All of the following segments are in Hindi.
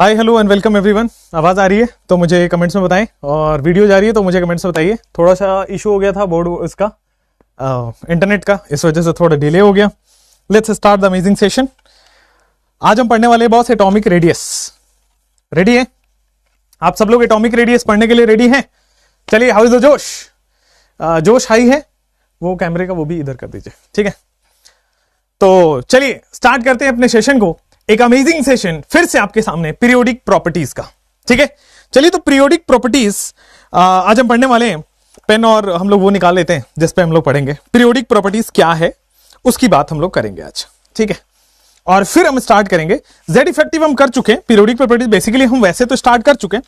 Hi hello and welcome everyone. आवाज आ रही है तो मुझे कमेंट्स में बताएं, और वीडियो जा रही है तो मुझे कमेंट्स में बताइए। थोड़ा सा इशू हो गया था बोर्ड इसका इंटरनेट का, इस वजह से थोड़ा डिले हो गया। Let's start the amazing session. आज हम पढ़ने वाले हैं बॉस एटॉमिक रेडियस। रेडी है आप सब लोग? एटॉमिक रेडियस पढ़ने के लिए रेडी हैं? चलिए, हाउ इज द जोश? जोश हाई है? वो कैमरे का वो भी इधर कर दीजिए, ठीक है। तो चलिए स्टार्ट करते हैं अपने सेशन को। एक अमेजिंग सेशन फिर से आपके सामने पीरियोडिक प्रॉपर्टीज का, ठीक है। चलिए तो पीरियोडिक प्रॉपर्टीज आज हम पढ़ने वाले हैं। पेन और हम लोग वो निकाल लेते हैं जिस पे हम लोग पढ़ेंगे पीरियोडिक प्रॉपर्टीज क्या है, उसकी बात हम लोग करेंगे आज, ठीक है। और फिर हम स्टार्ट करेंगे जेड इफेक्टिव। हम कर चुके हैं पीरियोडिक प्रॉपर्टीज, बेसिकली हम वैसे तो स्टार्ट कर चुके हैं,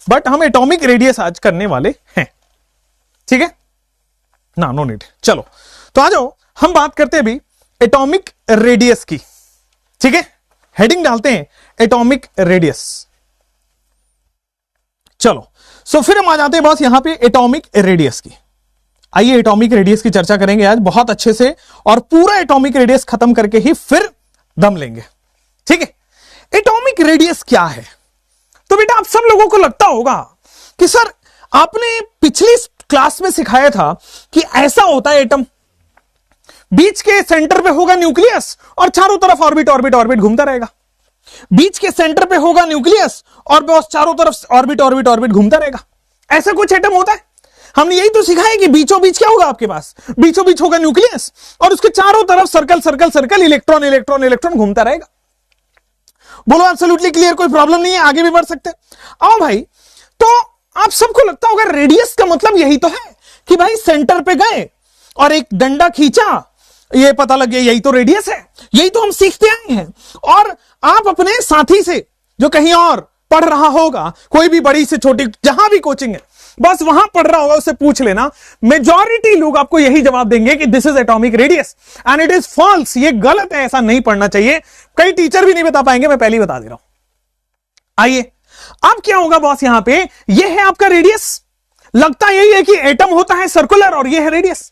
बट हम एटॉमिक रेडियस आज करने वाले हैं, ठीक है ना। No need. चलो तो आ जाओ, हम बात करते हैं अभी एटॉमिक रेडियस की, ठीक है। हेडिंग डालते हैं एटॉमिक रेडियस। चलो सो फिर हम आ जाते हैं बस यहां पे एटॉमिक रेडियस की। आइए एटॉमिक रेडियस की चर्चा करेंगे आज बहुत अच्छे से, और पूरा एटॉमिक रेडियस खत्म करके ही फिर दम लेंगे, ठीक है। एटॉमिक रेडियस क्या है? तो बेटा आप सब लोगों को लगता होगा कि सर आपने पिछली क्लास में सिखाया था कि ऐसा होता है एटम, बीच के सेंटर पे होगा न्यूक्लियस और चारों तरफ ऑर्बिट ऑर्बिट ऑर्बिट घूमता रहेगा। बीच के सेंटर पे होगा न्यूक्लियस और बस चारों तरफ ऑर्बिट ऑर्बिट ऑर्बिट घूमता रहेगा। ऐसा कुछ एटम होता है? हमने यही तो सिखाया कि बीचों बीच क्या होगा आपके पास? बीचों बीच होगा न्यूक्लियस और उसके चारों तरफ circle circle circle, electron electron electron घूमता रहेगा। बोलो एब्सोल्युटली क्लियर, कोई प्रॉब्लम नहीं है, आगे भी बढ़ सकते हैं। आओ भाई, तो आप सबको लगता होगा रेडियस का मतलब यही तो है कि भाई सेंटर पे गए और एक डंडा खींचा, ये पता लग गया यही तो रेडियस है। यही तो हम सीखते आए हैं। और आप अपने साथी से जो कहीं और पढ़ रहा होगा, कोई भी बड़ी से छोटी जहां भी कोचिंग है, बस वहां पढ़ रहा होगा, उससे पूछ लेना, मेजॉरिटी लोग आपको यही जवाब देंगे कि this is atomic radius and it is false. ये गलत है, ऐसा नहीं पढ़ना चाहिए। कई टीचर भी नहीं बता पाएंगे, मैं पहले ही बता दे रहा हूं। आइए अब क्या होगा बॉस, यहां पे ये है आपका रेडियस। लगता यही है कि एटम होता है सर्कुलर और ये है रेडियस।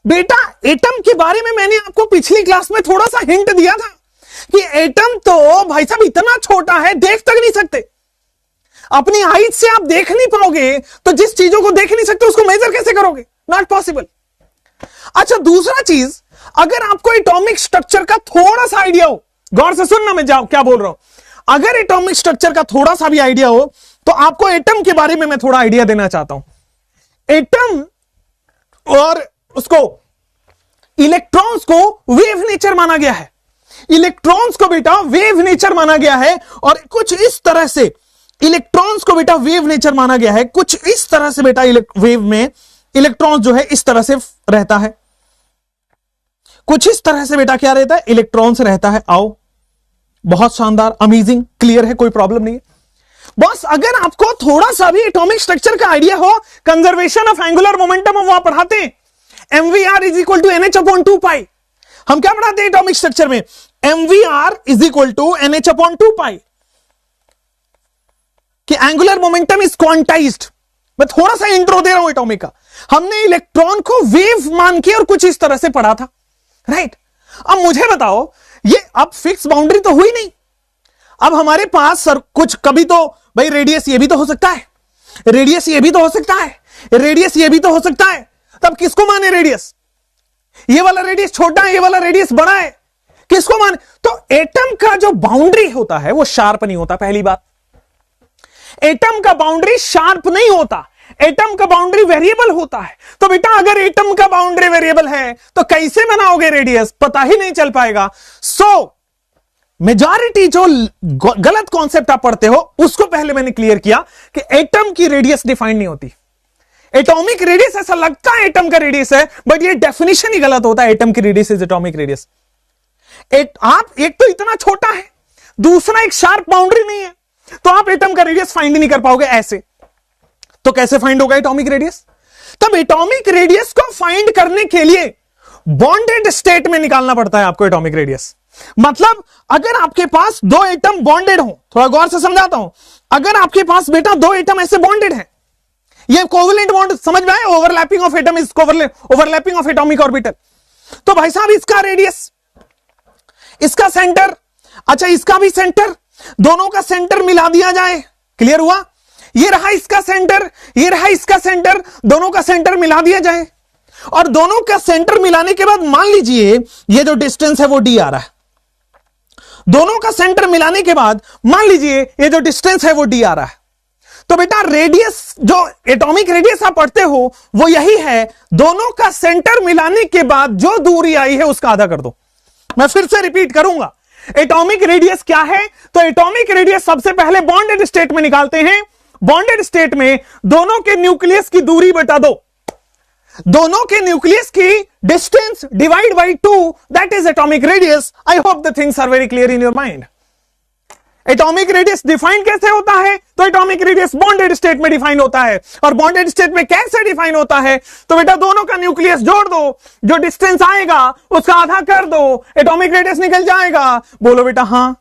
बेटा एटम के बारे में मैंने आपको पिछली क्लास में थोड़ा सा हिंट दिया था कि एटम तो भाई साहब इतना छोटा है, देख तक नहीं सकते। अपनी हाइट से आप देख नहीं पाओगे, तो जिस चीजों को देख नहीं सकते उसको मेजर कैसे करोगे? Not possible. अच्छा दूसरा चीज, अगर आपको एटॉमिक स्ट्रक्चर का थोड़ा सा आइडिया हो, गौर से सुनना मैं क्या बोल रहा हूं। अगर एटॉमिक स्ट्रक्चर का थोड़ा सा भी आइडिया हो तो आपको एटम के बारे में मैं थोड़ा आइडिया देना चाहता हूं। एटम और उसको इलेक्ट्रॉन्स को वेव नेचर माना गया है। इलेक्ट्रॉन्स को बेटा वेव नेचर माना गया है, और कुछ इस तरह से इलेक्ट्रॉन्स को बेटा वेव नेचर माना गया है। कुछ इस तरह से बेटा वेव में इलेक्ट्रॉन्स जो है इस तरह से रहता है। कुछ इस तरह से बेटा क्या रहता है? इलेक्ट्रॉन्स रहता है। आओ, बहुत शानदार, अमेजिंग, क्लियर है, कोई प्रॉब्लम नहीं है। बस अगर आपको थोड़ा सा भी एटॉमिक स्ट्रक्चर का आइडिया हो, कंजर्वेशन ऑफ एंगुलर मोमेंटम हम वहां पढ़ाते हैं। MVR is equal to NH/2 pi. हम क्या पढ़ाते हैं एटॉमिक स्ट्रक्चर में? MVR is equal to NH/2 pi, कि एंगुलर मोमेंटम इज क्वांटाइज्ड। मैं थोड़ा सा इंट्रो दे रहा हूं एटॉमिक का। हमने इलेक्ट्रॉन को वेव मान के और कुछ इस तरह से पढ़ा था, राइट। अब मुझे बताओ, ये अब फिक्स बाउंड्री तो हुई नहीं। अब हमारे पास सर कुछ, कभी तो भाई रेडियस ये भी तो हो सकता है, रेडियस ये भी तो हो सकता है, रेडियस ये भी तो हो सकता है। तब किसको माने रेडियस? ये वाला रेडियस छोटा है, ये वाला रेडियस बड़ा है, किसको माने? तो एटम का जो बाउंड्री होता है वो शार्प नहीं होता। पहली बात, एटम का बाउंड्री शार्प नहीं होता, एटम का बाउंड्री वेरिएबल होता है। तो बेटा अगर एटम का बाउंड्री वेरिएबल है तो कैसे बनाओगे रेडियस? पता ही नहीं चल पाएगा। सो मेजॉरिटी जो गलत कॉन्सेप्ट आप पढ़ते हो उसको पहले मैंने क्लियर किया कि एटम की रेडियस डिफाइंड नहीं होती। एटॉमिक रेडियस ऐसा लगता है एटम का रेडियस है, बट ये डेफिनेशन ही गलत होता है। एटम की रेडियस इज एटॉमिक रेडियस। आप एक तो इतना छोटा है, दूसरा एक शार्प बाउंड्री नहीं है, तो आप एटम का रेडियस फाइंड नहीं कर पाओगे ऐसे। तो कैसे फाइंड होगा एटॉमिक रेडियस? तब एटॉमिक रेडियस को फाइंड करने के लिए बॉन्डेड स्टेट में निकालना पड़ता है आपको एटॉमिक रेडियस। मतलब अगर आपके पास दो एटम बॉन्डेड हो, थोड़ा गौर से समझाता हूं। अगर आपके पास बेटा दो एटम ऐसे बॉन्डेड है, ये कोवेलेंट बॉन्ड समझ में आए? Overlapping of atom is overlapping of atomic orbital. तो भाई साहब इसका रेडियस, इसका सेंटर, अच्छा इसका भी सेंटर, दोनों का सेंटर मिला दिया जाए। क्लियर हुआ? ये रहा इसका सेंटर, ये रहा इसका सेंटर, दोनों का सेंटर मिला दिया जाए। और दोनों का सेंटर मिलाने के बाद मान लीजिए ये जो डिस्टेंस है वो डी आ रहा है। दोनों का सेंटर मिलाने के बाद मान लीजिए ये जो डिस्टेंस है वो डी आ रहा है। तो बेटा रेडियस, जो एटॉमिक रेडियस आप पढ़ते हो वो यही है, दोनों का सेंटर मिलाने के बाद जो दूरी आई है उसका आधा कर दो। मैं फिर से रिपीट करूंगा, एटॉमिक रेडियस क्या है? तो एटॉमिक रेडियस सबसे पहले बॉन्डेड स्टेट में निकालते हैं। बॉन्डेड स्टेट में दोनों के न्यूक्लियस की दूरी बटा दो, दोनों के न्यूक्लियस की distance divide by 2, that is atomic radius. I hope the things are very clear in your mind. Atomic radius define कैसे होता है? तो एटॉमिक रेडियस बॉन्डेड स्टेट में डिफाइन होता है। और बॉन्डेड स्टेट में कैसे डिफाइन होता है? तो बेटा दोनों का न्यूक्लियस जोड़ दो, जो डिस्टेंस आएगा उसका आधा कर दो, एटॉमिक रेडियस निकल जाएगा। बोलो बेटा हां,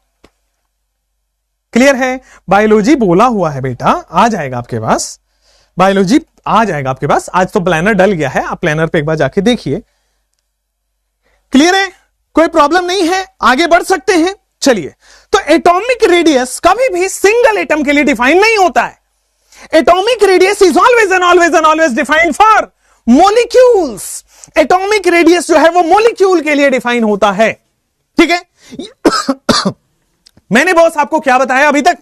क्लियर है? बायोलॉजी बोला हुआ है बेटा, आ जाएगा आपके पास, बायोलॉजी आ जाएगा आपके पास। आज तो प्लानर डल गया है, आप प्लानर पे एक बार जाके देखिए। क्लियर है? कोई प्रॉब्लम नहीं है, आगे बढ़ सकते हैं। चलिए, तो एटॉमिक रेडियस कभी भी सिंगल एटम के लिए डिफाइन नहीं होता है। Atomic radius is always and always and always defined for molecules. Atomic radius जो है वो मॉलिक्यूल के लिए डिफाइन होता है। ठीक है? मैंने बॉस आपको क्या बताया अभी तक?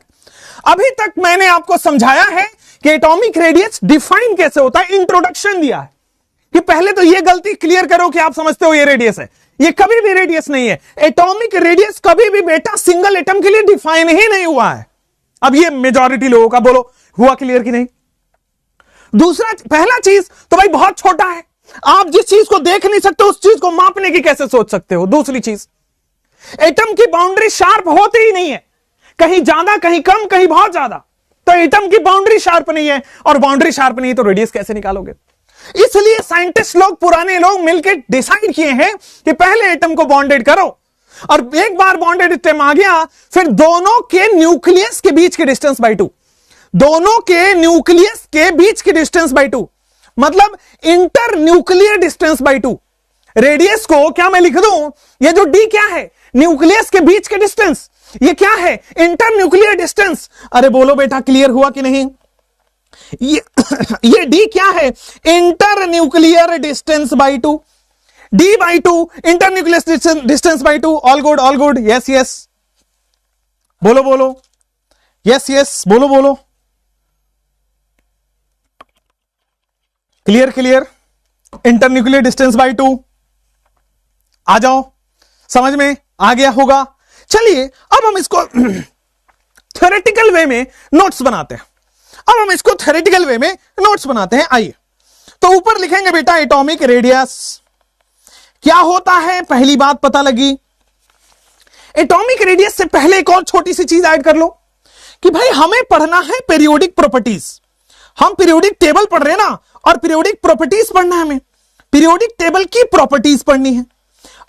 अभी तक मैंने आपको समझाया है कि एटॉमिक रेडियस डिफाइन कैसे होता है, इंट्रोडक्शन दिया है कि पहले तो ये गलती क्लियर करो कि आप समझते हो ये रेडियस है, ये कभी भी रेडियस नहीं है। एटॉमिक रेडियस कभी भी बेटा सिंगल एटम के लिए डिफाइन ही नहीं हुआ है। अब ये मेजॉरिटी लोगों का बोलो हुआ क्लियर कि नहीं? दूसरा, पहला चीज तो भाई बहुत छोटा है, आप जिस चीज को देख नहीं सकते उस चीज को मापने की कैसे सोच सकते हो। दूसरी चीज, एटम की बाउंड्री शार्प होती ही नहीं है, कहीं ज्यादा कहीं कम कहीं बहुत ज्यादा। तो एटम की बाउंड्री शार्प नहीं है, और बाउंड्री शार्प नहीं है तो रेडियस कैसे निकालोगे? इसलिए साइंटिस्ट लोग, पुराने लोग मिलकर डिसाइड किए हैं कि पहले एटम को बॉन्डेड करो, और एक बार बॉन्डेड एटम आ गया फिर दोनों के न्यूक्लियस के बीच की डिस्टेंस बाई 2, दोनों के न्यूक्लियस के बीच की डिस्टेंस बाई 2, मतलब inter nuclear distance by 2। Radius को क्या मैं लिख दूं? ये जो डी क्या है? न्यूक्लियस के बीच के डिस्टेंस। ये क्या है? Inter nuclear distance. अरे बोलो बेटा क्लियर हुआ कि नहीं? ये डी क्या है? Inter nuclear distance by 2, D by 2, inter nuclear distance by 2। All good, all good, yes yes, बोलो बोलो, यस यस, बोलो बोलो, clear clear, inter nuclear distance by 2। आ जाओ, समझ में आ गया होगा। चलिए अब हम इसको थ्योरेटिकल वे में नोट्स बनाते हैं। अब हम इसको थ्योरेटिकल वे में नोट्स बनाते हैं। आइए, तो ऊपर लिखेंगे बेटा एटॉमिक रेडियस क्या होता है, पहली बात पता लगी। एटॉमिक रेडियस से पहले एक और छोटी सी चीज ऐड कर लो कि भाई हमें पढ़ना है पीरियोडिक प्रॉपर्टीज। हम पीरियोडिक टेबल पढ़ रहे हैं ना, और पीरियोडिक प्रॉपर्टीज पढ़ना है हमें, पीरियोडिक टेबल की प्रॉपर्टीज पढ़नी है।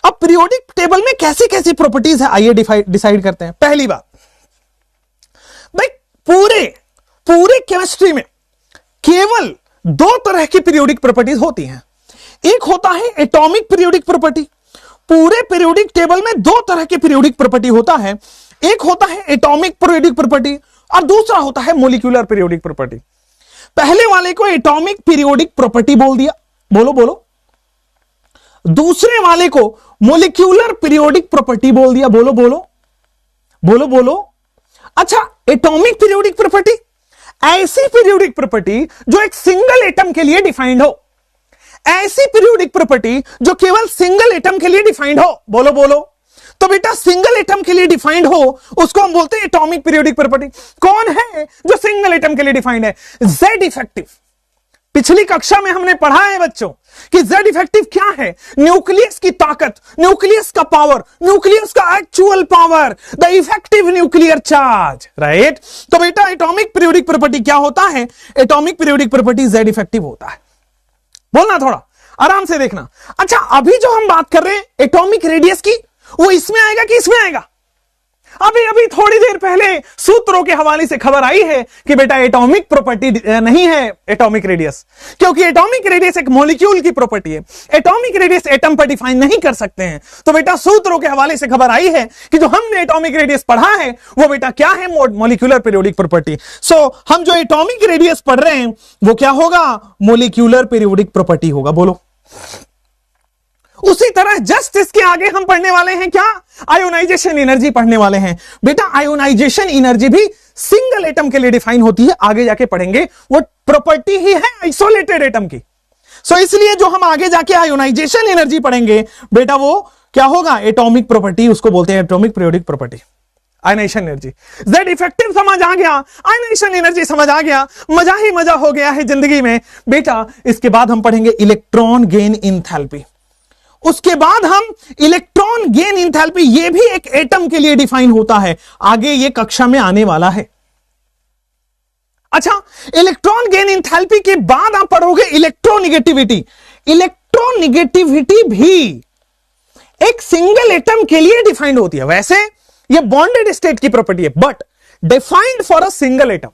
अब पीरियोडिक टेबल में कैसी कैसी प्रॉपर्टीज है, आइए डिसाइड करते हैं। पहली बात, भाई पूरे केमिस्ट्री में केवल दो तरह की पीरियोडिक प्रॉपर्टीज होती हैं। एक होता है एटॉमिक पीरियोडिक प्रॉपर्टी। पूरे पीरियोडिक टेबल में दो तरह की पीरियोडिक प्रॉपर्टी होता है, एक होता है एटॉमिक पीरियोडिक प्रॉपर्टी और दूसरा होता है मॉलिक्यूलर पीरियोडिक प्रॉपर्टी। पहले वाले को एटॉमिक पीरियोडिक प्रॉपर्टी बोल दिया, बोलो बोलो। दूसरे वाले को मॉलिक्यूलर पीरियोडिक प्रॉपर्टी बोल दिया, बोलो बोलो, बोलो बोलो। अच्छा, एटॉमिक पीरियोडिक प्रॉपर्टी ऐसी पीरियोडिक प्रॉपर्टी जो एक सिंगल एटम के लिए डिफाइंड हो, ऐसी पीरियोडिक प्रॉपर्टी जो केवल सिंगल एटम के लिए डिफाइंड हो, बोलो बोलो। तो बेटा सिंगल एटम के लिए डिफाइंड हो उसको हम बोलते हैं एटॉमिक पीरियोडिक प्रॉपर्टी। कौन है जो सिंगल एटम के लिए डिफाइंड है? Z effective. पिछली कक्षा में हमने पढ़ा है बच्चों कि जेड इफेक्टिव क्या है? न्यूक्लियस की ताकत, न्यूक्लियस का पावर, न्यूक्लियस का actual power, the effective nuclear charge, right. तो बेटा एटॉमिक पीरियोडिक प्रॉपर्टी क्या होता है? Atomic periodic property Z effective होता है। बोलना थोड़ा आराम से देखना। अच्छा, अभी जो हम बात कर रहे हैं एटॉमिक रेडियस की, वो इसमें आएगा कि इसमें आएगा? अभी अभी थोड़ी देर पहले सूत्रों के हवाले से खबर आई है कि बेटा एटॉमिक प्रॉपर्टी नहीं है एटॉमिक रेडियस, क्योंकि एटॉमिक रेडियस एक मॉलिक्यूल की प्रॉपर्टी है, एटॉमिक रेडियस एटम पर डिफाइन नहीं कर सकते हैं। तो बेटा सूत्रों के हवाले से खबर आई है कि जो हमने एटॉमिक रेडियस पढ़ा है वो बेटा क्या है, मॉलिक्यूलर पीरियोडिक प्रॉपर्टी। सो हम जो एटॉमिक रेडियस पढ़ रहे हैं वो क्या होगा, मॉलिक्यूलर पीरियोडिक प्रॉपर्टी होगा। बोलो। उसी तरह जस्ट इसके आगे हम पढ़ने वाले हैं क्या, आयोनाइजेशन एनर्जी पढ़ने वाले हैं। बेटा आयोनाइजेशन एनर्जी भी सिंगल एटम के लिए डिफाइन होती है, आगे जाके पढ़ेंगे, वो प्रॉपर्टी ही है आइसोलेटेड एटम की। सो इसलिए जो हम आगे जाके आयोनाइजेशन एनर्जी पढ़ेंगे बेटा वो क्या होगा, एटॉमिक प्रॉपर्टी, उसको बोलते हैं atomic periodic property, ionization energy. Z effective समझ आ गया, आयनाइजेशन एनर्जी समझ आ गया, मजा ही मजा हो गया है जिंदगी में। बेटा इसके बाद हम पढ़ेंगे इलेक्ट्रॉन गेन इंथैल्पी, उसके बाद हम इलेक्ट्रॉन गेन इंथैल्पी, ये भी एक एटम के लिए डिफाइन होता है, आगे ये कक्षा में आने वाला है। अच्छा, इलेक्ट्रॉन गेन इंथैल्पी के बाद आप पढ़ोगे इलेक्ट्रोनिगेटिविटी। इलेक्ट्रोनिगेटिविटी भी एक सिंगल एटम के लिए डिफाइंड होती है, वैसे ये बॉन्डेड स्टेट की प्रॉपर्टी है but defined for a single atom.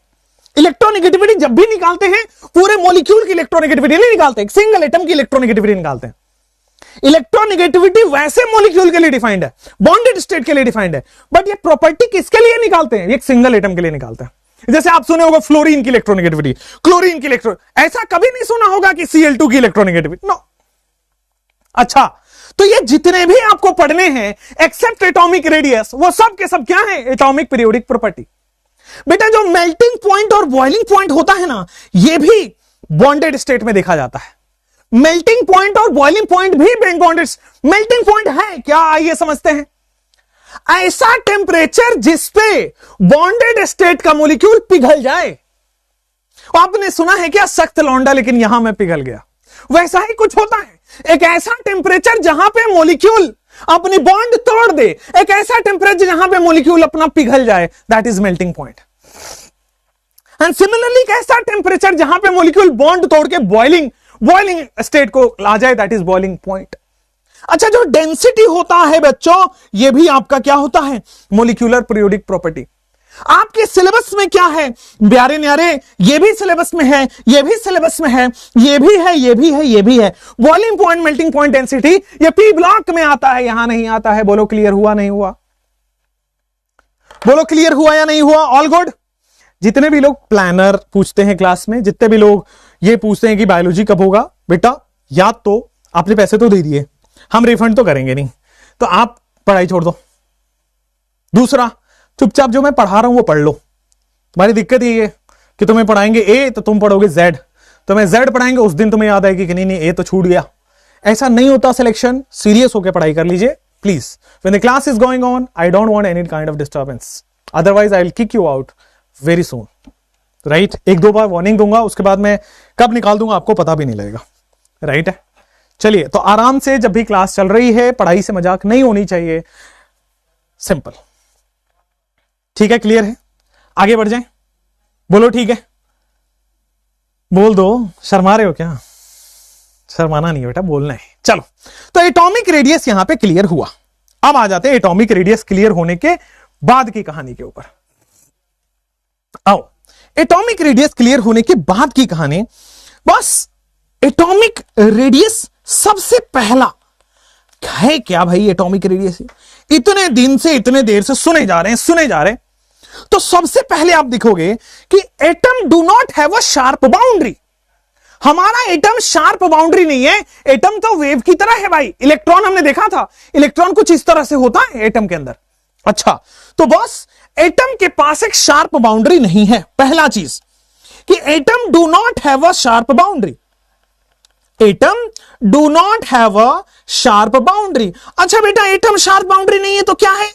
Electronegativity जब भी निकालते हैं पूरे मॉलिक्यूल की इलेक्ट्रोनिगेटिविटी नहीं निकालते, एक सिंगल एटम की इलेक्ट्रोनिगेटिविटी निकालते हैं। इलेक्ट्रोनिगेटिविटी वैसे मॉलिक्यूल के लिए डिफाइंड है, बॉन्डेड स्टेट के लिए डिफाइंड है, बट ये प्रॉपर्टी किसके लिए निकालते हैं, एक सिंगल एटम के लिए निकालते हैं। जैसे आप सुने होगा फ्लोरीन की इलेक्ट्रोनिगेटिविटी, क्लोरीन की इलेक्ट्रो, ऐसा कभी नहीं सुना होगा कि Cl2 की इलेक्ट्रोनिगेटिविटी, नो। अच्छा, तो ये जितने भी आपको पढ़ने हैं एक्सेप्ट एटॉमिक रेडियस, वो सब के सब क्या है, एटॉमिक पीरियोडिक प्रॉपर्टी। बेटा जो मेल्टिंग पॉइंट और बॉइलिंग पॉइंट होता है ना, ये भी बॉन्डेड स्टेट में देखा जाता है। मेल्टिंग पॉइंट और बॉइलिंग पॉइंट भी बॉन्डेड। मेल्टिंग पॉइंट है क्या, आइए समझते हैं, ऐसा टेम्परेचर जिसपे बॉन्डेड स्टेट का मॉलिक्यूल पिघल जाए। आपने सुना है क्या, सख्त लौंडा लेकिन यहां मैं पिघल गया, वैसा ही कुछ होता है। एक ऐसा टेम्परेचर जहां पे मॉलिक्यूल अपनी बॉन्ड तोड़ दे, एक ऐसा टेम्परेचर जहां पे मॉलिक्यूल अपना पिघल जाए, that is melting point. And similarly एक ऐसा टेम्परेचर जहां पे मॉलिक्यूल बॉन्ड तोड़ के बॉइलिंग स्टेट को ला जाए, दैट इज बॉइलिंग पॉइंट। अच्छा, जो डेंसिटी होता है बच्चों, ये भी आपका क्या होता है, मॉलिक्यूलर पीरियोडिक प्रॉपर्टी। आपके सिलेबस में क्या है प्यारे न्यारे, ये भी सिलेबस में है, ये भी सिलेबस में है, ये भी है, ये भी है, ये भी है। Boiling point, melting point, density, ये पी ब्लॉक में आता है, यहां नहीं आता है। बोलो क्लियर हुआ नहीं हुआ, बोलो क्लियर हुआ या नहीं हुआ, ऑल गुड। जितने भी लोग प्लानर पूछते हैं क्लास में, जितने भी लोग ये पूछते हैं कि बायोलॉजी कब होगा, बेटा याद तो आपने पैसे तो दे दिए, हम रिफंड तो करेंगे नहीं, तो आप पढ़ाई छोड़ दो। दूसरा, चुपचाप जो मैं पढ़ा रहा हूं वो पढ़ लो। तुम्हारी दिक्कत ये है कि तुम्हें पढ़ाएंगे ए तो तुम पढ़ोगे जेड, तुम्हें जेड पढ़ाएंगे उस दिन तुम्हें याद आएगी कि नहीं नहीं ए तो छूट गया। ऐसा नहीं होता सिलेक्शन, सीरियस होकर पढ़ाई कर लीजिए please. When the class is going on I don't want any kind of disturbance, otherwise I will kick you out very soon, right. एक दो बार वार्निंग दूंगा, उसके बाद मैं कब निकाल दूंगा आपको पता भी नहीं लगेगा, राइट है। चलिए, तो आराम से जब भी क्लास चल रही है, पढ़ाई से मजाक नहीं होनी चाहिए, सिंपल, ठीक है, क्लियर है। आगे बढ़ जाएं, बोलो ठीक है, बोल दो, शर्मा रहे हो क्या, शर्माना नहीं बेटा, बोलना है। चलो, तो एटॉमिक रेडियस यहां पे क्लियर हुआ। अब आ जाते हैं एटॉमिक रेडियस क्लियर होने के बाद की कहानी के ऊपर। आओ, एटॉमिक रेडियस क्लियर होने के बाद की कहानी, बस एटॉमिक रेडियस सबसे पहला है क्या भाई, एटॉमिक रेडियस इतने दिन से इतने देर से सुने जा रहे हैं, तो सबसे पहले आप देखोगे कि atom do not have a sharp boundary. हमारा एटम शार्प बाउंड्री नहीं है, एटम तो वेव की तरह है भाई। इलेक्ट्रॉन हमने देखा था, इलेक्ट्रॉन कुछ इस तरह से होता है एटम के अंदर। अच्छा, तो बस एटम के पास एक शार्प बाउंड्री नहीं है, पहला चीज कि atom do not have a sharp boundary, atom do not have a sharp boundary. अच्छा बेटा, एटम शार्प बाउंड्री नहीं है तो क्या है,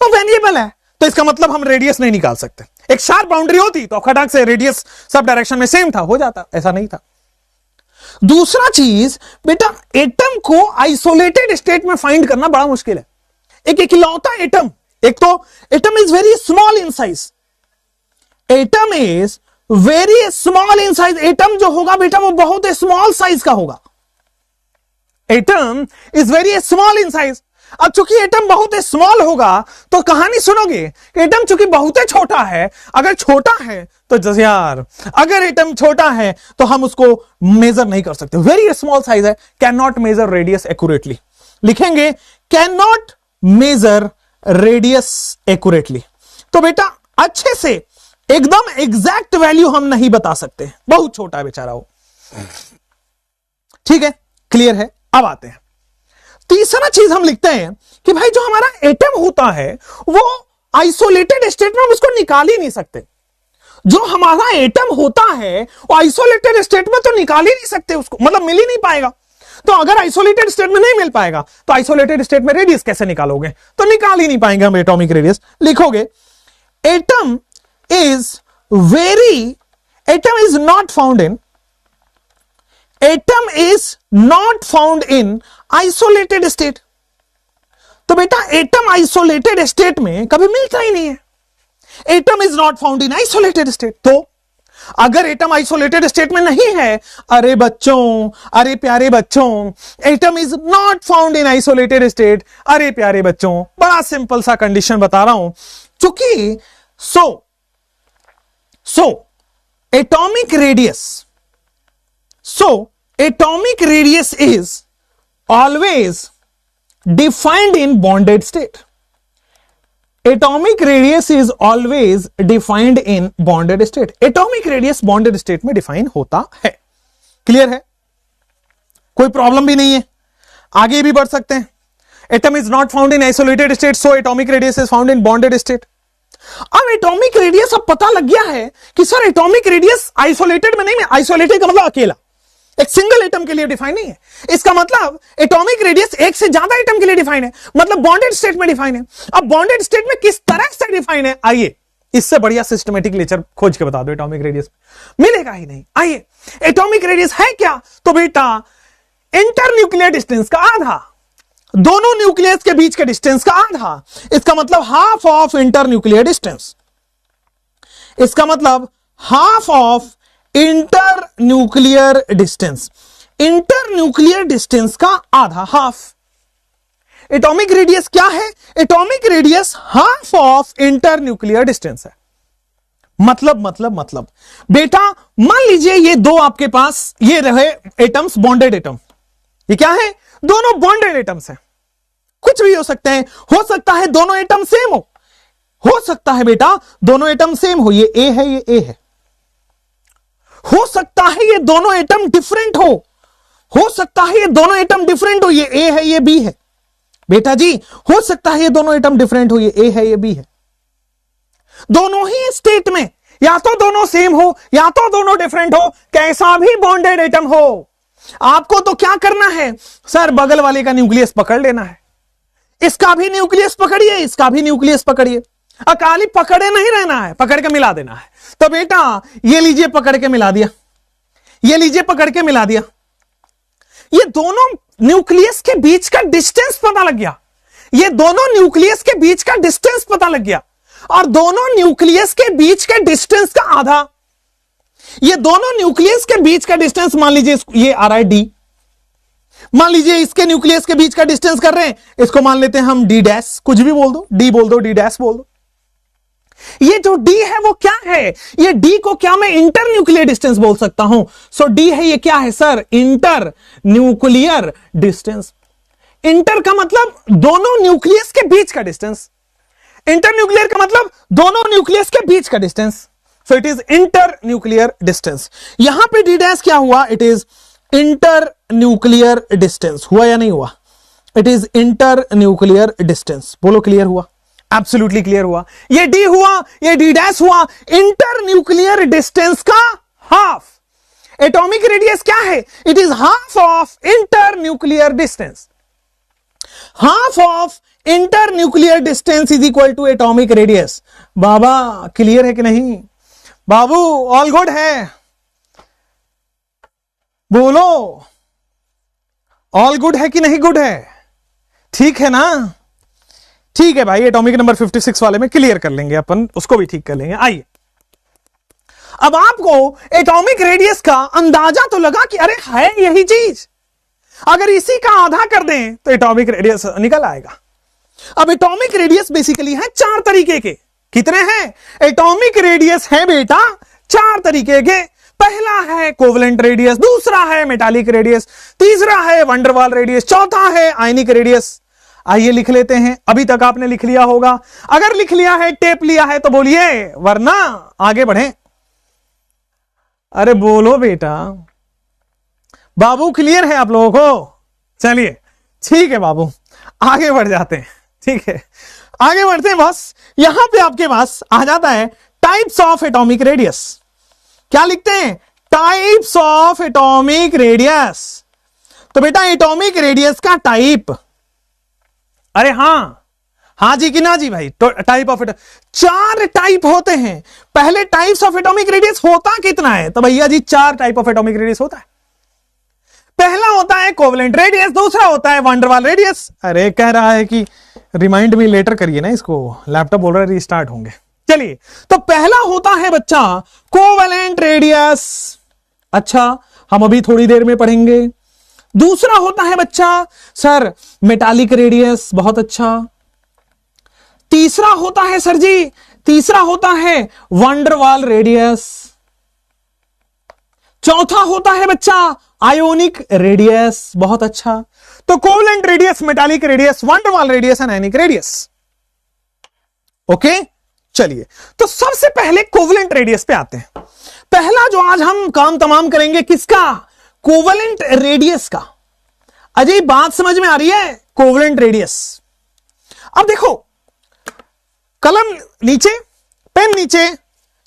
वो वेरिएबल है, तो इसका मतलब हम रेडियस नहीं निकाल सकते। एक शार्प बाउंड्री होती तो खटाक से रेडियस सब डायरेक्शन में सेम था, हो जाता, ऐसा नहीं था। दूसरा चीज बेटा, एटम को आइसोलेटेड स्टेट में फाइंड करना बड़ा मुश्किल है। एक इकलौता एटम, एक तो atom is very small in size, atom is very small in size, atom जो होगा बेटा वो बहुत स्मॉल साइज का होगा, atom is very small in size. अब चूंकि एटम बहुत स्मॉल होगा तो कहानी सुनोगे, एटम चूंकि बहुत छोटा है, अगर छोटा है तो जैसे यार अगर एटम छोटा है तो हम उसको मेजर नहीं कर सकते, वेरी स्मॉल साइज है, can not measure radius accurately, लिखेंगे can not measure radius accurately. तो बेटा अच्छे से एकदम एग्जैक्ट वैल्यू हम नहीं बता सकते, बहुत छोटा है बेचारा वो, ठीक है, क्लियर है। अब आते हैं तीसरा चीज, हम लिखते हैं कि भाई जो हमारा एटम होता है वो आइसोलेटेड स्टेट में हम उसको निकाल ही नहीं सकते, जो हमारा एटम होता है वो आइसोलेटेड स्टेट में तो निकाल ही नहीं सकते उसको, मतलब मिल ही नहीं पाएगा। तो अगर आइसोलेटेड स्टेट में नहीं मिल पाएगा तो आइसोलेटेड स्टेट में रेडियस कैसे निकालोगे, तो निकाल ही नहीं पाएंगे हम एटॉमिक रेडियस। लिखोगे atom is not found in isolated state. तो बेटा एटम आइसोलेटेड स्टेट में कभी मिलता ही नहीं है, atom is not found in isolated state. तो अगर एटम आइसोलेटेड स्टेट में नहीं है, अरे बच्चों, अरे प्यारे बच्चों, atom is not found in isolated state, अरे प्यारे बच्चों, बड़ा सिंपल सा कंडीशन बता रहा हूं, चूंकि atomic radius is always defined in bonded state. Atomic radius is always defined in bonded state. Atomic radius bonded state में define होता है, क्लियर है, कोई प्रॉब्लम भी नहीं है, आगे भी बढ़ सकते हैं। Atom is not found in isolated state, so atomic radius is found in bonded state. अब एटॉमिक रेडियस अब पता लग गया है कि सर एटॉमिक रेडियस आइसोलेटेड में नहीं है, आइसोलेटेड का मतलब अकेला, एक सिंगल एटम के लिए डिफाइन नहीं है, इसका मतलब एटॉमिक रेडियस एक से ज्यादा एटम के लिए डिफाइन है, मतलब बॉन्डेड स्टेट में डिफाइन है। अब बॉन्डेड स्टेट में किस तरह से डिफाइन है, आइए इससे बढ़िया सिस्टमेटिक लेक्चर खोज के बता दो, एटॉमिक रेडियस मिलेगा ही नहीं। आइए एटॉमिक रेडियस है क्या, तो बेटा इंटर न्यूक्लियर डिस्टेंस का आधा, दोनों न्यूक्लियस के बीच के डिस्टेंस का आधा, इसका मतलब half of inter nuclear distance, इसका मतलब half of inter nuclear distance, inter nuclear distance का आधा, हाफ। एटॉमिक रेडियस क्या है, atomic radius half of inter nuclear distance है। मतलब बेटा मान लीजिए ये दो आपके पास ये रहे एटम्स, बॉन्डेड एटम, ये क्या है, दोनों बॉन्डेड एटम्स हैं, कुछ भी हो सकते हैं, हो सकता है दोनों एटम सेम हो सकता है बेटा दोनों एटम सेम हो, ये ए है ये ए है, हो सकता है ये दोनों एटम डिफरेंट हो सकता है ये दोनों एटम डिफरेंट हो, ये ए है ये बी है, बेटा जी हो सकता है ये दोनों एटम डिफरेंट हो, ये ए है ये बी है, दोनों ही स्टेट में या तो दोनों सेम हो या तो दोनों डिफरेंट हो, कैसा भी बॉन्डेड एटम हो, आपको तो क्या करना है सर, बगल वाले का न्यूक्लियस पकड़ लेना है, इसका भी न्यूक्लियस पकड़िए, इसका भी न्यूक्लियस पकड़िए, अकाली पकड़े नहीं रहना है, पकड़ के मिला देना है। तो बेटा ये लीजिए पकड़ के मिला दिया, ये लीजिए पकड़ के मिला दिया, ये दोनों न्यूक्लियस के बीच का डिस्टेंस पता लग गया, ये दोनों न्यूक्लियस के बीच का डिस्टेंस पता लग गया, और दोनों न्यूक्लियस के बीच के डिस्टेंस का आधा, ये दोनों न्यूक्लियस के बीच का डिस्टेंस मान लीजिए ये आ रहा है डी, मान लीजिए इसके न्यूक्लियस के बीच का डिस्टेंस कर रहे हैं, इसको मान लेते हैं हम डी डैश, कुछ भी बोल दो, डी बोल दो, डी डैश बोल दो। ये जो डी है वो क्या है, ये डी को क्या मैं इंटर न्यूक्लियर डिस्टेंस बोल सकता हूं, सो डी है ये क्या है sir, inter nuclear distance. Inter का मतलब दोनों न्यूक्लियस के बीच का डिस्टेंस, इंटर न्यूक्लियर का मतलब दोनों न्यूक्लियस के बीच का distance, so it is inter nuclear distance. यहां पे डी डैश क्या हुआ, it is inter nuclear distance, हुआ या नहीं हुआ, it is inter nuclear distance, बोलो क्लियर हुआ, एब्सोल्युटली क्लियर हुआ, ये डी हुआ, ये डी डैश हुआ, इंटर न्यूक्लियर डिस्टेंस का हाफ। एटॉमिक रेडियस क्या है, it is half of inter nuclear distance, half of inter nuclear distance is equal to atomic radius. Baba clear है कि नहीं, बाबू ऑल गुड है, बोलो ऑल गुड है कि नहीं गुड है, ठीक है ना, ठीक है भाई, एटॉमिक नंबर 56 वाले में क्लियर कर लेंगे अपन, उसको भी ठीक कर लेंगे। आइए अब आपको एटॉमिक रेडियस का अंदाजा तो लगा कि अरे है यही चीज, अगर इसी का आधा कर दें तो एटॉमिक रेडियस निकल आएगा। अब एटॉमिक रेडियस बेसिकली है 4 तरीके के। कितने हैं? एटॉमिक रेडियस है बेटा 4 तरीके के। पहला है कोवलेंट रेडियस, दूसरा है मेटालिक रेडियस, तीसरा है वंडरवाल रेडियस, चौथा है आयनिक रेडियस। आइए लिख लेते हैं। अभी तक आपने लिख लिया होगा, अगर लिख लिया है, टेप लिया है तो बोलिए, वरना आगे बढ़े। अरे बोलो बेटा, बाबू क्लियर है आप लोगों को? चलिए ठीक है बाबू, आगे बढ़ जाते हैं। ठीक है, आगे बढ़ते हैं बस। यहां पे आपके पास आ जाता है टाइप्स ऑफ एटॉमिक रेडियस। क्या लिखते हैं? Types of atomic radius. तो बेटा एटॉमिक रेडियस का टाइप, अरे हां जी कि ना जी भाई? तो टाइप ऑफ 4 टाइप होते हैं। पहले टाइप्स ऑफ एटॉमिक रेडियस होता कितना है? तो भैया जी 4 टाइप ऑफ एटॉमिक रेडियस होता है। पहला होता है कोवलेंट रेडियस, दूसरा होता है वंडरवाल रेडियस। अरे कह रहा है कि रिमाइंड मी लेटर करिए ना इसको, लैपटॉप बोल रहा है रीस्टार्ट होंगे। चलिए, तो पहला होता है बच्चा कोवलेंट रेडियस। अच्छा, हम अभी थोड़ी देर में पढ़ेंगे। दूसरा होता है बच्चा सर मेटालिक रेडियस। बहुत अच्छा। तीसरा होता है सर जी, तीसरा होता है वंडरवाल रेडियस। चौथा होता है बच्चा आयोनिक रेडियस। बहुत अच्छा। तो covalent radius, metallic radius, van der Waals radius and ionic radius. Okay, चलिए तो सबसे पहले कोवलेंट रेडियस पे आते हैं। पहला जो आज हम काम तमाम करेंगे किसका? कोवलेंट रेडियस का। अजय बात समझ में आ रही है? Covalent radius. अब देखो, कलम नीचे, पेन नीचे,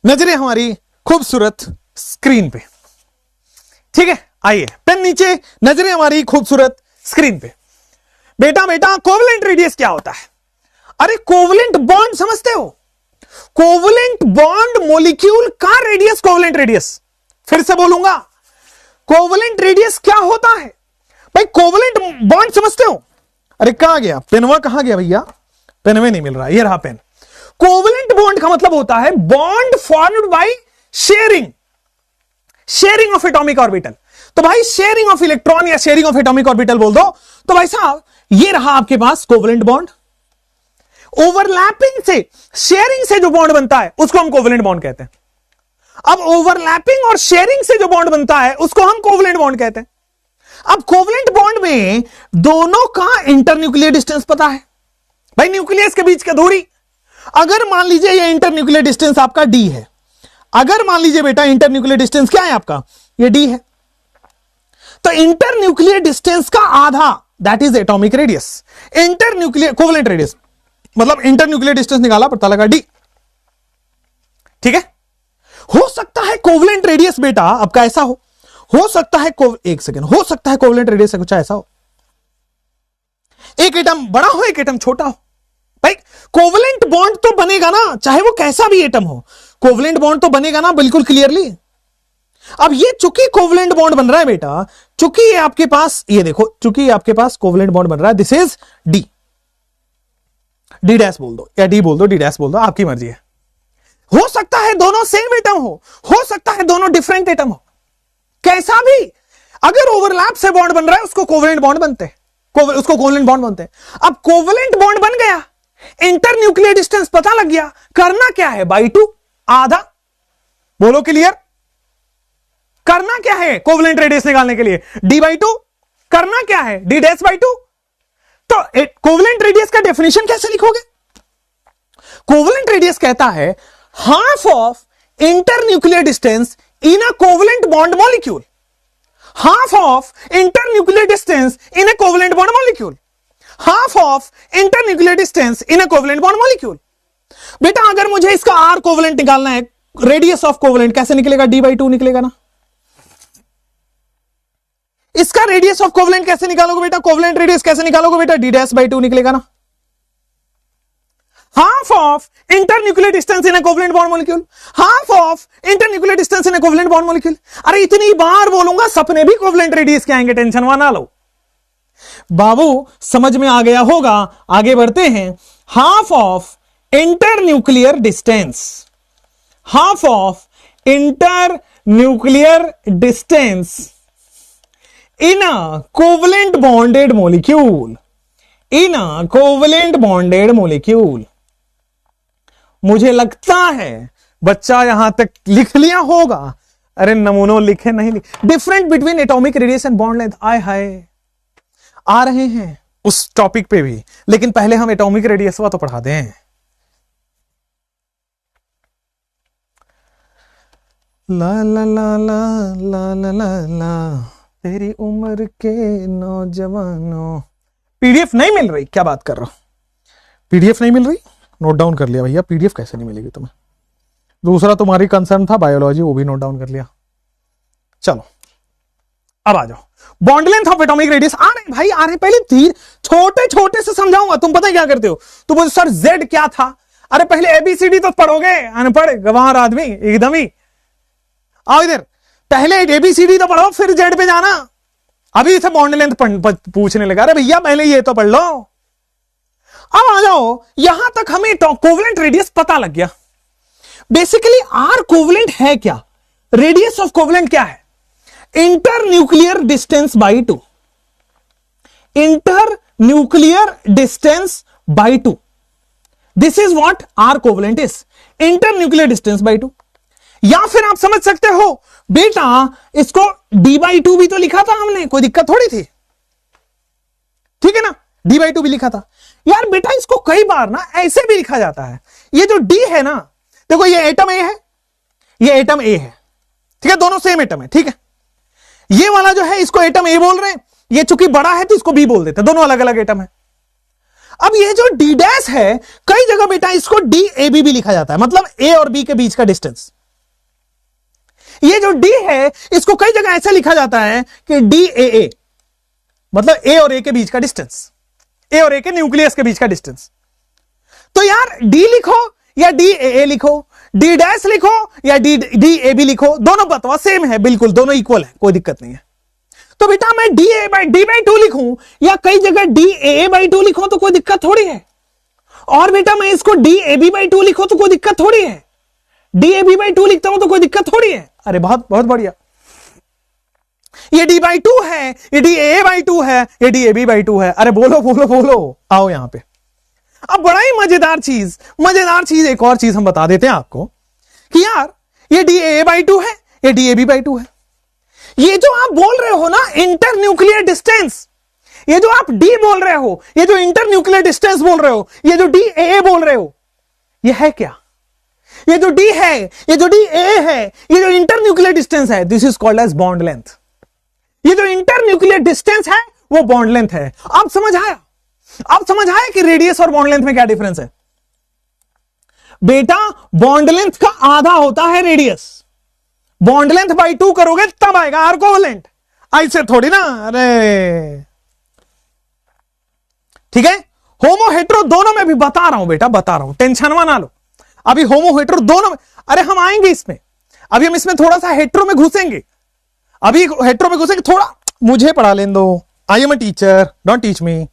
नजरें हमारी खूबसूरत स्क्रीन पे। ठीक है, आइए पेन नीचे, नजरें हमारी खूबसूरत स्क्रीन पे। बेटा कोवलेंट रेडियस क्या होता है? अरे कोवलेंट बॉन्ड समझते हो? कोवलेंट बॉन्ड मॉलिक्यूल का रेडियस कोवलेंट रेडियस। फिर से बोलूंगा, कोवलेंट रेडियस क्या होता है भाई? कोवलेंट बॉन्ड समझते हो? अरे कहां गया पेनवा, कहां गया भैया? पेनवे नहीं मिल रहा, ये रहा पेन। कोवलेंट बॉन्ड का मतलब होता है bond formed by sharing of atomic orbital. तो भाई शेयरिंग ऑफ इलेक्ट्रॉन या शेयरिंग ऑफ एटॉमिक ऑर्बिटल बोल दो। तो भाई साहब ये रहा आपके पास कोवलेंट बॉन्ड। ओवरलैपिंग से, शेयरिंग से जो बॉन्ड बनता है उसको हम कोवलेंट बॉन्ड कहते हैं। अब ओवरलैपिंग और शेयरिंग से जो बॉन्ड बनता है उसको हम कोवलेंट बॉन्ड कहते हैं। अब कोवलेंट बॉन्ड में दोनों का इंटरन्यूक्लियर डिस्टेंस पता है भाई, न्यूक्लियस के बीच की दूरी। अगर मान लीजिए ये इंटरन्यूक्लियर डिस्टेंस आपका डी है, अगर मान लीजिए बेटा इंटरन्यूक्लियर डिस्टेंस क्या है आपका? ये डी है। तो इंटरन्यूक्लियर डिस्टेंस का आधा that is atomic radius. Internuclear covalent radius मतलब इंटरन्यूक्लियर डिस्टेंस निकाला, पता लगा डी। ठीक है, हो सकता है कोवलेंट रेडियस बेटा आपका ऐसा हो सकता है एक सेकंड, हो सकता है कोवलेंट रेडियस से कुछ ऐसा हो, एक एटम बड़ा हो एक एटम छोटा हो। भाई कोवलेंट बॉन्ड तो बनेगा ना, चाहे वो कैसा भी एटम हो, कोवलेंट बॉन्ड तो बनेगा ना बिल्कुल क्लियरली। अब ये चूंकि कोवलेंट बॉन्ड बन रहा है बेटा, चूंकि ये आपके पास, ये देखो चूंकि आपके पास कोवलेंट बॉन्ड बन रहा है, this is D. D dash बोल दो या डी बोल दो, डी डैश बोल दो, आपकी मर्जी है। हो सकता है दोनों सेम एटम हो सकता है दोनों डिफरेंट एटम हो, कैसा भी। अगर ओवरलैप से बॉन्ड बन रहा है उसको कोवलेंट बॉन्ड बनते हैं, उसको कोवलेंट बॉन्ड बनते हैं। अब कोवलेंट बॉन्ड बन गया, इंटरन्यूक्लियर डिस्टेंस पता लग गया, करना क्या है? बाई 2, आधा। बोलो क्लियर? करना क्या है कोवलेंट रेडियस निकालने के लिए? D by 2। करना क्या है? D dash by 2। तो कोवलेंट रेडियस का डेफिनेशन कैसे लिखोगे? कोवलेंट रेडियस कहता है half of internuclear distance in a covalent bond molecule. Half of internuclear distance in a covalent bond molecule. Half of internuclear distance in a covalent bond molecule. बेटा अगर मुझे इसका आर कोवलेंट निकालना है, रेडियस ऑफ कोवलेंट कैसे निकलेगा? डी बाई 2 निकलेगा ना। इसका रेडियस ऑफ कोवलेंट कैसे निकालोगे बेटा? कोवलेंट रेडियस कैसे निकालोगे बेटा? डी डैश बाई 2 निकलेगा ना। Half of internuclear distance in a covalent bond molecule. Half of internuclear distance in a covalent bond molecule. अरे इतनी बार बोलूंगा, सपने भी कोवलेंट रेडियस के आएंगे, टेंशन ना लो बाबू। समझ में आ गया होगा, आगे बढ़ते हैं। Half of internuclear distance, half of internuclear distance in a covalent bonded molecule, in a covalent bonded molecule। मुझे लगता है बच्चा यहां तक लिख लिया होगा। अरे नमूनों लिखे नहीं लिखे। Different between atomic radius and bond length, आय हाय आ रहे हैं उस टॉपिक पे भी, लेकिन पहले हम एटॉमिक रेडियस तो पढ़ा दें। ला ला ला ला ला ला ला ला, तेरी उम्र के नौजवानों। पीडीएफ नहीं मिल रही, क्या बात कर रहा हूं, पीडीएफ नहीं मिल रही, नोट डाउन कर लिया भैया। पीडीएफ कैसे नहीं मिलेगी तुम्हें? दूसरा तुम्हारी कंसर्न था बायोलॉजी, वो भी नोट डाउन कर लिया। चलो अब आ जाओ, bond length of atomic radius. आ रहे भाई आ रहे, पहले धीरे छोटे छोटे से समझाऊंगा। तुम पता क्या करते हो, तुम बोलते सर जेड क्या था। अरे पहले एबीसीडी तो पढ़ोगे, अनपढ़ गंवार आदमी एकदम ही। आओ इधर, पहले एबीसीडी तो पढ़ो फिर जेड पे जाना। अभी इसे बॉन्ड लेंथ पूछने लगा। अरे भैया पहले ये तो पढ़ लो। अब आ जाओ, यहां तक हमें कोवेलेंट रेडियस पता लग गया। बेसिकली आर कोवेलेंट है क्या, रेडियस ऑफ कोवेलेंट क्या है? Inter nuclear distance by 2, inter nuclear distance by 2, this is what are covalent is, inter nuclear distance by 2। या फिर आप समझ सकते हो बेटा इसको d/2 भी तो लिखा था हमने, कोई दिक्कत थोड़ी थी, ठीक है ना, d/2 भी लिखा था। यार बेटा इसको कई बार ना ऐसे भी लिखा जाता है। ये जो d है ना, देखो ये एटम A है, ये एटम A है, ठीक है, दोनों सेम एटम है, ठीक है। ये वाला जो है इसको एटम A बोल रहे हैं, ये चूंकि बड़ा है तो इसको B बोल देते हैं, दोनों अलग अलग एटम है। अब ये जो d डैश है, कई जगह बेटा इसको DAB भी लिखा जाता है, मतलब A और B के बीच का डिस्टेंस। ये जो D है इसको कई जगह ऐसा लिखा जाता है कि DAA, मतलब A और A के बीच का डिस्टेंस, A और A के न्यूक्लियस के बीच का डिस्टेंस। तो यार D लिखो या DAA लिखो, D डैश लिखो या DAB लिखो, दोनों बतवा सेम है, बिल्कुल दोनों इक्वल है, कोई दिक्कत नहीं है। तो बेटा मैं D/2 लिखूं या कई जगह DAA/2 लिखूं तो कोई दिक्कत थोड़ी है। और बेटा मैं इसको DAB/2 लिखूं तो कोई दिक्कत थोड़ी है, DAB/2 लिखता हूं तो कोई दिक्कत थोड़ी है। अरे बहुत बहुत बढ़िया, ये D/2 है, ये DAA/2 है, ये DAB/2 है। अरे बोलो बोलो बोलो, आओ यहां पे। अब बड़ा ही मजेदार चीज एक और चीज हम बता देते हैं आपको कि यार ये DAA/2 है, ये DAB/2 है। ये जो आप बोल रहे हो ना इंटर न्यूक्लियर डिस्टेंस, ये जो आप D बोल रहे हो, ये जो इंटर न्यूक्लियर डिस्टेंस बोल रहे हो, ये जो DAA बोल रहे हो, ये है क्या? ये जो D है, ये जो DAA है, ये जो इंटर न्यूक्लियर डिस्टेंस है, this is called as bond length. ये जो इंटर न्यूक्लियर डिस्टेंस है वो बॉन्ड लेंथ है। अब समझ आया, अब समझ आया कि रेडियस और बॉन्ड लेंथ में क्या डिफरेंस है? बेटा बॉन्ड लेंथ का आधा होता है रेडियस, बॉन्ड लेंथ बाई 2 करोगे तब आएगा आर कोवेलेंट, ऐसे थोड़ी ना। अरे ठीक है, होमो हेट्रो दोनों में भी बता रहा हूं बेटा, बता रहा हूं, टेंशन ना लो। अभी होमो हेट्रो दोनों में, अरे हम आएंगे इसमें, अभी हम इसमें थोड़ा सा हेट्रो में घुसेंगे, अभी हेट्रो में घुसेंगे, थोड़ा मुझे पढ़ा लेने दो, I am a teacher, don't teach me.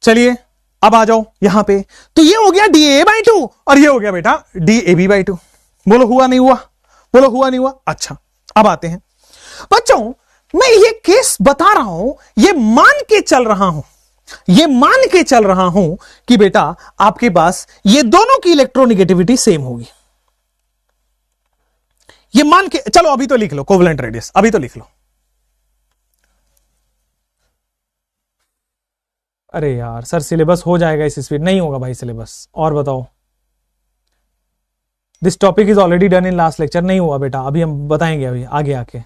चलिए अब आ जाओ यहां पे, तो ये हो गया DAA/2 और ये हो गया बेटा DAB/2। बोलो हुआ नहीं हुआ, बोलो हुआ नहीं हुआ। अच्छा अब आते हैं बच्चों, मैं ये केस बता रहा हूं, ये मान के चल रहा हूं, ये मान के चल रहा हूं कि बेटा आपके पास ये दोनों की इलेक्ट्रोनेगेटिविटी सेम होगी। ये मान के चलो, अभी तो लिख लो कोवेलेंट रेडियस, अभी तो लिख लो। अरे यार सर सिलेबस हो जाएगा इस स्पीड, नहीं होगा भाई सिलेबस, और बताओ। This topic is already done in last lecture, नहीं हुआ बेटा, अभी हम बताएंगे अभी आगे आके।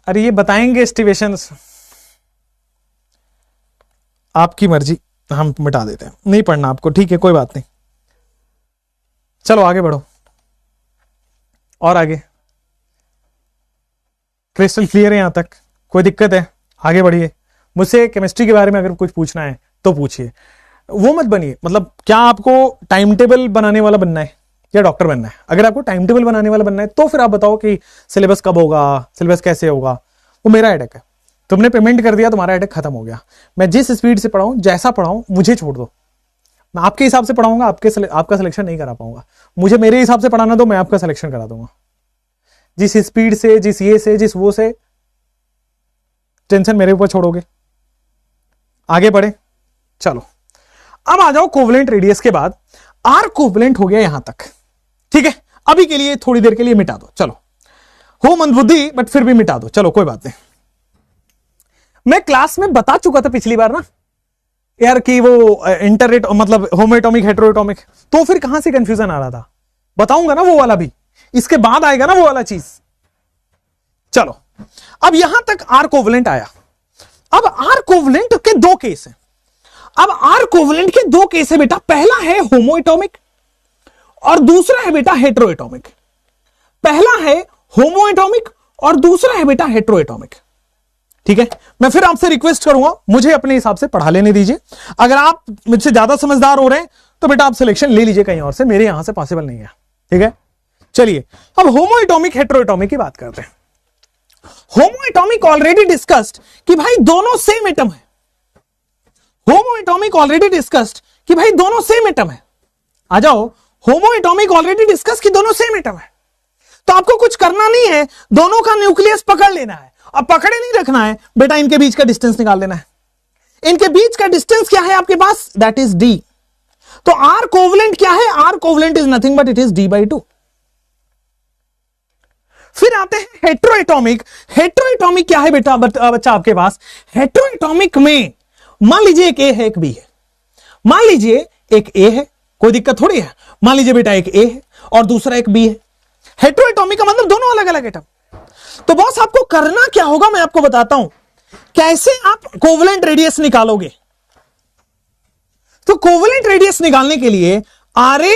अरे ये बताएंगे एस्टिमेशंस, आपकी मर्जी, हम मिटा देते हैं, नहीं पढ़ना आपको, ठीक है कोई बात नहीं। चलो आगे बढ़ो, और आगे क्रिस्टल क्लियर है यहां तक, कोई दिक्कत है? आगे बढ़िए, मुझसे केमिस्ट्री के बारे में अगर कुछ पूछना है तो पूछिए, वो मत बनिए, मतलब क्या आपको टाइम टेबल बनाने वाला बनना है या डॉक्टर बनना है? अगर आपको टाइम टेबल बनाने वाला बनना है तो फिर आप बताओ कि सिलेबस कब होगा, सिलेबस कैसे होगा, वो मेरा हेडेक है। तुमने पेमेंट कर दिया, तुम्हारा हेडेक खत्म हो गया। मैं जिस स्पीड से पढ़ाऊं, जैसा पढ़ाऊं, मुझे छोड़ दो, मैं आपके हिसाब से पढ़ाऊंगा, आपका सिलेक्शन नहीं करा पाऊंगा। मुझे मेरे हिसाब से पढ़ाना दो, मैं आपका सिलेक्शन करा दूंगा, जिस स्पीड से, जिस ये से, जिस वो से, टेंशन मेरे ऊपर छोड़ोगे। आगे बढ़े, चलो अब आ जाओ कोवलेंट रेडियस के बाद आर कोवलेंट हो गया यहां तक, ठीक है। अभी के लिए थोड़ी देर के लिए मिटा दो, चलो हो मंदबुद्धि बट फिर भी मिटा दो, चलो कोई बात नहीं। मैं क्लास में बता चुका था पिछली बार ना यार कि वो इंटर मतलब होमो एटॉमिक हेटेरो एटॉमिक, तो फिर कहां से कंफ्यूजन आ रहा था, बताऊंगा ना वो वाला भी, इसके बाद आएगा ना वो वाला चीज। चलो अब यहां तक आर कोवलेंट आया। अब आर कोवलेंट के दो केस हैं। अब आर कोवलेंट के दो केस है बेटा, पहला है होमो एटॉमिक और दूसरा है बेटा हेटेरो एटॉमिक। पहला है होमो एटॉमिक और दूसरा है बेटा हेटेरो एटॉमिक, ठीक है। मैं फिर आपसे रिक्वेस्ट करूंगा, मुझे अपने हिसाब से पढ़ा लेने दीजिए। अगर आप मुझसे ज्यादा समझदार हो रहे हैं तो बेटा आप सिलेक्शन ले लीजिए कहीं और से, मेरे यहां से पॉसिबल नहीं है, ठीक है। चलिए अब होमो एटॉमिक हेटेरो एटॉमिक की बात करते हैं। होमो एटॉमिक ऑलरेडी डिस्कस्ड कि भाई दोनों सेम एटम है। होमो एटॉमिक ऑलरेडी डिस्कस्ड कि भाई दोनों सेम एटम है। आ जाओ, होमो एटॉमिक ऑलरेडी डिस्कस कि दोनों सेम एटम है, तो आपको कुछ करना नहीं है, दोनों का न्यूक्लियस पकड़ लेना है। अब पकड़े नहीं रखना है बेटा, इनके बीच का डिस्टेंस निकाल लेना है। इनके बीच का डिस्टेंस क्या है आपके पास, दैट इज डी। तो आर कोवलेंट क्या है, R covalent is nothing but it is d/2। फिर आते हैं हेटेरो एटॉमिक। हेटेरो एटॉमिक क्या है बेटा, बच्चा आपके पास हेटेरो एटॉमिक में मान लीजिए एक ए है एक बी है, मान लीजिए एक ए है, कोई दिक्कत थोड़ी है, मान लीजिए बेटा एक ए है और दूसरा एक बी है। हेटेरो एटॉमिक का मतलब दोनों अलग अलग एटम। तो बॉस आपको करना क्या होगा मैं आपको बताता हूं, कैसे आप कोवलेंट रेडियस निकालोगे। तो कोवलेंट रेडियस निकालने के लिए RA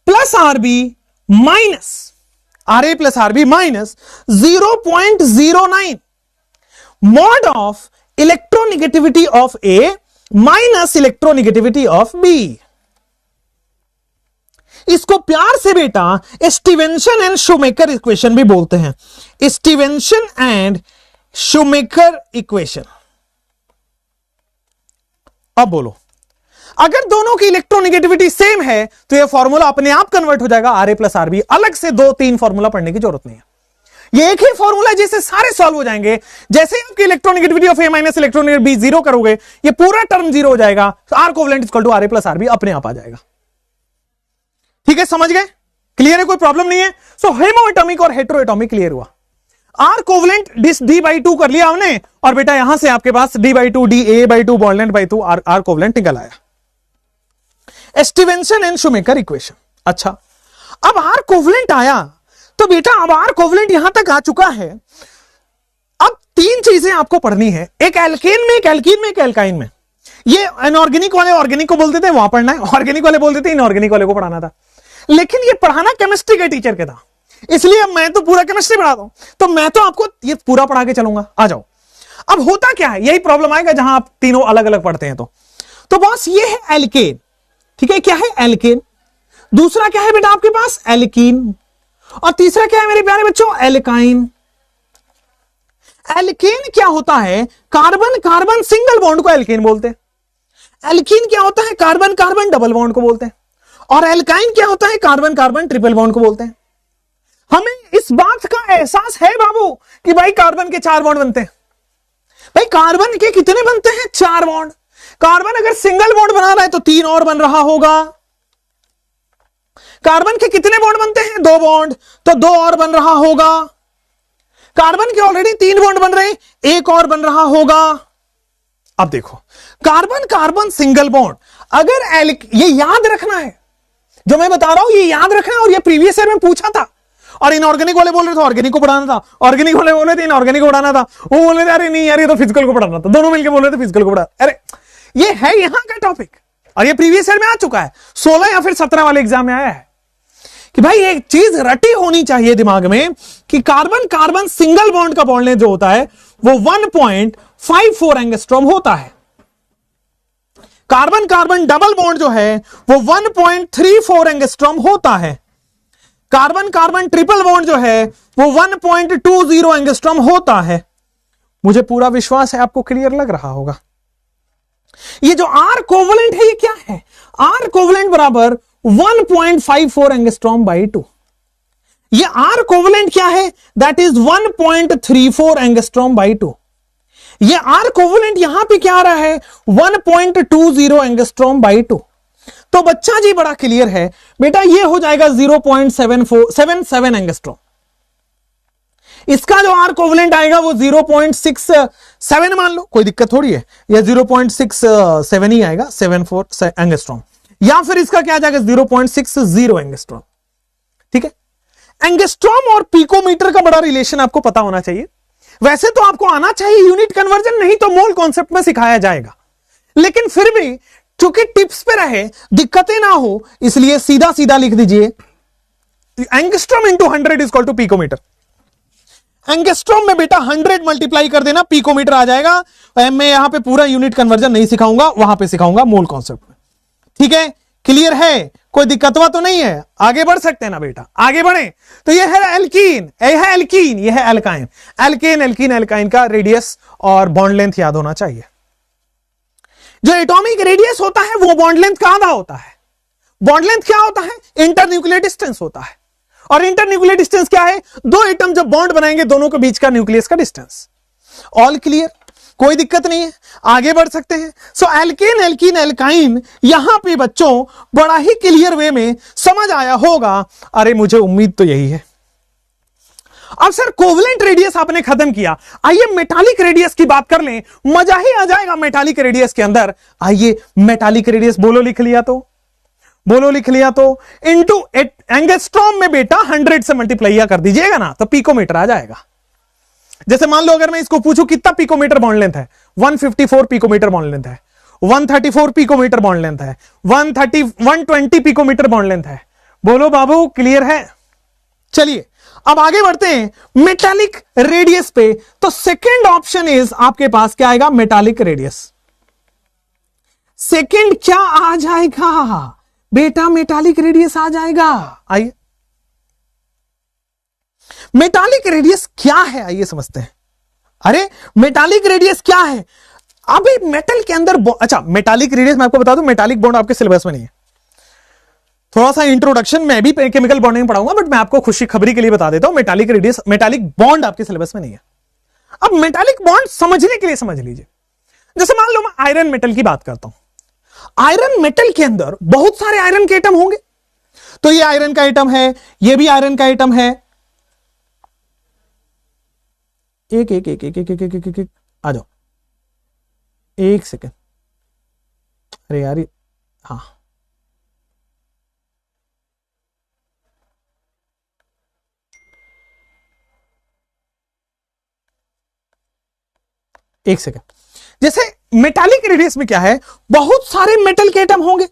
plus RB minus RA plus RB minus 0.09 mod of electronegativity of A minus electronegativity of B। इसको प्यार से बेटा स्टीवेंसन एंड शूमेकर इक्वेशन भी बोलते हैं, स्टीवेंसन एंड शूमेकर इक्वेशन। अब बोलो, अगर दोनों की इलेक्ट्रोनेगेटिविटी सेम है तो यह फॉर्मूला अपने आप कन्वर्ट हो जाएगा RA प्लस RB। अलग से 2-3 फॉर्मूला पढ़ने की जरूरत नहीं है, ये एक ही फॉर्मूला जैसे सारे सॉल्व हो जाएंगे। जैसे आपकी electronegativity of A minus electronegativity B zero करोगे, ये पूरा टर्म जीरो हो जाएगा, तो R covalent equal to RA plus RB अपने आप आ जाएगा। ठीक है, समझ गए, क्लियर है, कोई प्रॉब्लम नहीं है। सो होमो एटॉमिक और हेटेरो एटॉमिक क्लियर हुआ। आर कोवलेंट d/2 कर लिया हमने, और बेटा यहां से आपके पास d/2 dA/2 bond length by 2 R covalent निकल आया। Stevenson and Shoemaker equation. अच्छा, अब आर कोवलेंट आया तो बेटा अब आर कोवलेंट यहां तक आ चुका है। अब 3 चीजें आपको पढ़नी है, एक एल्केन में, एक एल्कीन में, एक एल्काइन में। ये अनऑर्गेनिक वाले ऑर्गेनिक को बोलते थे, वहां पढ़ना है, ऑर्गेनिक वाले बोलते थे इनऑर्गेनिक वाले को पढ़ाना था। लेकिन ये पढ़ाना केमिस्ट्री के टीचर के था, इसलिए मैं तो पूरा केमिस्ट्री पढ़ाता हूं, तो मैं तो आपको ये पूरा पढ़ा के चलूंगा। आ जाओ, अब होता क्या है, यही प्रॉब्लम आएगा जहां आप तीनों अलग अलग पढ़ते हैं। तो बॉस ये है एल्केन, ठीक है, क्या है एल्केन, दूसरा क्या है बेटा आपके पास एल्कीन, और तीसरा क्या है मेरे प्यारे बच्चों एल्काइन। एल्केन क्या होता है, कार्बन कार्बन सिंगल बॉन्ड को एल्केन बोलते हैं। एल्कीन क्या होता है, कार्बन कार्बन डबल बॉन्ड को बोलते हैं। और एल्काइन क्या होता है, कार्बन कार्बन ट्रिपल बॉन्ड को बोलते हैं। हमें इस बात का एहसास है बाबू कि भाई कार्बन के 4 बॉन्ड बनते हैं। भाई कार्बन के कितने बनते हैं, 4 बॉन्ड। कार्बन अगर सिंगल बॉन्ड बना रहा है तो 3 और बन रहा होगा। कार्बन के कितने बॉन्ड बनते हैं, 2 बॉन्ड, तो 2 और बन रहा होगा। कार्बन के ऑलरेडी 3 बॉन्ड बन रहे हैं, 1 और बन रहा होगा। अब देखो, कार्बन कार्बन सिंगल बॉन्ड, अगर ये याद रखना है जो मैं बता रहा हूं, ये याद रखना है, और ये प्रीवियस ईयर में पूछा था। और इनऑर्गेनिक वाले बोल रहे थे ऑर्गेनिक को पढ़ाना था, ऑर्गेनिक वाले बोल रहे थे इनऑर्गेनिक को पढ़ाना था, वो बोल रहे थे अरे नहीं यार ये तो फिजिकल को पढ़ाना था, दोनों मिलकर बोल रहे थे फिजिकल को पढ़ा। अरे ये है यहां का टॉपिक, और ये प्रीवियस ईयर में आ चुका है, 16 या फिर 17 वाले एग्जाम में आया है कि भाई एक चीज रटी होनी चाहिए दिमाग में कि कार्बन कार्बन सिंगल बॉन्ड का बॉन्ड लेंथ जो होता है वो 1.54 एंगस्ट्रॉम होता है। कार्बन कार्बन डबल बॉन्ड जो है वो 1.34 एंगस्ट्रॉम होता है। कार्बन कार्बन ट्रिपल बॉन्ड जो है वो 1.20 एंगस्ट्रॉम होता है। मुझे पूरा विश्वास है आपको क्लियर लग रहा होगा। ये जो आर कोवलेंट है ये क्या है? आर कोवलेंट बराबर 1.54 एंगस्ट्रॉम बाई 2। ये आर कोवलेंट क्या है? That is 1.34 angstrom by 2। ये आर कोवलेंट यहां पे क्या आ रहा है? 1.20 एंगस्ट्रॉम बाई 2। तो बच्चा जी बड़ा क्लियर है बेटा, ये हो जाएगा 0.77 एंगस्ट्रॉम। इसका जो आर कोवलेंट आएगा वो 0.67 मान लो, कोई दिक्कत थोड़ी है, या 0.67 ही आएगा, 74 एंगस्ट्रॉम, या फिर इसका क्या आ जाएगा 0.60 एंगस्ट्रॉम। ठीक है, एंगस्ट्रॉम और पिकोमीटर का बड़ा रिलेशन आपको पता होना चाहिए। वैसे तो आपको आना चाहिए यूनिट कन्वर्जन, नहीं तो मोल कॉन्सेप्ट में सिखाया जाएगा, लेकिन फिर भी चूंकि टिप्स पे रहे, दिक्कतें ना हो, इसलिए सीधा सीधा लिख दीजिए angstrom into 100 is equal to picometer. Angstrom में बेटा 100 मल्टीप्लाई कर देना, पिकोमीटर आ जाएगा। मैं यहां पे पूरा यूनिट कन्वर्जन नहीं सिखाऊंगा, वहां पे सिखाऊंगा मोल कॉन्सेप्ट में। ठीक है, क्लियर है? कोई दिक्कतवा तो नहीं है? आगे बढ़ सकते हैं ना बेटा? आगे बढ़े। तो ये है एल्कीन, यह है एल्कीन, यह है एल्काइन। एल्केन, एल्कीन, एल्काइन का रेडियस और बॉन्ड लेंथ याद होना चाहिए। जो एटॉमिक रेडियस होता है वो बॉन्ड लेंथ का आधा होता है। बॉन्ड लेंथ क्या होता है? इंटरन्यूक्लियर डिस्टेंस होता है। और इंटरन्यूक्लियर डिस्टेंस क्या है? दो एटम जब बॉन्ड बनाएंगे दोनों के बीच का न्यूक्लियस का डिस्टेंस। All clear? कोई दिक्कत नहीं है, आगे बढ़ सकते हैं। सो एल्केन, एल्कीन, एल्काइन यहां पे बच्चों बड़ा ही क्लियर वे में समझ आया होगा। अरे मुझे उम्मीद तो यही है। अब सर कोवलेंट रेडियस आपने खत्म किया, आइए मेटालिक रेडियस की बात कर लें, मजा ही आ जाएगा मेटालिक रेडियस के अंदर। आइए मेटालिक रेडियस बोलो, लिख लिया तो बोलो, लिख लिया तो इंटू एंगस्ट्रॉम में बेटा 100 से मल्टीप्लाई कर दीजिएगा ना, तो पिकोमीटर आ जाएगा। जैसे मान लो अगर मैं इसको पूछूं कितना पिकोमीटर बॉन्ड लेंथ है, 154 पिकोमीटर बॉन्ड लेंथ है, 134 पिकोमीटर बॉन्ड लेंथ है, 120 पिकोमीटर बॉन्ड लेंथ है। बोलो बाबू, क्लियर है? चलिए अब आगे बढ़ते हैं मेटालिक रेडियस पे। तो सेकेंड ऑप्शन इज आपके पास क्या आएगा? Metallic radius. सेकेंड क्या आ जाएगा बेटा? मेटालिक रेडियस आ जाएगा। आइए मेटालिक रेडियस क्या है, आइए समझते हैं। अरे मेटालिक रेडियस क्या है? अभी मेटल के अंदर अच्छा, मेटालिक रेडियस मैं आपको बता दूं, मेटालिक बॉन्ड आपके सिलेबस में नहीं है। थोड़ा सा इंट्रोडक्शन मैं भी केमिकल बॉन्डिंग पढ़ाऊंगा, बट मैं आपको खुशी खबरी के लिए बता देता हूं, मेटालिक रेडियस, मेटालिक बॉन्ड आपके सिलेबस में नहीं है। अब मेटालिक बॉन्ड समझने के लिए समझ लीजिए। जैसे मान लो मैं आयरन मेटल की बात करता हूं। आयरन मेटल के अंदर बहुत सारे आयरन के एटम होंगे। तो ये आयरन का एटम है, ये भी आयरन का एटम है। एक एक एक एक एक एक एक एक, एक आ जाओ, एक सेकेंड। अरे यार, हाँ एक सेकेंड। जैसे मेटालिक रेडियस में क्या है? बहुत सारे मेटल के एटम होंगे,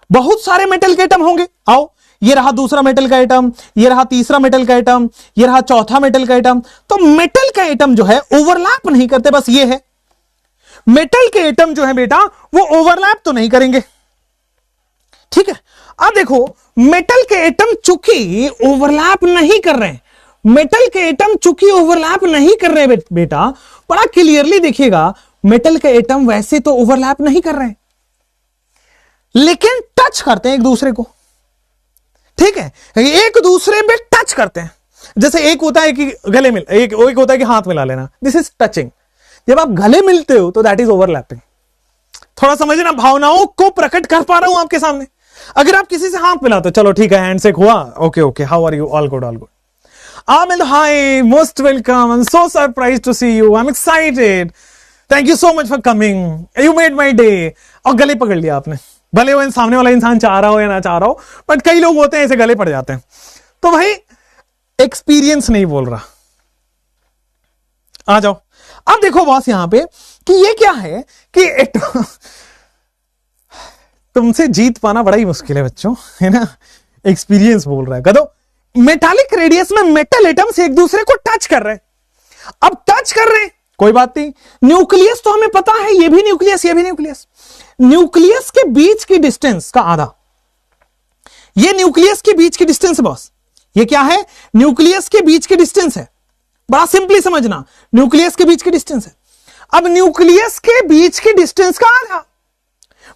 बहुत सारे मेटल के एटम होंगे। आओ, ये रहा दूसरा मेटल का एटम, ये रहा तीसरा मेटल का एटम, ये रहा चौथा मेटल का एटम। तो मेटल का एटम जो है ओवरलैप नहीं करते, बस ये है। मेटल के एटम जो है बेटा वो ओवरलैप तो नहीं करेंगे। ठीक है, अब देखो मेटल के एटम चूंकि ओवरलैप नहीं कर रहे हैं, मेटल के एटम चूंकि ओवरलैप नहीं कर रहे बेटा, बड़ा क्लियरली देखिएगा, मेटल के एटम वैसे तो ओवरलैप नहीं कर रहे हैं, लेकिन टच करते हैं एक दूसरे को। ठीक है, एक दूसरे में टच करते हैं। जैसे एक होता है कि गले मिल, एक होता है कि हाथ मिला लेना, दिस इज टचिंग। जब आप गले मिलते हो तो दैट इज ओवरलैपिंग। थोड़ा समझना, भावनाओं को प्रकट कर पा रहा हूं आपके सामने। अगर आप किसी से हाथ मिलाते हो, चलो ठीक है, हैंडशेक हुआ, okay okay, how are you, all good all good. Ahmed, hi, most welcome. I'm so surprised to see you. I'm excited. Thank you so much for coming. You made my day. और गले पकड़ लिया आपने, भले वो सामने वाला इंसान चाह रहा हो या ना चाह रहा हो, बट कई लोग होते हैं ऐसे गले पड़ जाते हैं। तो भाई एक्सपीरियंस नहीं बोल रहा। आ जाओ, अब देखो बॉस यहां पे कि ये क्या है कि तुमसे जीत पाना बड़ा ही मुश्किल है बच्चों, है ना। एक्सपीरियंस बोल रहा है कदो। मेटालिक रेडियस में मेटल एटम्स एक दूसरे को टच कर रहे हैं। अब टच कर रहे हैं, कोई बात नहीं, न्यूक्लियस तो हमें पता है, ये भी न्यूक्लियस, ये भी न्यूक्लियस। न्यूक्लियस के बीच की डिस्टेंस का आधा, ये न्यूक्लियस के बीच की डिस्टेंस है बॉस। ये क्या है? न्यूक्लियस के बीच की डिस्टेंस है। बड़ा सिंपली समझना, न्यूक्लियस के बीच की डिस्टेंस है। अब न्यूक्लियस के बीच की डिस्टेंस का आधा।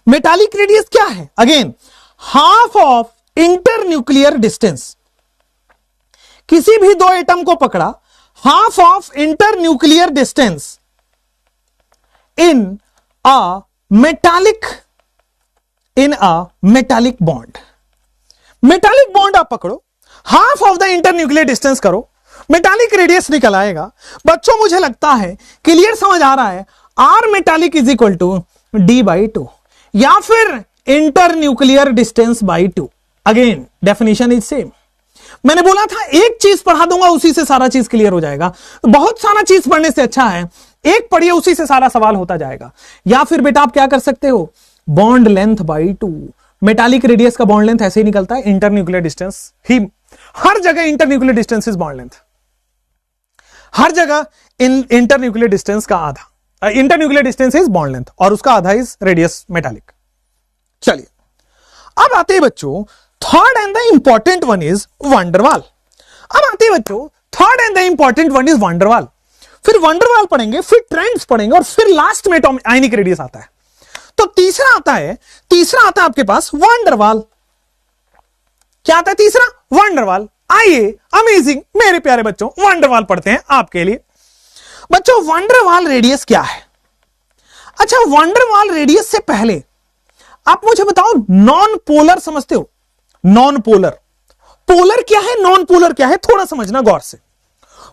मेटालिक रेडियस क्या है? Again half of inter nuclear distance. किसी भी दो एटम को पकड़ा, half of inter nuclear distance in a metallic bond. Metallic bond आप पकड़ो, half of the inter nuclear distance करो, मेटालिक रेडियस निकल आएगा। बच्चों मुझे लगता है क्लियर समझ आ रहा है। R metallic is equal to D/2 या फिर inter nuclear distance by 2। Again definition is same. मैंने बोला था एक चीज पढ़ा दूंगा उसी से सारा चीज क्लियर हो जाएगा। बहुत सारा चीज पढ़ने से अच्छा है एक पढ़िए, उसी से सारा सवाल होता जाएगा। या फिर बेटा आप क्या कर सकते हो, bond length by 2। Metallic radius का बॉन्ड लेंथ ऐसे ही निकलता है, इंटर न्यूक्लियर डिस्टेंस ही। हर जगह inter nuclear distance is bond length, हर जगह इंटर न्यूक्लियर डिस्टेंस का आधा, inter nuclear distance is bond length और उसका आधा इज रेडियस मेटालिक। चलिए अब आते हैं बच्चों third and the important one is van der Waals. अब आते हैं बच्चों third and the important one is van der Waals. फिर वंडरवाल पढ़ेंगे, फिर ट्रेंड्स पढ़ेंगे और फिर लास्ट में आयनिक रेडियस आता है। तो तीसरा आता है आपके पास वंडरवाल। क्या आता है तीसरा? वंडरवाल। आइए अमेजिंग मेरे प्यारे बच्चों वंडरवाल पढ़ते हैं आपके लिए। बच्चों वंडरवाल रेडियस क्या है? अच्छा वंडरवाल रेडियस से पहले आप मुझे बताओ नॉन पोलर समझते हो? नॉन पोलर, पोलर क्या है, नॉन पोलर क्या है, थोड़ा समझना गौर से।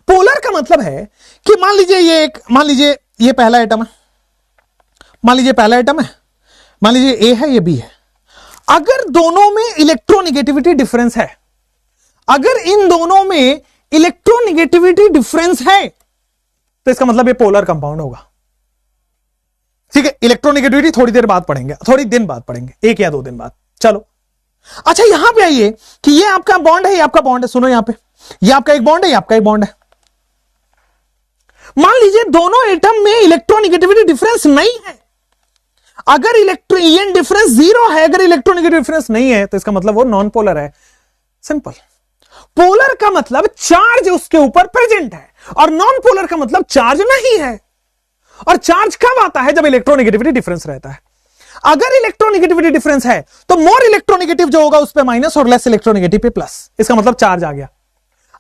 पोलर का मतलब है कि मान लीजिए ये पहला एटम है, मान लीजिए ए है ये बी है। अगर दोनों में इलेक्ट्रोनिगेटिविटी डिफरेंस है, अगर इन दोनों में इलेक्ट्रोनिगेटिविटी डिफरेंस है तो इसका मतलब ये पोलर कंपाउंड होगा। ठीक है, इलेक्ट्रोनिगेटिविटी थोड़ी देर बाद पढ़ेंगे, थोड़ी दिन बाद पढ़ेंगे, 1 या 2 दिन बाद। चलो अच्छा यहां पे आइए कि ये आपका बॉन्ड है, ये आपका बॉन्ड है। सुनो यहां पे ये आपका एक बॉन्ड है, ये आपका एक बॉन्ड है। मान लीजिए दोनों एटम में इलेक्ट्रोनिगेटिविटी डिफरेंस नहीं है। अगर इलेक्ट्रॉन डिफरेंस 0 है, अगर इलेक्ट्रोनिगेटिव डिफरेंस नहीं है तो इसका मतलब वो नॉन पोलर है। सिंपल। पोलर का मतलब चार्ज उसके ऊपर प्रेजेंट है और नॉन पोलर का मतलब चार्ज नहीं है। और चार्ज कब आता है? जब इलेक्ट्रोनिगेटिविटी डिफरेंस रहता है। अगर इलेक्ट्रोनिगेटिविटी डिफरेंस है तो मोर इलेक्ट्रोनिगेटिव जो होगा उस पे माइनस और लेस इलेक्ट्रोनिगेटिव पे प्लस, इसका मतलब चार्ज आ गया।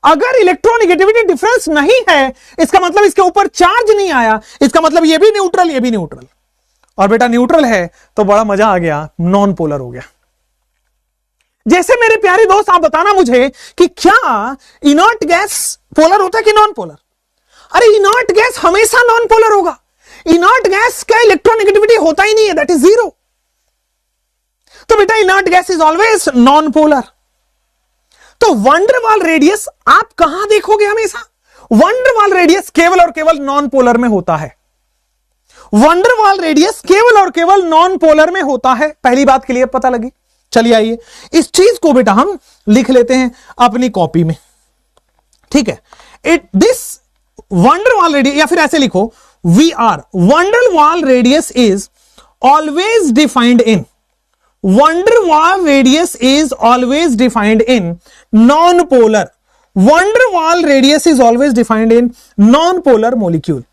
अगर इलेक्ट्रोनिगेटिविटी डिफरेंस नहीं है इसका मतलब इसके ऊपर चार्ज नहीं आया, इसका मतलब ये भी न्यूट्रल, ये भी न्यूट्रल। और बेटा न्यूट्रल है तो बड़ा मजा आ गया, नॉन पोलर हो गया। जैसे मेरे प्यारे दोस्त आप बताना मुझे कि क्या इनर्ट गैस पोलर होता है कि नॉन पोलर? अरे इनर्ट गैस हमेशा नॉन पोलर होगा। इनर्ट गैस का इलेक्ट्रोनिगेटिविटी होता ही नहीं है, दैट इज 0। तो बेटा inert gas is always non polar. तो वंडरवाल रेडियस आप कहां देखोगे हमेशा? वंडरवाल रेडियस केवल और केवल नॉन पोलर में होता है। वंडरवाल रेडियस केवल और केवल नॉन पोलर में होता है। पहली बात क्लियर पता लगी? चलिए आइए इस चीज को बेटा हम लिख लेते हैं अपनी कॉपी में। ठीक है, दिस वंडरवाल रेडियस, या फिर ऐसे लिखो VR, van der Waals radius is always defined in, van der Waals radius is always defined in non polar, van der Waals radius is always defined in non polar molecule.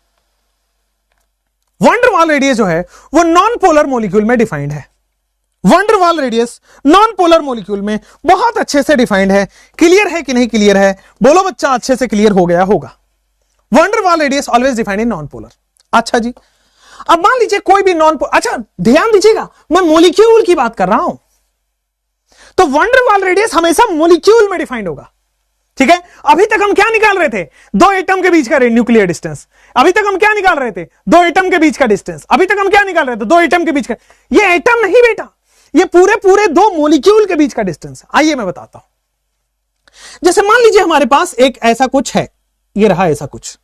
Van der Waals radius जो है वो नॉन पोलर मॉलिक्यूल में डिफाइंड है। Van der Waals radius non polar molecule में बहुत अच्छे से डिफाइंड है। क्लियर है कि नहीं क्लियर है? बोलो बच्चा, अच्छे से क्लियर हो गया होगा। Van der Waals radius always defined in non polar. अच्छा जी, अब मान लीजिए कोई भी नॉन पोलर, अच्छा ध्यान दीजिएगा मैं मॉलिक्यूल की बात कर रहा हूं, तो वंडरवाल रेडियस हमेशा मॉलिक्यूल में डिफाइंड होगा। ठीक है, अभी तक हम क्या निकाल रहे थे? दो एटम के बीच का न्यूक्लियर डिस्टेंस। अभी तक हम क्या निकाल रहे थे? दो एटम के बीच का डिस्टेंस। अभी तक हम क्या निकाल रहे थे? दो एटम के बीच का। ये एटम नहीं बेटा, ये पूरे दो मॉलिक्यूल के बीच का डिस्टेंस। आइए मैं बताता हूं। जैसे मान लीजिए हमारे पास एक ऐसा कुछ है, ये रहा ऐसा कुछ।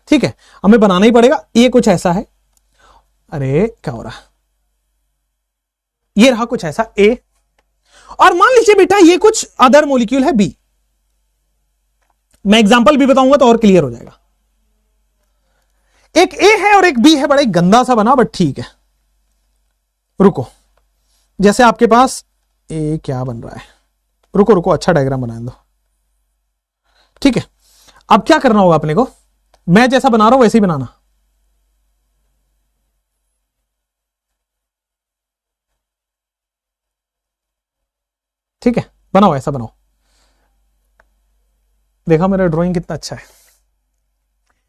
ठीक है, हमें बनाना ही पड़ेगा। ये कुछ ऐसा है, अरे क्या हो रहा, ये रहा कुछ ऐसा ए, और मान लीजिए बेटा ये कुछ अदर मॉलिक्यूल है बी। मैं एग्जांपल भी बताऊंगा तो और क्लियर हो जाएगा। एक ए है और एक बी है, बड़ा एक गंदा सा बना, बट ठीक है, रुको। जैसे आपके पास ए क्या बन रहा है, रुको अच्छा डायग्राम बनाने दो। ठीक है, अब क्या करना होगा अपने को? मैं जैसा बना रहा हूं वैसे ही बनाना। ठीक है, बनाओ, ऐसा बनाओ। देखा मेरा ड्राइंग कितना अच्छा है।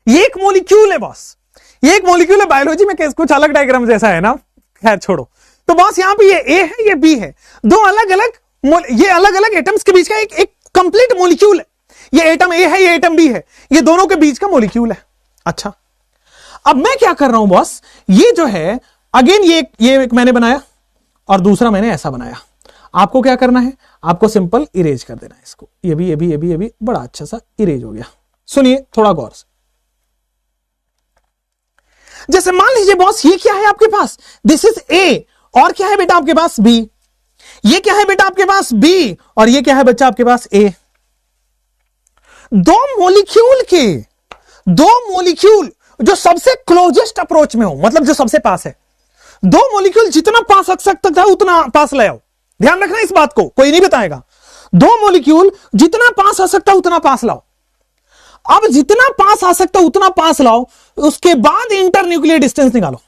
ये एक मॉलिक्यूल है बॉस, ये एक मॉलिक्यूल है। बायोलॉजी में कुछ अलग डायग्राम जैसा है ना, खैर छोड़ो। तो बॉस यहां पे ये ए है, ये बी है, दो अलग अलग, ये अलग अलग एटम्स के बीच का एक कंप्लीट मॉलिक्यूल है। ये एटम ए है, ये एटम बी है, ये दोनों के बीच का मॉलिक्यूल है। अच्छा, अब मैं क्या कर रहा हूं बॉस, ये जो है अगेन ये एक मैंने बनाया और दूसरा मैंने ऐसा बनाया। आपको क्या करना है, आपको सिंपल इरेज कर देना है इसको। ये भी बड़ा अच्छा सा इरेज हो गया। सुनिए थोड़ा गौर से। जैसे मान लीजिए बॉस, ये क्या है आपके पास, दिस इज ए, और क्या है बेटा आपके पास बी। ये क्या है बेटा आपके पास बी, और ये क्या है बच्चा आपके पास ए। दो मॉलिक्यूल जो सबसे क्लोजेस्ट अप्रोच में हो, मतलब जो सबसे पास है। दो मॉलिक्यूल जितना पास आ सकता था उतना पास ले आओ। ध्यान रखना इस बात को, कोई नहीं बताएगा। दो मॉलिक्यूल जितना पास आ सकता उतना पास लाओ। अब जितना पास आ सकता उतना पास लाओ, उसके बाद इंटरन्यूक्लियर डिस्टेंस निकालो,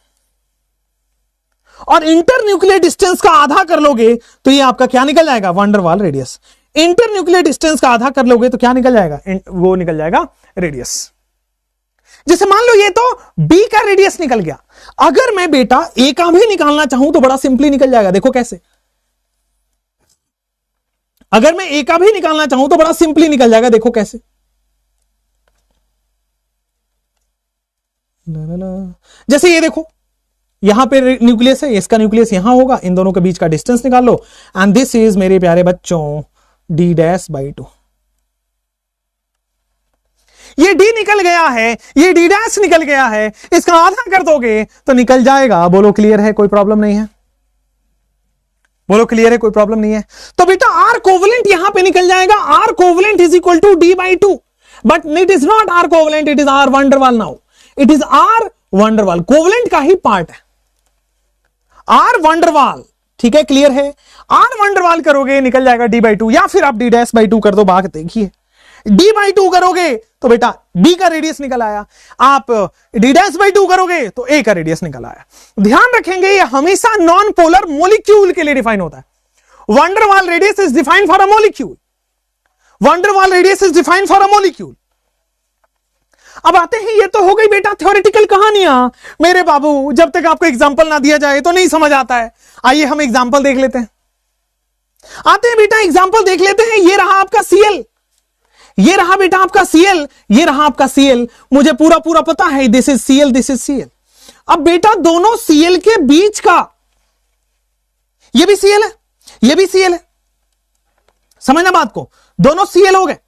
और इंटरन्यूक्लियर डिस्टेंस का आधा कर लोगे तो ये आपका क्या निकल जाएगा, van der Waals radius. Internuclear distance का आधा कर लोगे तो क्या निकल जाएगा, वो निकल जाएगा रेडियस। जैसे मान लो ये तो बी का रेडियस निकल गया, अगर मैं बेटा ए का भी निकालना चाहूं तो बड़ा सिंपली निकल जाएगा। देखो कैसे, अगर मैं ए का भी निकालना चाहूं तो बड़ा सिंपली निकल जाएगा। देखो कैसे, जैसे ये देखो, यहां पे न्यूक्लियस है, इसका न्यूक्लियस यहां होगा, इन दोनों के बीच का डिस्टेंस निकाल लो, एंड दिस इज मेरे प्यारे बच्चों d'/2। ये d निकल गया है, ये d' निकल गया है, इसका आधा कर दोगे तो निकल जाएगा। बोलो क्लियर है, कोई प्रॉब्लम नहीं है। बोलो क्लियर है, कोई प्रॉब्लम नहीं है। तो बेटा आर कोवलेंट यहां पे निकल जाएगा, R covalent is equal to d/2, but it is not R covalent, it is R van der Waals. Now it is R van der Waals, covalent का ही पार्ट है आर वैन डर वाल। ठीक है, क्लियर है। आर वैन डर वाल करोगे निकल जाएगा d/2, या फिर आप d'/2 कर दो। बात देखिए, d/2 करोगे तो बेटा b का रेडियस निकल आया, आप d'/2 करोगे तो a का रेडियस निकल आया। ध्यान रखेंगे ये हमेशा नॉन पोलर मॉलिक्यूल के लिए डिफाइन होता है। Van der Waals radius is defined for a molecule, van der Waals radius is defined for a molecule. अब आते हैं, ये तो हो गई बेटा थ्योरेटिकल कहानियां मेरे बाबू, जब तक आपको एग्जांपल ना दिया जाए तो नहीं समझ आता है। आइए हम एग्जांपल देख लेते हैं। आते हैं बेटा एग्जांपल देख लेते हैं। ये रहा आपका Cl, ये रहा बेटा आपका Cl, ये रहा आपका Cl, मुझे पूरा पूरा पता है this is Cl, this is Cl। अब बेटा दोनों Cl के बीच का, ये भी Cl है, ये भी Cl है, समझना बात को, दोनों Cl हो गए,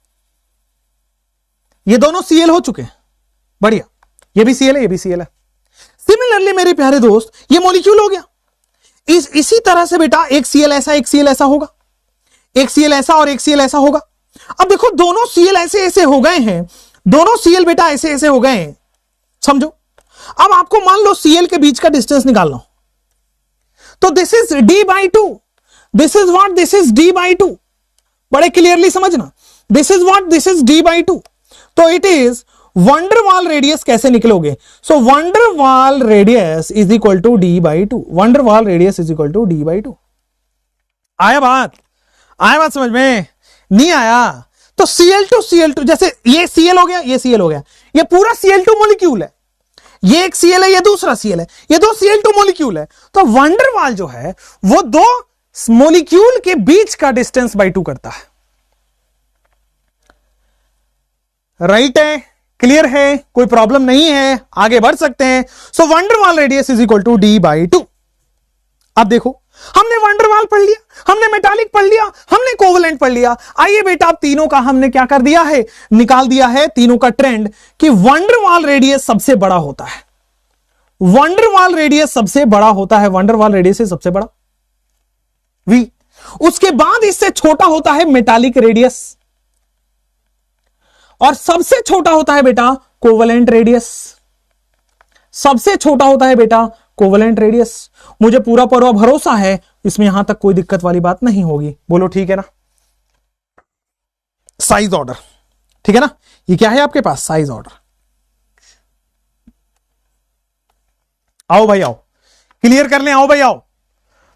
ये दोनों Cl हो चुके हैं, बढ़िया। ये भी Cl है, ये भी Cl है। सिमिलरली मेरे प्यारे दोस्त, ये मॉलिक्यूल हो गया। इसी तरह से बेटा एक Cl ऐसा, एक Cl ऐसा होगा, एक Cl ऐसा और एक Cl ऐसा होगा। अब देखो दोनों Cl ऐसे ऐसे हो गए हैं, दोनों Cl बेटा ऐसे ऐसे हो गए हैं, समझो। अब आपको मान लो Cl के बीच का डिस्टेंस निकालना हो, तो this is d/2, this is what, this is d/2। बड़े क्लियरली समझना, this is what, this is d/2। तो it is when der Waals radius कैसे निकलोगे, सो van der Waals radius is equal to d/2, van der Waals radius is equal to d/2। आया बात, आया बात समझ में, नहीं आया तो Cl2 जैसे ये Cl हो गया, ये Cl हो गया, ये पूरा Cl2 मॉलिक्यूल है, ये एक Cl है, ये दूसरा Cl है, ये दो Cl2 मॉलिक्यूल है। तो वैन डर वाल जो है वो दो मॉलिक्यूल के बीच का डिस्टेंस बाय 2 करता है। राइट है, क्लियर है, कोई प्रॉब्लम नहीं है, आगे बढ़ सकते हैं। सो van der Waals radius is equal to d/2। अब देखो हमने वैन डर वाल पढ़ लिया, हमने मेटालिक पढ़ लिया, हमने कोवलेंट पढ़ लिया। आइए बेटा अब तीनों का हमने क्या कर दिया है, निकाल दिया है तीनों का ट्रेंड कि वैन डर वाल रेडियस सबसे बड़ा होता है, वैन डर वाल रेडियस सबसे बड़ा होता है, वैन डर वाल रेडियस से सबसे बड़ा v, उसके बाद इससे छोटा होता है मेटालिक रेडियस, और सबसे छोटा होता है बेटा कोवलेंट रेडियस, सबसे छोटा होता है बेटा कोवलेंट रेडियस। मुझे पूरा पूरा भरोसा है इसमें यहां तक कोई दिक्कत वाली बात नहीं होगी। बोलो ठीक है ना। साइज ऑर्डर, ठीक है ना, ये क्या है आपके पास, साइज ऑर्डर। आओ भाई आओ, क्लियर कर लें, आओ भाई आओ,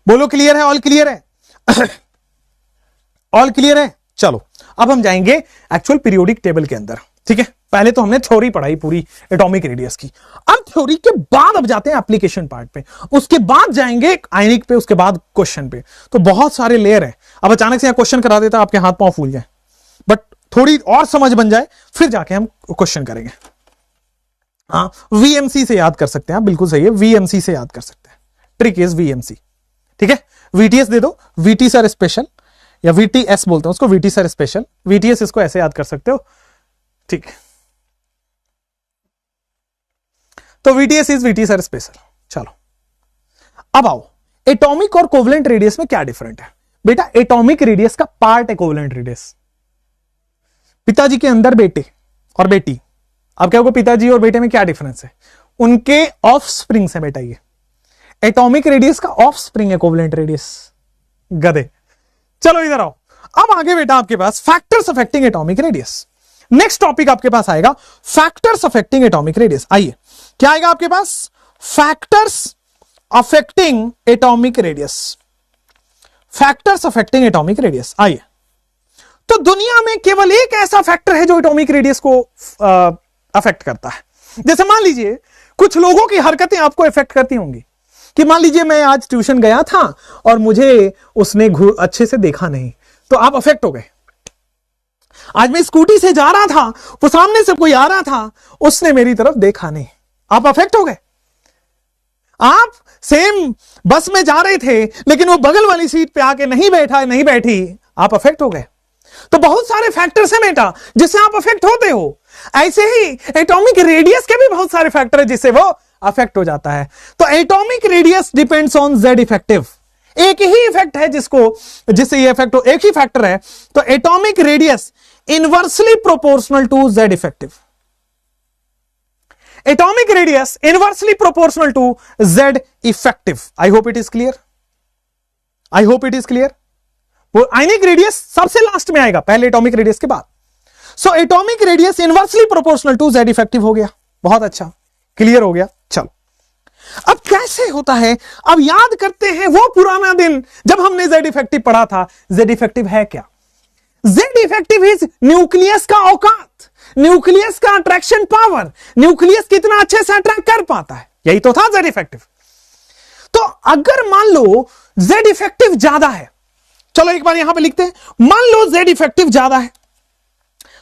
बोलो क्लियर है, ऑल क्लियर है। ऑल क्लियर है? चलो अब हम जाएंगे एक्चुअल पीरियोडिक टेबल के अंदर, ठीक है। पहले तो हमने थ्योरी पढ़ाई पूरी एटॉमिक रेडियस की, अब थ्योरी के बाद अब जाते हैं एप्लीकेशन पार्ट पे, उसके बाद जाएंगे आयनिक पे, उसके बाद क्वेश्चन पे। तो बहुत सारे लेयर है। अब अचानक से यहां क्वेश्चन करा देता आपके हाथ पांव फूल जाए, बट थोड़ी और समझ बन जाए फिर जाके हम क्वेश्चन करेंगे। हाँ, वीएमसी से याद कर सकते हैं आप, बिल्कुल सही है, वीएमसी से याद कर सकते हैं। ट्रिक इज वीएमसी, ठीक है। वीटीएस दे दो, वीटी सर स्पेशल या वीटीएस बोलते हैं उसको, वीटी सर स्पेशल, वीटीएस इसको ऐसे याद कर सकते हो, ठीक है। तो VTS is VT sir special. चलो अब आओ, एटॉमिक और कोवलेंट रेडियस में क्या डिफरेंट है बेटा? एटॉमिक रेडियस का पार्ट है कोवलेंट रेडियस। पिताजी के अंदर बेटे और बेटी, अब क्या होगा, पिताजी और बेटे में क्या डिफरेंस है? उनके ऑफ स्प्रिंग से बेटा, ये एटॉमिक रेडियस का ऑफ स्प्रिंग है कोवलेंट रेडियस, गधे। चलो इधर आओ, अब आगे बेटा आपके पास factors affecting atomic radius. Next topic आपके पास आएगा फैक्टर्स अफेक्टिंग एटॉमिक रेडियस। आइए क्या आएगा आपके पास? Factors affecting atomic radius, factors affecting atomic radius. आइए, तो दुनिया में केवल एक ऐसा फैक्टर है जो एटॉमिक रेडियस को अफेक्ट करता है। जैसे मान लीजिए कुछ लोगों की हरकतें आपको इफेक्ट करती होंगी, कि मान लीजिए मैं आज ट्यूशन गया था और मुझे उसने अच्छे से देखा नहीं, तो आप अफेक्ट हो गए। आज मैं स्कूटी से जा रहा था, वो सामने से कोई आ रहा था, उसने मेरी तरफ देखा नहीं, आप अफेक्ट हो गए। आप सेम बस में जा रहे थे लेकिन वो बगल वाली सीट पे आके नहीं बैठी, आप अफेक्ट हो गए। तो बहुत सारे फैक्टर्स हैं बेटा जिससे आप अफेक्ट होते हो। ऐसे ही एटॉमिक रेडियस के भी बहुत सारे फैक्टर है जिससे वो अफेक्ट हो जाता है। तो atomic radius depends on Z effective. एक ही इफेक्ट है जिससे ये इफेक्ट हो, एक ही फैक्टर है। तो atomic radius inversely proportional to Z effective. Atomic radius inversely proportional to Z effective. I hope it is clear, I hope it is clear. वो आयनिक रेडियस सबसे लास्ट में आएगा, पहले एटॉमिक रेडियस के बाद। So atomic radius inversely proportional to Z effective हो गया। बहुत अच्छा, क्लियर हो गया। चलो अब कैसे होता है, अब याद करते हैं वो पुराना दिन जब हमने जेड इफेक्टिव पढ़ा था। जेड इफेक्टिव है क्या? जेड इफेक्टिव इज न्यूक्लियस का औकात, न्यूक्लियस का अट्रैक्शन पावर, न्यूक्लियस कितना अच्छे से अट्रैक्ट कर पाता है, यही तो था जेड इफेक्टिव। तो अगर मान लो जेड इफेक्टिव ज्यादा है, चलो एक बार यहां पे लिखते हैं, मान लो जेड इफेक्टिव ज्यादा है।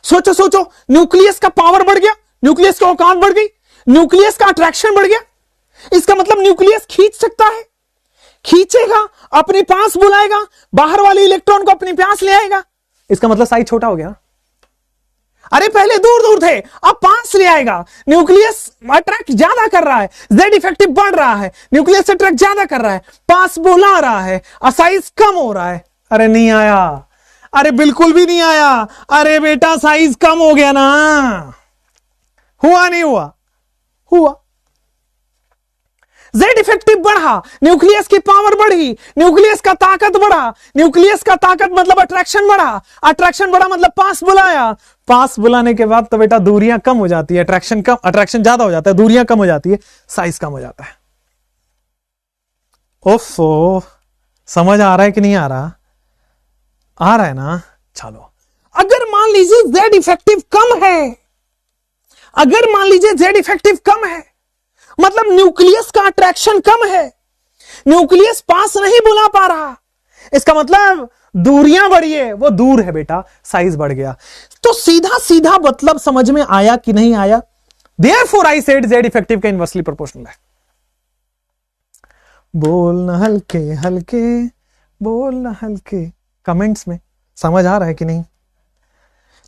सोचो न्यूक्लियस का पावर बढ़ गया, न्यूक्लियस की औकात बढ़ गई, न्यूक्लियस का अट्रैक्शन बढ़ गया। इसका मतलब न्यूक्लियस खींच सकता है, खींचेगा, अपने पास बुलाएगा, बाहर वाले इलेक्ट्रॉन को अपने पास ले आएगा। इसका मतलब साइज छोटा हो गया। अरे पहले दूर दूर थे, अब पास ले आएगा। न्यूक्लियस अट्रैक्ट ज्यादा कर रहा है, जेड इफेक्टिव बढ़ रहा है, न्यूक्लियस अट्रैक्ट ज्यादा कर रहा है, पास बुला रहा है, साइज कम हो रहा है। अरे नहीं आया, अरे बिल्कुल भी नहीं आया। अरे बेटा साइज कम हो गया ना, हुआ नहीं हुआ? हुआ। जेड इफेक्टिव बढ़ा, न्यूक्लियस की पावर बढ़ी, न्यूक्लियस का ताकत बढ़ा, न्यूक्लियस का ताकत मतलब अट्रैक्शन बढ़ा, अट्रैक्शन बढ़ा मतलब पास बुलाया, पास बुलाने के बाद तो बेटा दूरियां कम हो जाती है, अट्रैक्शन ज्यादा हो जाता है, दूरियां कम हो जाती है, साइज कम हो जाता है। ओफो, समझ आ रहा है कि नहीं आ रहा? आ रहा है ना? चलो अगर मान लीजिए जेड इफेक्टिव कम है, अगर मान लीजिए जेड इफेक्टिव कम है मतलब न्यूक्लियस का अट्रैक्शन कम है, न्यूक्लियस पास नहीं बुला पा रहा, इसका मतलब दूरियां बढ़ी है, वो दूर है बेटा, साइज बढ़ गया। तो सीधा सीधा मतलब समझ में आया कि नहीं आया? Therefore I said Z effective का इनवर्सली प्रोपोर्शनल है। बोलना हल्के हल्के, बोलना हल्के, कमेंट्स में समझ आ रहा है कि नहीं?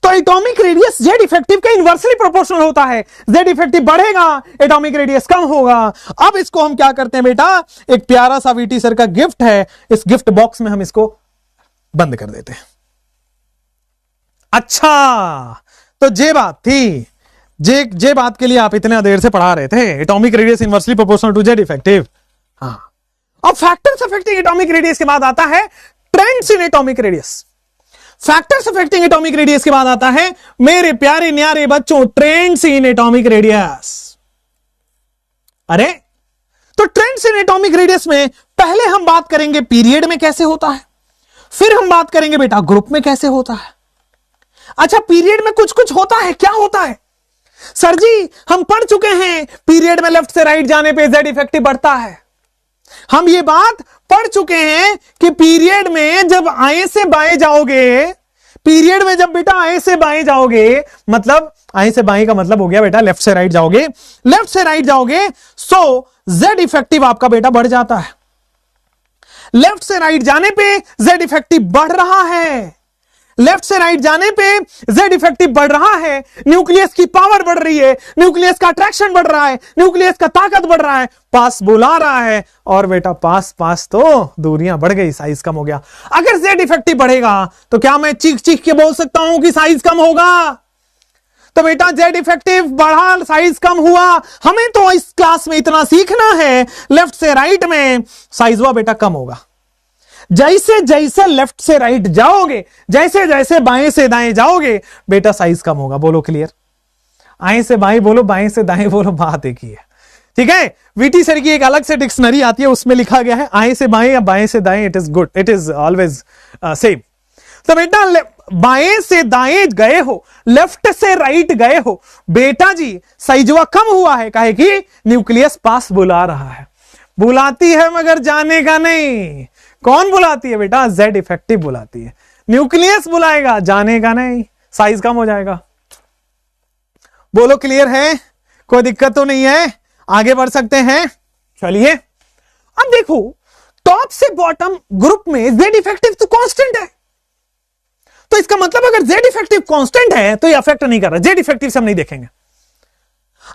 तो एटॉमिक रेडियस जेड इफेक्टिव का इनवर्सली प्रोपोर्शनल होता है। जेड इफेक्टिव बढ़ेगा, एटॉमिक रेडियस कम होगा। अब इसको हम क्या करते हैं बेटा, एक प्यारा सा वीटी सर का गिफ्ट है, इस गिफ्ट बॉक्स में हम इसको बंद कर देते हैं। अच्छा, तो जे बात थी, जे बात के लिए आप इतने देर से पढ़ा रहे थे, atomic radius inversely proportional to Z effective. हाँ, अब फैक्टर्स अफेक्टिंग एटॉमिक रेडियस के बाद आता है trends in atomic radius. Factors affecting atomic radius के बाद आता है मेरे प्यारे न्यारे बच्चों ट्रेंड्स इन एटॉमिक रेडियस। अरे तो ट्रेंड्स इन एटॉमिक रेडियस में पहले हम बात करेंगे पीरियड में कैसे होता है, फिर हम बात करेंगे बेटा ग्रुप में कैसे होता है। अच्छा, पीरियड में कुछ कुछ होता है, क्या होता है सर जी? हम पढ़ चुके हैं पीरियड में लेफ्ट से राइट जाने पे z इफेक्टिव बढ़ता है। हम ये बात पढ़ चुके हैं कि पीरियड में जब आए से बाएं जाओगे, पीरियड में जब बेटा आए से बाएं जाओगे, मतलब आए से बाएं का मतलब हो गया बेटा लेफ्ट से राइट जाओगे, लेफ्ट से राइट जाओगे, सो z इफेक्टिव आपका बेटा बढ़ जाता है। लेफ्ट से राइट जाने पे z इफेक्टिव बढ़ रहा है, लेफ्ट से राइट जाने पे z इफेक्टिव बढ़ रहा है, न्यूक्लियस की पावर बढ़ रही है, न्यूक्लियस का अट्रैक्शन बढ़ रहा है, न्यूक्लियस का ताकत बढ़ रहा है, पास बुला रहा है, और बेटा पास पास तो दूरियां बढ़ गई, साइज कम हो गया। अगर z इफेक्टिव बढ़ेगा तो क्या मैं चीख चीख के बोल सकता हूं कि साइज कम होगा? तो बेटा z इफेक्टिव बढ़ा, साइज कम हुआ। हमें तो इस क्लास में इतना सीखना है, लेफ्ट से राइट में साइज हुआ बेटा कम होगा। जैसे जैसे लेफ्ट से राइट जाओगे, जैसे जैसे बाएं से दाएं जाओगे, बेटा साइज कम होगा। बोलो क्लियर? आए से बाएं बोलो, बाएं से दाएं बोलो, बात एक ही है। ठीक है, वीटी सर की एक अलग से डिक्शनरी आती है, उसमें लिखा गया है आए से बाएं या बाएं से दाएं, it is good, it is always same. तो बेटा बाएं से दाएं गए हो, लेफ्ट से राइट गए हो, बेटा जी साइजवा कम हुआ है, काहे कि न्यूक्लियस पास बुला रहा है। बुलाती है मगर जाने का नहीं। कौन बुलाती है बेटा? z इफेक्टिव बुलाती है। न्यूक्लियस बुलाएगा, जाने का नहीं, साइज कम हो जाएगा। बोलो क्लियर है? कोई दिक्कत तो नहीं है? आगे बढ़ सकते हैं, चलिए। अब देखो टॉप से बॉटम ग्रुप में z इफेक्टिव तो कांस्टेंट है, तो इसका मतलब अगर z इफेक्टिव कांस्टेंट है तो ये अफेक्ट नहीं कर रहा। z इफेक्टिव से हम नहीं देखेंगे।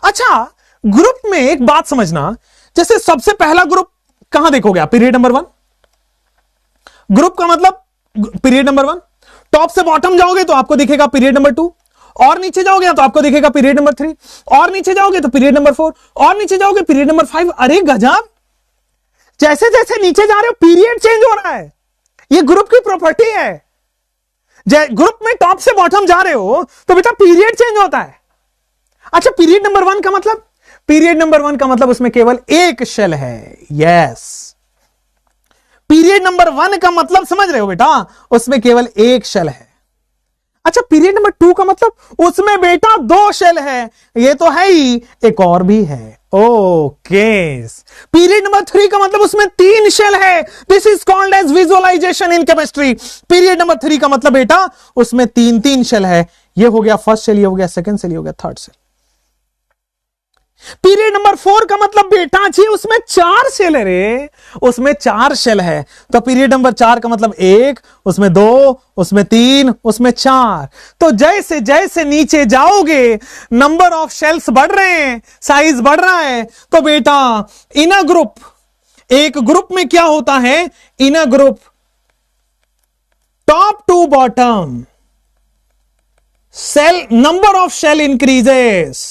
अच्छा, ग्रुप में एक बात समझना, जैसे सबसे पहला ग्रुप कहां देखोगे आप? Period number 1। ग्रुप का मतलब पीरियड नंबर 1। टॉप से बॉटम जाओगे तो आपको दिखेगा पीरियड नंबर 2, और नीचे जाओगे तो आपको दिखेगा पीरियड नंबर 3, और नीचे जाओगे तो पीरियड नंबर 4, और नीचे जाओगे पीरियड नंबर 5। अरे गजब, जैसे जैसे नीचे जा रहे हो पीरियड चेंज हो रहा है। ये ग्रुप की प्रॉपर्टी है। ग्रुप में टॉप से बॉटम जा रहे हो तो बेटा पीरियड चेंज होता है। अच्छा, पीरियड नंबर 1 का मतलब? पीरियड नंबर 1 का मतलब उसमें केवल एक शेल है। यस, पीरियड नंबर 1 का मतलब समझ रहे हो बेटा? उसमें केवल एक शेल है। अच्छा, पीरियड नंबर 2 का मतलब? उसमें बेटा 2 शेल है। ये तो है ही, एक और भी है। ओके। पीरियड नंबर 3 का मतलब उसमें 3 शेल है। This is called as visualization in chemistry. Period number 3 का मतलब बेटा उसमें 3 शेल है। ये हो गया फर्स्ट शेल, ये हो गया सेकंड शेल, ये हो गया थर्ड शेल। पीरियड नंबर 4 का मतलब बेटा जी उसमें 4 शेल है रे, उसमें 4 शेल है। तो पीरियड नंबर 4 का मतलब 1, उसमें 2, उसमें 3, उसमें 4। तो जैसे जैसे नीचे जाओगे नंबर ऑफ शेल्स बढ़ रहे हैं, साइज बढ़ रहा है। तो बेटा इन अ ग्रुप, एक ग्रुप में क्या होता है? In a group top to bottom shell number of shell increases,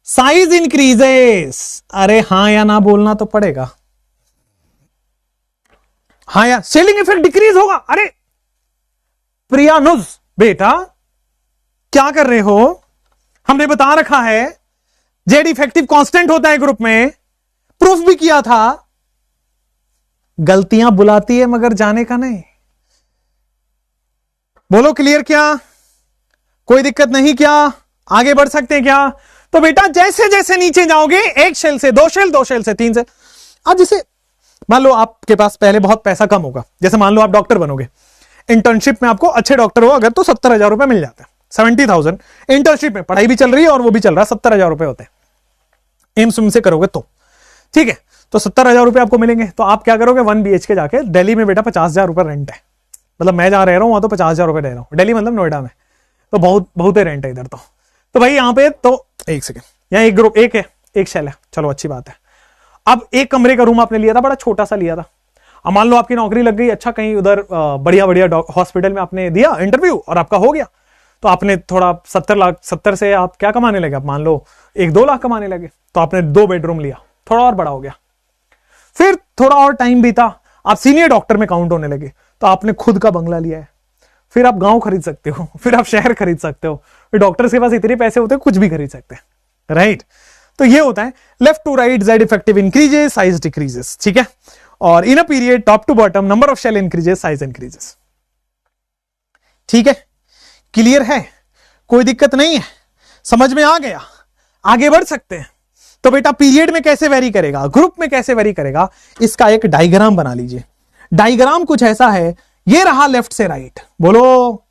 size increases. अरे हां या ना बोलना तो पड़ेगा। हाँ या, सेलिंग इफेक्ट डिक्रीज होगा। अरे प्रियानुज बेटा क्या कर रहे हो? हमने बता रखा है जेड इफेक्टिव कांस्टेंट होता है ग्रुप में, प्रूफ भी किया था। गलतियां बुलाती है मगर जाने का नहीं। बोलो क्लियर? क्या कोई दिक्कत नहीं? क्या आगे बढ़ सकते हैं क्या? तो बेटा जैसे जैसे नीचे जाओगे, एक शेल से 2 शेल, 2 शेल से 3 शेल। अब जैसे मान लो आपके पास पहले बहुत पैसा कम होगा, जैसे मान लो आप डॉक्टर बनोगे, इंटर्नशिप में आपको अच्छे डॉक्टर हो अगर तो 70,000 रुपए मिल जाते हैं। 70,000 इंटर्नशिप में, पढ़ाई भी चल रही है और वो भी चल रहा है, 70,000 रुपए होते हैं एम्स से करोगे तो। ठीक है, तो 70,000 रुपए आपको मिलेंगे। तो आप क्या करोगे? 1 BHK जाके, दिल्ली में बेटा 50,000 रुपए रेंट है, मतलब मैं जहां रह रहा हूं वहां तो 50,000 रुपए रह रहा हूं, दिल्ली मतलब नोएडा में, तो बहुत ही रेंट है इधर। तो भाई यहाँ पे तो एक सेकेंड, यहाँ एक ग्रुप एक है, एक शेल है, चलो अच्छी बात है। अब एक कमरे का रूम आपने लिया था, बड़ा छोटा सा लिया था। अब मान लो आपकी नौकरी लग गई, अच्छा कहीं उधर बढ़िया बढ़िया हॉस्पिटल में आपने दिया इंटरव्यू और आपका हो गया, तो आपने थोड़ा 70 से आप क्या कमाने लगे? आप मान लो 1-2 लाख कमाने लगे, तो आपने 2 बेडरूम लिया, थोड़ा और बड़ा हो गया। फिर थोड़ा और टाइम बीता, आप सीनियर डॉक्टर में काउंट होने लगे, तो आपने खुद का बंगला लिया है। फिर आप गांव खरीद सकते हो, फिर आप शहर खरीद सकते हो, फिर डॉक्टर्स के पास इतने पैसे होते हैं कुछ भी खरीद सकते हैं, राइट? तो ये होता है left to right Z effective increases, size decreases. ठीक है, और in a period top to bottom number of shell increases, size increases. ठीक है, क्लियर है, कोई दिक्कत नहीं है, समझ में आ गया, आगे बढ़ सकते हैं। तो बेटा पीरियड में कैसे वेरी करेगा, ग्रुप में कैसे वेरी करेगा, इसका एक डायग्राम बना लीजिए। डायग्राम कुछ ऐसा है, ये रहा लेफ्ट से राइट, बोलो,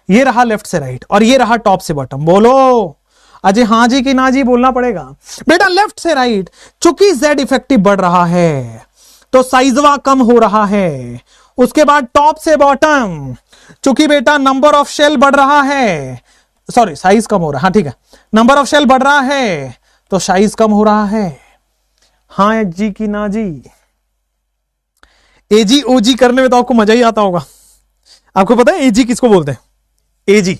ये रहा लेफ्ट से राइट, और ये रहा टॉप से बॉटम, बोलो। अजय हाँ जी कि ना जी बोलना पड़ेगा। बेटा लेफ्ट से राइट, चूंकि जेड इफेक्टिव बढ़ रहा है तो साइजवा कम हो रहा है। उसके बाद टॉप से बॉटम, चूंकि बेटा नंबर ऑफ शेल बढ़ रहा है, सॉरी साइज कम हो रहा है, हाँ ठीक है, नंबर ऑफ शेल बढ़ रहा है तो साइज कम हो रहा है। हाँ जी कि ना जी? एजी ओजी करने में तो आपको मजा ही आता होगा। आपको पता है एजी किसको बोलते हैं? एजी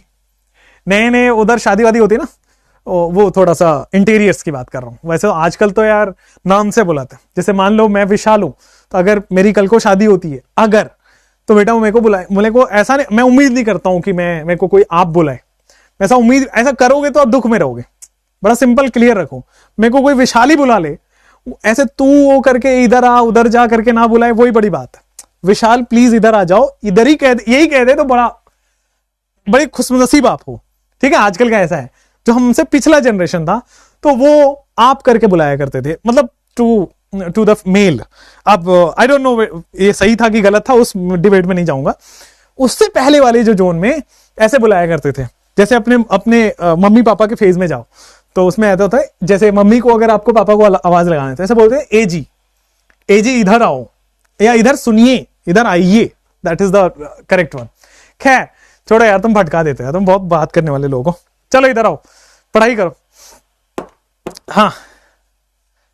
नए नए उधर शादी वादी होती है ना, वो थोड़ा सा इंटीरियर्स की बात कर रहा हूं। वैसे तो आजकल तो यार नाम से बुलाते हैं। जैसे मान लो मैं विशाल हूं, तो अगर मेरी कल को शादी होती है अगर, तो बेटा वो मेरे को बुलाए, मेरे को ऐसा नहीं, मैं उम्मीद नहीं करता हूं कि मेरे को कोई आप बुलाए। ऐसा करोगे तो आप दुख में रहोगे। बड़ा सिंपल क्लियर रखो, मेरे को कोई विशाल ही बुला ले, ऐसे तू वो करके इधर आ उधर जा करके ना बुलाए, वही बड़ी बात है। विशाल प्लीज इधर आ जाओ, इधर ही यही कह दे तो बड़ी खुशनसीब आप हो। ठीक है, आजकल का ऐसा है, जो हमसे पिछला जनरेशन था तो वो आप करके बुलाया करते थे, मतलब टू द मेल। अब आई डोंट नो ये सही था कि गलत था, उस डिबेट में नहीं जाऊंगा। उससे पहले वाले जो जोन में ऐसे बुलाया करते थे। जैसे अपने मम्मी पापा के फेज में जाओ तो उसमें ऐसा होता है, जैसे मम्मी को अगर आपको पापा को आवाज लगाने तो ऐसे बोलते हैं एजी, एजी इधर आओ, या इधर सुनिए, इधर आइए, that is the correct one. खैर छोड़ो यार, तुम भटका देते हो, तुम बहुत बात करने वाले लोग हो। चलो इधर आओ, पढ़ाई करो। हाँ,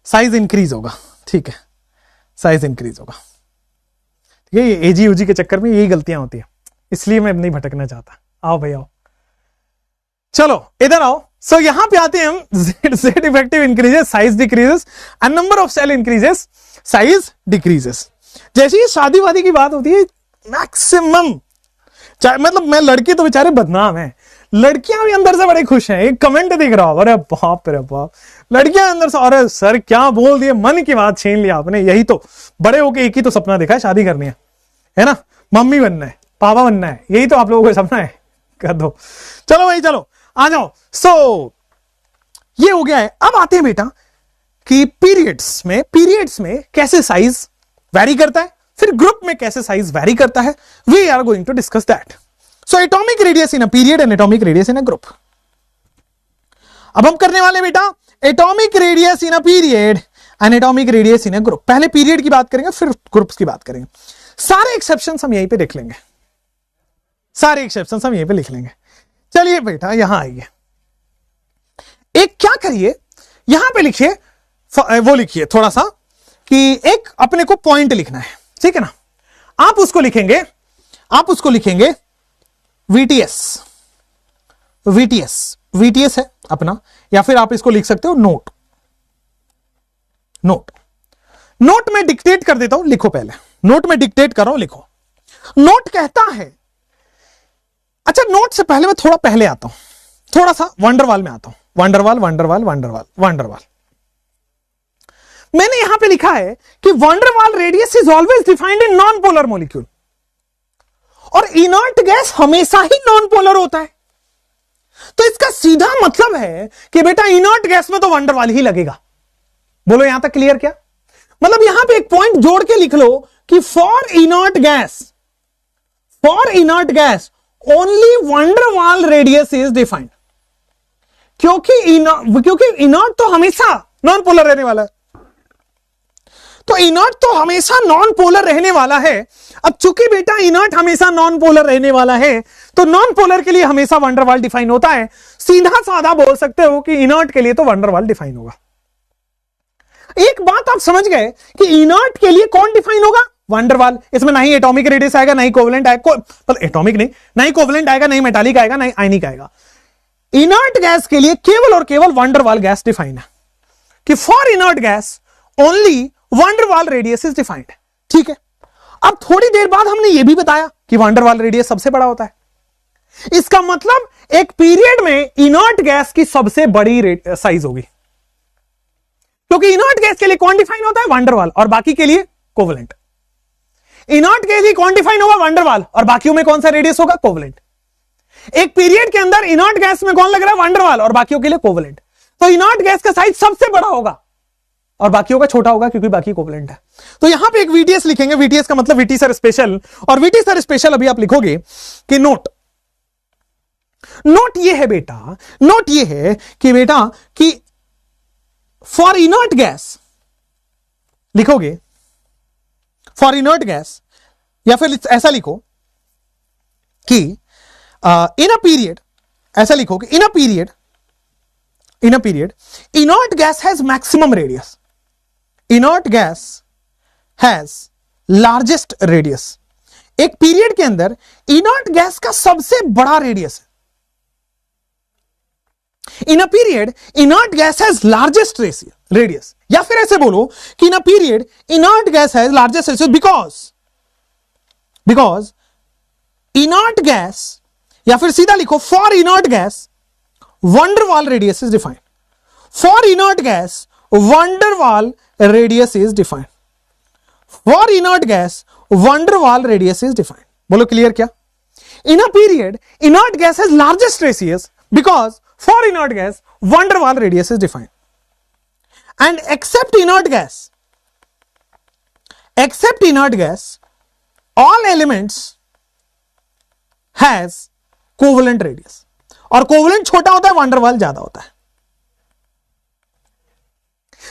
साइज इंक्रीज होगा, ठीक है, साइज इंक्रीज होगा। ठीक है, ये एजी यूजी के चक्कर में यही गलतियां होती है, इसलिए मैं नहीं भटकना चाहता। आओ भाई आओ, चलो इधर आओ। सो यहां पे आते हैं हम, Z effective increases, size decreases, and number of shell increases, size decreases. जैसे ही शादी वादी की बात होती है, मैक्सिमम, मतलब मैं लड़के तो बेचारे बदनाम है, लड़कियां भी अंदर से बड़े खुश हैं। एक कमेंट दिख रहा हो, अरे बाप रे बाप, लड़कियां अंदर से, अरे सर क्या बोल दिए, मन की बात छीन लिया आपने। यही तो बड़े होके एक ही तो सपना देखा है, शादी करनी है ना, मम्मी बनना है, पापा बनना है, यही तो आप लोगों का सपना है, कर दो। चलो भाई चलो आ जाओ। सो ये हो गया है। अब आते हैं बेटा कि पीरियड्स में कैसे साइज वैरी करता है, फिर ग्रुप में कैसे साइज वैरी करता है। We are going to discuss that. So atomic radius in a period and atomic radius in a group. अब हम करने वाले बेटा atomic radius in a period and atomic radius in a group. पहले पीरियड की बात करेंगे, फिर ग्रुप्स की बात करेंगे। सारे एक्सेप्शंस हम यहीं पे देख लेंगे, सारे एक्सेप्शंस हम यहीं पे लिख लेंगे। चलिए बेटा यहां आइए, एक क्या करिए, यहां पे लिखिए, वो लिखिए थोड़ा सा कि एक अपने को पॉइंट लिखना है, ठीक है ना। आप उसको लिखेंगे VTS, VTS है अपना, या फिर आप इसको लिख सकते हो नोट में डिक्टेट कर देता हूं, लिखो पहले, नोट में डिक्टेट कर रहा हूं, लिखो। नोट कहता है, अच्छा नोट से पहले मैं थोड़ा पहले आता हूं, थोड़ा सा वंडरवाल में आता हूं। वंडरवाल मैंने यहां पे लिखा है कि van der Waals radius is always defined in non polar molecule, और इनर्ट गैस हमेशा ही नॉन पोलर होता है। तो इसका सीधा मतलब है कि बेटा इनर्ट गैस में तो वंडरवाल ही लगेगा। बोलो यहां तक क्लियर क्या? मतलब यहां पे एक पॉइंट जोड़ के लिख लो कि for inert gas only van der Waals radius is defined, क्योंकि इनर्ट तो हमेशा नॉन पोलर रहने वाला है। तो इनर्ट तो हमेशा नॉन पोलर रहने वाला है। अब चूंकि बेटा इनर्ट हमेशा नॉन पोलर रहने वाला है, तो नॉन पोलर के लिए हमेशा वंडरवाल डिफाइन होता है। सीधा साधा बोल सकते हो कि इनर्ट के लिए तो वंडरवाल डिफाइन होगा। एक बात आप समझ गए कि इनर्ट के लिए कौन डिफाइन होगा? वंडरवाल। इसमें ना ही एटॉमिक रेडियस आएगा, ना ही कोवेलेंट आएगा, एटॉमिक नहीं, ना ही कोवेलेंट आएगा, ना ही मेटालिक आएगा, ना ही आयनिक आएगा। इनर्ट गैस के लिए केवल और केवल वंडरवाल गैस डिफाइन है, कि for inert gas only van der Waals radius is defined. ठीक है, अब थोड़ी देर बाद हमने यह भी बताया कि वंडरवाल रेडियस सबसे बड़ा होता है। इसका मतलब एक पीरियड में इनर्ट गैस की सबसे बड़ी साइज होगी, क्योंकि इनर्ट गैस के लिए कौन डिफाइन होता है? वंडरवाल, और बाकी के लिए कोवेलेंट। इनर्ट गैस ही कौन डिफाइन होगा? वैन डर वाल। और बाकियों में कौन सा रेडियस होगा? कोवेलेंट। एक पीरियड के अंदर इनर्ट गैस में कौन लग रहा है? वैन डर वाल, और बाकियों के लिए कोवेलेंट। तो इनर्ट गैस का साइज सबसे बड़ा होगा और बाकियों का छोटा होगा क्योंकि बाकी कोवेलेंट है। तो यहां पे एक वीटीएस लिखेंगे, वीटीएस का मतलब वीटी सर स्पेशल, और वीटी सर स्पेशल अभी आप लिखोगे कि नोट ये है बेटा, नोट ये है कि बेटा कि फॉर इनर्ट गैस लिखोगे, फॉर इनर्ट गैस, या फिर ऐसा लिखो कि इन अ पीरियड, ऐसा लिखो कि in a period inert gas has maximum radius, inert gas has largest radius. एक पीरियड के अंदर इनर्ट गैस का सबसे बड़ा रेडियस है। In a period inert gas has largest radius, या फिर ऐसे बोलो कि in a period inert gas has largest radius because inert gas, या फिर सीधा लिखो for inert gas van der Waals radius is defined, for inert gas van der Waals radius is defined, for inert gas van der Waals radius is defined. बोलो क्लियर क्या? In a period inert gas has largest radius because for inert gas van der Waal radius is defined, and except inert gas all elements has covalent radius, और कोवलेंट छोटा होता है, वैन डर वाल ज्यादा होता है।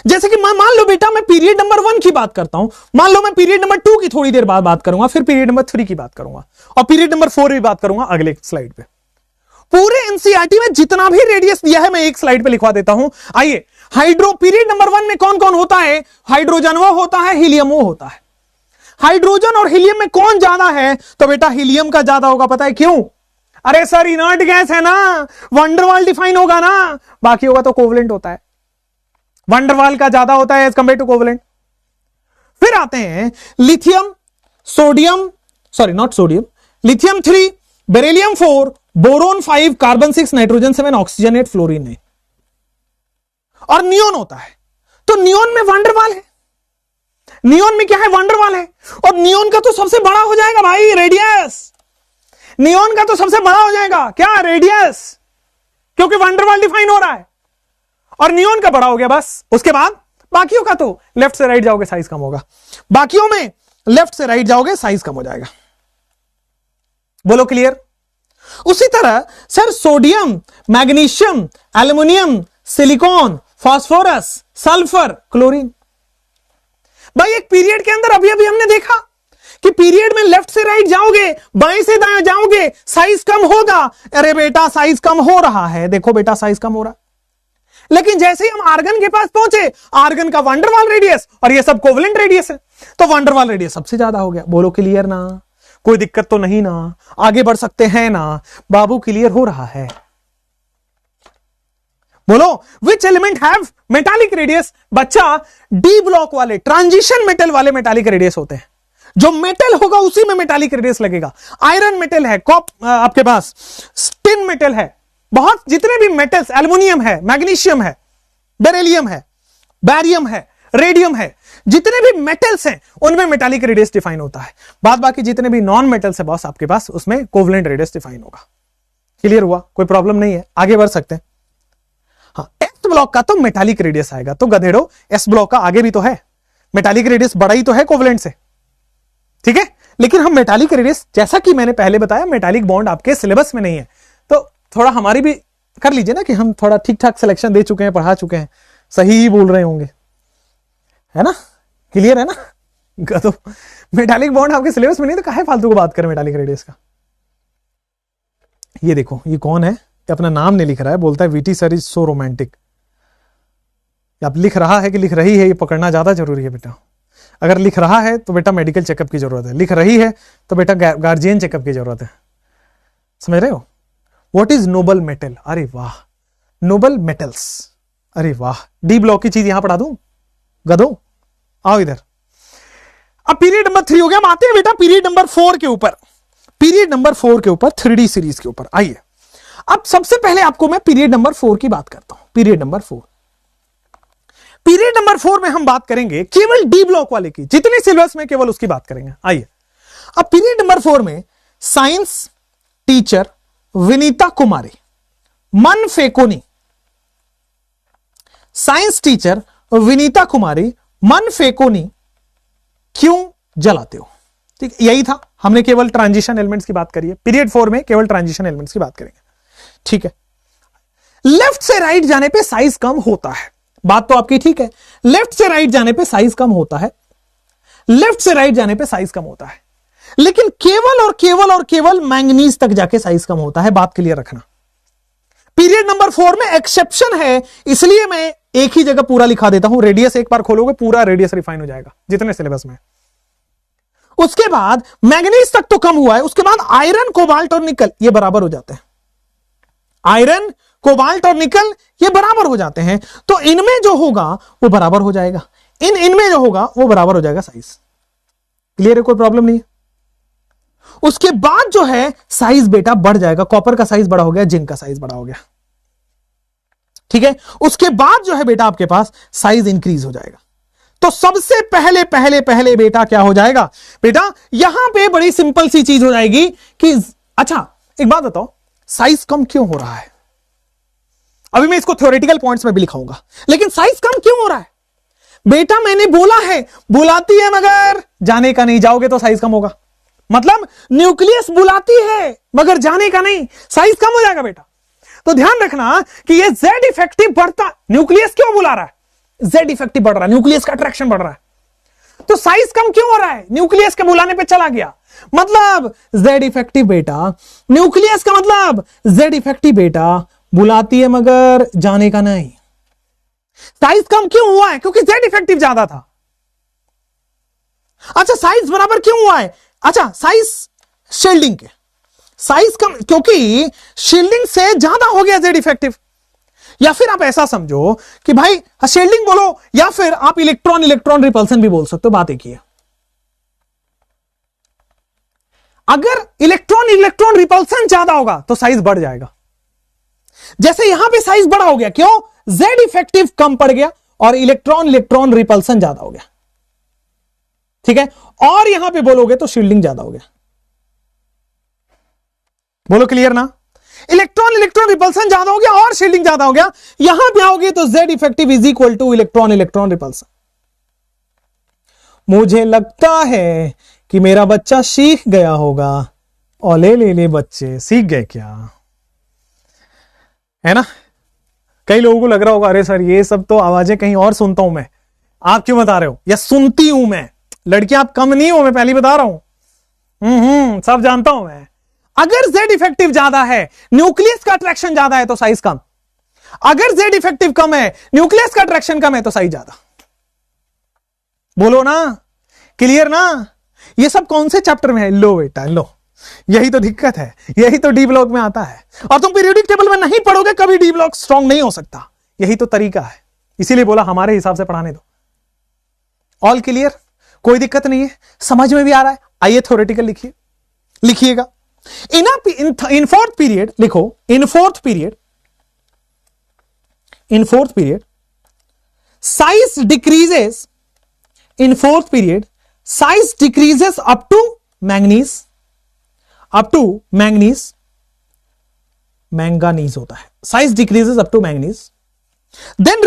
जैसे कि मान लो बेटा मैं पीरियड नंबर 1 की बात करता हूं, मान लो मैं पीरियड नंबर 2 की थोड़ी देर बाद बात करूंगा, फिर पीरियड नंबर 3 की बात करूंगा, और पीरियड नंबर 4 की बात करूंगा अगले स्लाइड पे। पूरे एनसीईआरटी में जितना भी रेडियस दिया है मैं एक स्लाइड पे लिखवा देता हूं। आइए, हाइड्रो पीरियड नंबर 1 में कौन कौन होता है? हाइड्रोजन वो होता है, हीलियम वो होता है। हाइड्रोजन और हीलियम में कौन ज्यादा है? तो बेटा हीलियम का ज्यादा होगा। पता है क्यों? अरे सर इनर्ट गैस है ना, वैन डर वाल डिफाइन होगा ना, बाकी होगा तो कोवेलेंट होता है, वैन डर वाल का ज्यादा होता है एज कंपेयर टू कोवेलेंट। फिर आते हैं lithium, sodium, sorry not sodium, lithium 3, beryllium 4, boron 5, carbon 6, nitrogen 7, oxygen 8, fluorine 9, और नियोन होता है। तो नियोन में वैन डर वाल है, नियोन में क्या है? वैन डर वाल है, और नियोन का तो सबसे बड़ा हो जाएगा भाई रेडियस, नियोन का तो सबसे बड़ा हो जाएगा क्या? रेडियस, क्योंकि वैन डर वाल डिफाइन हो रहा है और नियोन का बड़ा हो गया बस। उसके बाद बाकियों का तो लेफ्ट से राइट जाओगे साइज कम होगा, बाकियों में लेफ्ट से राइट जाओगे साइज कम हो जाएगा। बोलो क्लियर? उसी तरह sir sodium, magnesium, aluminium, silicon, phosphorus, sulphur, chlorine. भाई एक पीरियड के अंदर अभी अभी हमने देखा कि पीरियड में लेफ्ट से राइट जाओगे, बाएं से दाएं जाओगे, साइज कम होगा। अरे बेटा साइज कम हो रहा है, देखो बेटा साइज कम हो रहा। लेकिन जैसे ही हम आर्गन के पास पहुंचे, आर्गन का वैन डर वाल रेडियस और ये सब कोवेलेंट रेडियस है, तो वैन डर वाल रेडियस सबसे ज्यादा हो गया। बोलो क्लियर ना? कोई दिक्कत तो नहीं ना? आगे बढ़ सकते हैं ना? बाबू क्लियर हो रहा है? बोलो which element have metallic radius? बच्चा डी ब्लॉक वाले, ट्रांजिशन मेटल वाले मेटालिक रेडियस होते हैं। जो मेटल होगा उसी में मेटालिक रेडियस लगेगा। आयरन मेटल है, आपके पास टिन मेटल है, बहुत जितने भी मेटल्स, एल्युमिनियम है, मैग्नीशियम है, बेरिलियम है, बैरियम है, रेडियम है, जितने भी मेटल्स हैं उनमें मेटालिक रेडियस डिफाइन होता है। बाद बाकी जितने भी नॉन मेटल्स है बॉस आपके पास, उसमें कोवेलेंट रेडियस डिफाइन होगा। क्लियर हुआ? कोई प्रॉब्लम नहीं है, आगे बढ़ सकते हैं। हाँ, एस ब्लॉक का तो मेटालिक रेडियस आएगा। तो गधेड़ो एस ब्लॉक का आगे भी तो है, मेटालिक रेडियस बड़ा ही तो है कोवेलेंट से, ठीक है। लेकिन हम मेटालिक रेडियस, जैसा कि मैंने पहले बताया, मेटालिक बॉन्ड आपके सिलेबस में नहीं है, तो थोड़ा हमारी भी कर लीजिए ना कि हम थोड़ा ठीक ठाक सिलेक्शन दे चुके हैं, पढ़ा चुके हैं, सही ही बोल रहे होंगे, है ना? क्लियर है ना? तो मेटालिक बॉन्ड आपके सिलेबस में नहीं तो काहे फालतू को बात करें मेटालिक रेडियस का। ये देखो ये कौन है, ये अपना नाम नहीं लिख रहा है, बोलता है VT sir is so romantic. अब लिख रहा है कि लिख रही है, ये पकड़ना ज्यादा जरूरी है बेटा। अगर लिख रहा है तो बेटा मेडिकल चेकअप की जरूरत है, लिख रही है तो बेटा गार्जियन चेकअप की जरूरत है। समझ रहे हो? What is Nobel metal? अरे वाह, नोबल मेटल्स, अरे वाह, डी ब्लॉक की चीज यहां पढ़ा दूं गधो। आओ इधर। अब पीरियड नंबर 3 हो गया। हम आते हैं बेटा पीरियड नंबर 4 के ऊपर, पीरियड नंबर 4 के ऊपर, 3D सीरीज के ऊपर। आइए अब सबसे पहले आपको मैं पीरियड नंबर 4 की बात करता हूं। पीरियड नंबर 4, पीरियड नंबर 4 में हम बात करेंगे केवल डी ब्लॉक वाले की, जितने सिलेबस में केवल उसकी बात करेंगे। आइए अब पीरियड नंबर 4 में साइंस टीचर विनीता कुमारी मन फेकोनी, साइंस टीचर विनीता कुमारी मन फेकोनी क्यों जलाते हो। ठीक, यही था, हमने केवल ट्रांजिशन एलिमेंट्स की बात करी है। पीरियड 4 में केवल ट्रांजिशन एलिमेंट्स की बात करेंगे। ठीक है, लेफ्ट से राइट जाने पे साइज कम होता है, बात तो आपकी ठीक है। लेफ्ट से राइट जाने पे साइज कम होता है, लेफ्ट से राइट जाने पे साइज कम होता है, लेकिन केवल और केवल और केवल मैंगनीज तक जाके साइज कम होता है, बात क्लियर रखना। पीरियड नंबर 4 में एक्सेप्शन है, इसलिए मैं एक ही जगह पूरा लिखा देता हूं। रेडियस एक बार खोलोगे पूरा रेडियस रिफाइन हो जाएगा जितने सिलेबस में। उसके बाद मैंगनीज तक तो कम हुआ है, उसके बाद आयरन कोबाल्ट और निकल ये बराबर हो जाते हैं। आयरन कोबाल्ट और निकल ये बराबर हो जाते हैं, तो इनमें जो होगा वो बराबर हो जाएगा, इनमें जो होगा वो बराबर हो जाएगा साइज। क्लियर है, कोई प्रॉब्लम नहीं है। उसके बाद जो है साइज बेटा बढ़ जाएगा, कॉपर का साइज बड़ा हो गया, जिंक का साइज बड़ा हो गया। ठीक है, उसके बाद जो है बेटा आपके पास साइज इंक्रीज हो जाएगा। तो सबसे पहले पहले पहले बेटा क्या हो जाएगा, बेटा यहां पे बड़ी सिंपल सी चीज हो जाएगी कि अच्छा एक बात बताओ, साइज कम क्यों हो रहा है। अभी मैं इसको थ्योरेटिकल पॉइंट्स में भी लिखाऊंगा, लेकिन साइज कम क्यों हो रहा है बेटा। मैंने बोला है बुलाती है मगर जाने का नहीं, जाओगे तो साइज कम होगा। मतलब न्यूक्लियस बुलाती है मगर जाने का नहीं, साइज कम हो जाएगा बेटा। तो ध्यान रखना कि ये Z इफेक्टिव बढ़ता, न्यूक्लियस क्यों बुला रहा है, Z इफेक्टिव बढ़ रहा है, न्यूक्लियस का अट्रैक्शन बढ़ रहा है, तो साइज कम क्यों हो रहा है, न्यूक्लियस के बुलाने पे चला गया। मतलब Z इफेक्टिव बेटा, न्यूक्लियस का मतलब Z इफेक्टिव बेटा, बुलाती है मगर जाने का नहीं। साइज कम क्यों हुआ है, क्योंकि Z इफेक्टिव ज्यादा था। अच्छा साइज बराबर क्यों हुआ है, अच्छा साइज शील्डिंग के, साइज कम क्योंकि शील्डिंग से ज्यादा हो गया Z इफेक्टिव। या फिर आप ऐसा समझो कि भाई शील्डिंग बोलो, या फिर आप इलेक्ट्रॉन इलेक्ट्रॉन रिपल्सन भी बोल सकते हो, बात एक ही है। अगर इलेक्ट्रॉन इलेक्ट्रॉन रिपल्सन ज्यादा होगा तो साइज बढ़ जाएगा। जैसे यहां पे साइज बड़ा हो गया, क्यों, Z इफेक्टिव कम पड़ गया और इलेक्ट्रॉन इलेक्ट्रॉन रिपल्सन ज्यादा हो गया। ठीक है, और यहां पे बोलोगे तो शील्डिंग ज्यादा हो गया। बोलो क्लियर ना, इलेक्ट्रॉन इलेक्ट्रॉन रिपल्सन ज्यादा हो गया और शील्डिंग ज्यादा हो गया। यहां पे आओगे तो Z effective is equal two electron electron repulsion. मुझे लगता है कि मेरा बच्चा सीख गया होगा। और ले बच्चे सीख गए क्या, है ना। कई लोगों को लग रहा होगा अरे सर ये सब तो आवाजें कहीं और सुनता हूं मैं, आप क्यों बता रहे हो, या सुनती हूं मैं। लड़कियां आप कम नहीं हो, मैं पहले बता रहा हूं, सब जानता हूं मैं। अगर Z इफेक्टिव ज्यादा है, न्यूक्लियस का अट्रैक्शन ज्यादा है तो साइज कम। अगर Z इफेक्टिव कम है, न्यूक्लियस का अट्रैक्शन कम है तो साइज ज्यादा। बोलो ना, क्लियर ना। ये सब कौन से चैप्टर में है, लो बेटा लो, यही तो दिक्कत है, यही तो डी ब्लॉक में आता है। और तुम पीरियोडिक टेबल में नहीं पढ़ोगे कभी डी ब्लॉक स्ट्रॉन्ग नहीं हो सकता, यही तो तरीका है। इसीलिए बोला हमारे हिसाब से पढ़ाने दो। ऑल क्लियर, कोई दिक्कत नहीं है, समझ में भी आ रहा है। आइए थ्योरेटिकल लिखिए, लिखिएगा। इन फोर्थ पीरियड लिखो, in fourth period size decreases, in fourth period size decreases up to manganese, manganese होता है, size decreases up to manganese, then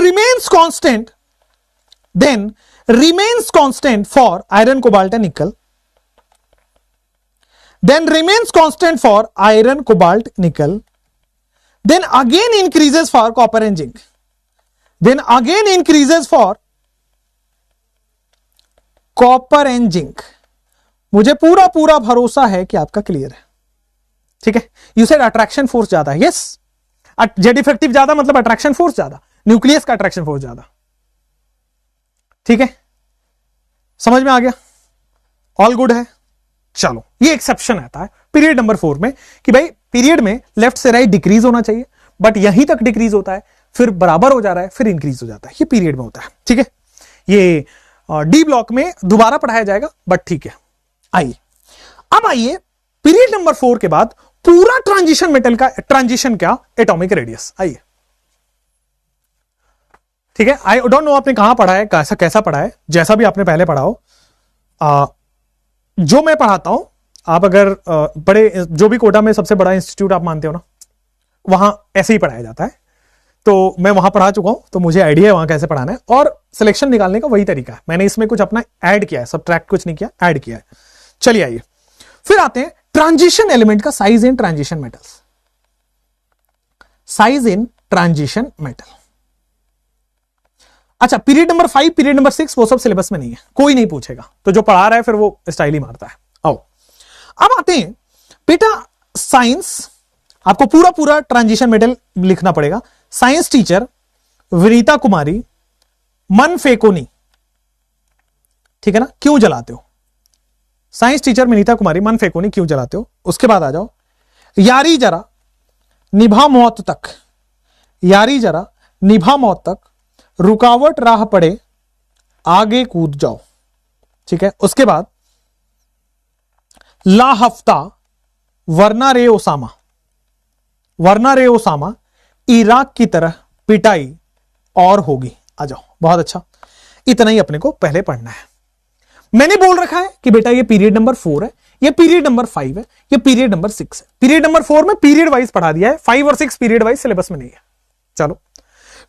remains constant for iron, cobalt and nickel, then remains constant for iron, cobalt, nickel, then again increases for copper and zinc, then again increases for copper and zinc। मुझे पूरा पूरा भरोसा है कि आपका क्लियर है। ठीक है, यू सेड अट्रैक्शन फोर्स ज्यादा है, यस, जेड इफेक्टिव ज्यादा मतलब अट्रैक्शन फोर्स ज्यादा, न्यूक्लियस का अट्रैक्शन फोर्स ज्यादा। ठीक है, समझ में आ गया, ऑल गुड है। चलो, ये एक्सेप्शन आता है पीरियड नंबर 4 में कि भाई पीरियड में लेफ्ट से राइट डिक्रीज होना चाहिए, बट यहीं तक डिक्रीज होता है, फिर बराबर हो जा रहा है, फिर इंक्रीज हो जाता है, ये पीरियड में होता है। ठीक है, ये डी ब्लॉक में दोबारा पढ़ाया जाएगा, बट ठीक है। आइए अब आइए पीरियड नंबर 4 के बाद पूरा ट्रांजिशन मेटल का ट्रांजिशन क्या, एटॉमिक रेडियस। आइए, ठीक है, आई डोंट नो आपने कहां पढ़ा है, कैसा पढ़ा है, जैसा भी आपने पहले पढ़ा हो, जो मैं पढ़ाता हूं आप अगर बड़े जो भी कोटा में सबसे बड़ा इंस्टीट्यूट आप मानते हो ना, वहां ऐसे ही पढ़ाया जाता है। तो मैं वहां पढ़ा चुका हूं, तो मुझे आइडिया है वहां कैसे पढ़ाना है, और सिलेक्शन निकालने का वही तरीका है। मैंने इसमें कुछ अपना ऐड किया है, सब्ट्रैक्ट कुछ नहीं किया, ऐड किया है। चलिए आइए फिर आते हैं ट्रांजिशन एलिमेंट का size in transition metals. Size in transition metal. अच्छा, पीरियड नंबर 5, पीरियड नंबर 6 वो सब सिलेबस में नहीं है, कोई नहीं पूछेगा, तो जो पढ़ा रहा है फिर वो स्टाइल ही मारता है। आओ अब आते हैं बेटा साइंस, आपको पूरा पूरा ट्रांजिशन मेटल लिखना पड़ेगा। साइंस टीचर विनीता कुमारी मन फेकोनी, ठीक है ना, क्यों जलाते हो? साइंस टीचर विनीता कुमारी मन फेकोनी क्यों जलाते हो? उसके बाद आ जाओ यारी जरा निभा मौत तक, यारी जरा निभा मौत तक, रुकावट राह पड़े आगे कूद जाओ, ठीक है। उसके बाद ला हफ्ता वरना रे ओसामा, वरना रे ओसामा इराक की तरह पिटाई और होगी। आ जाओ, बहुत अच्छा, इतना ही अपने को पहले पढ़ना है। मैंने बोल रखा है कि बेटा ये पीरियड नंबर 4 है, ये पीरियड नंबर 5 है, ये पीरियड नंबर 6 है। पीरियड नंबर 4 में पीरियड वाइज पढ़ा दिया है, 5 और 6 पीरियड वाइज सिलेबस में नहीं है। चलो,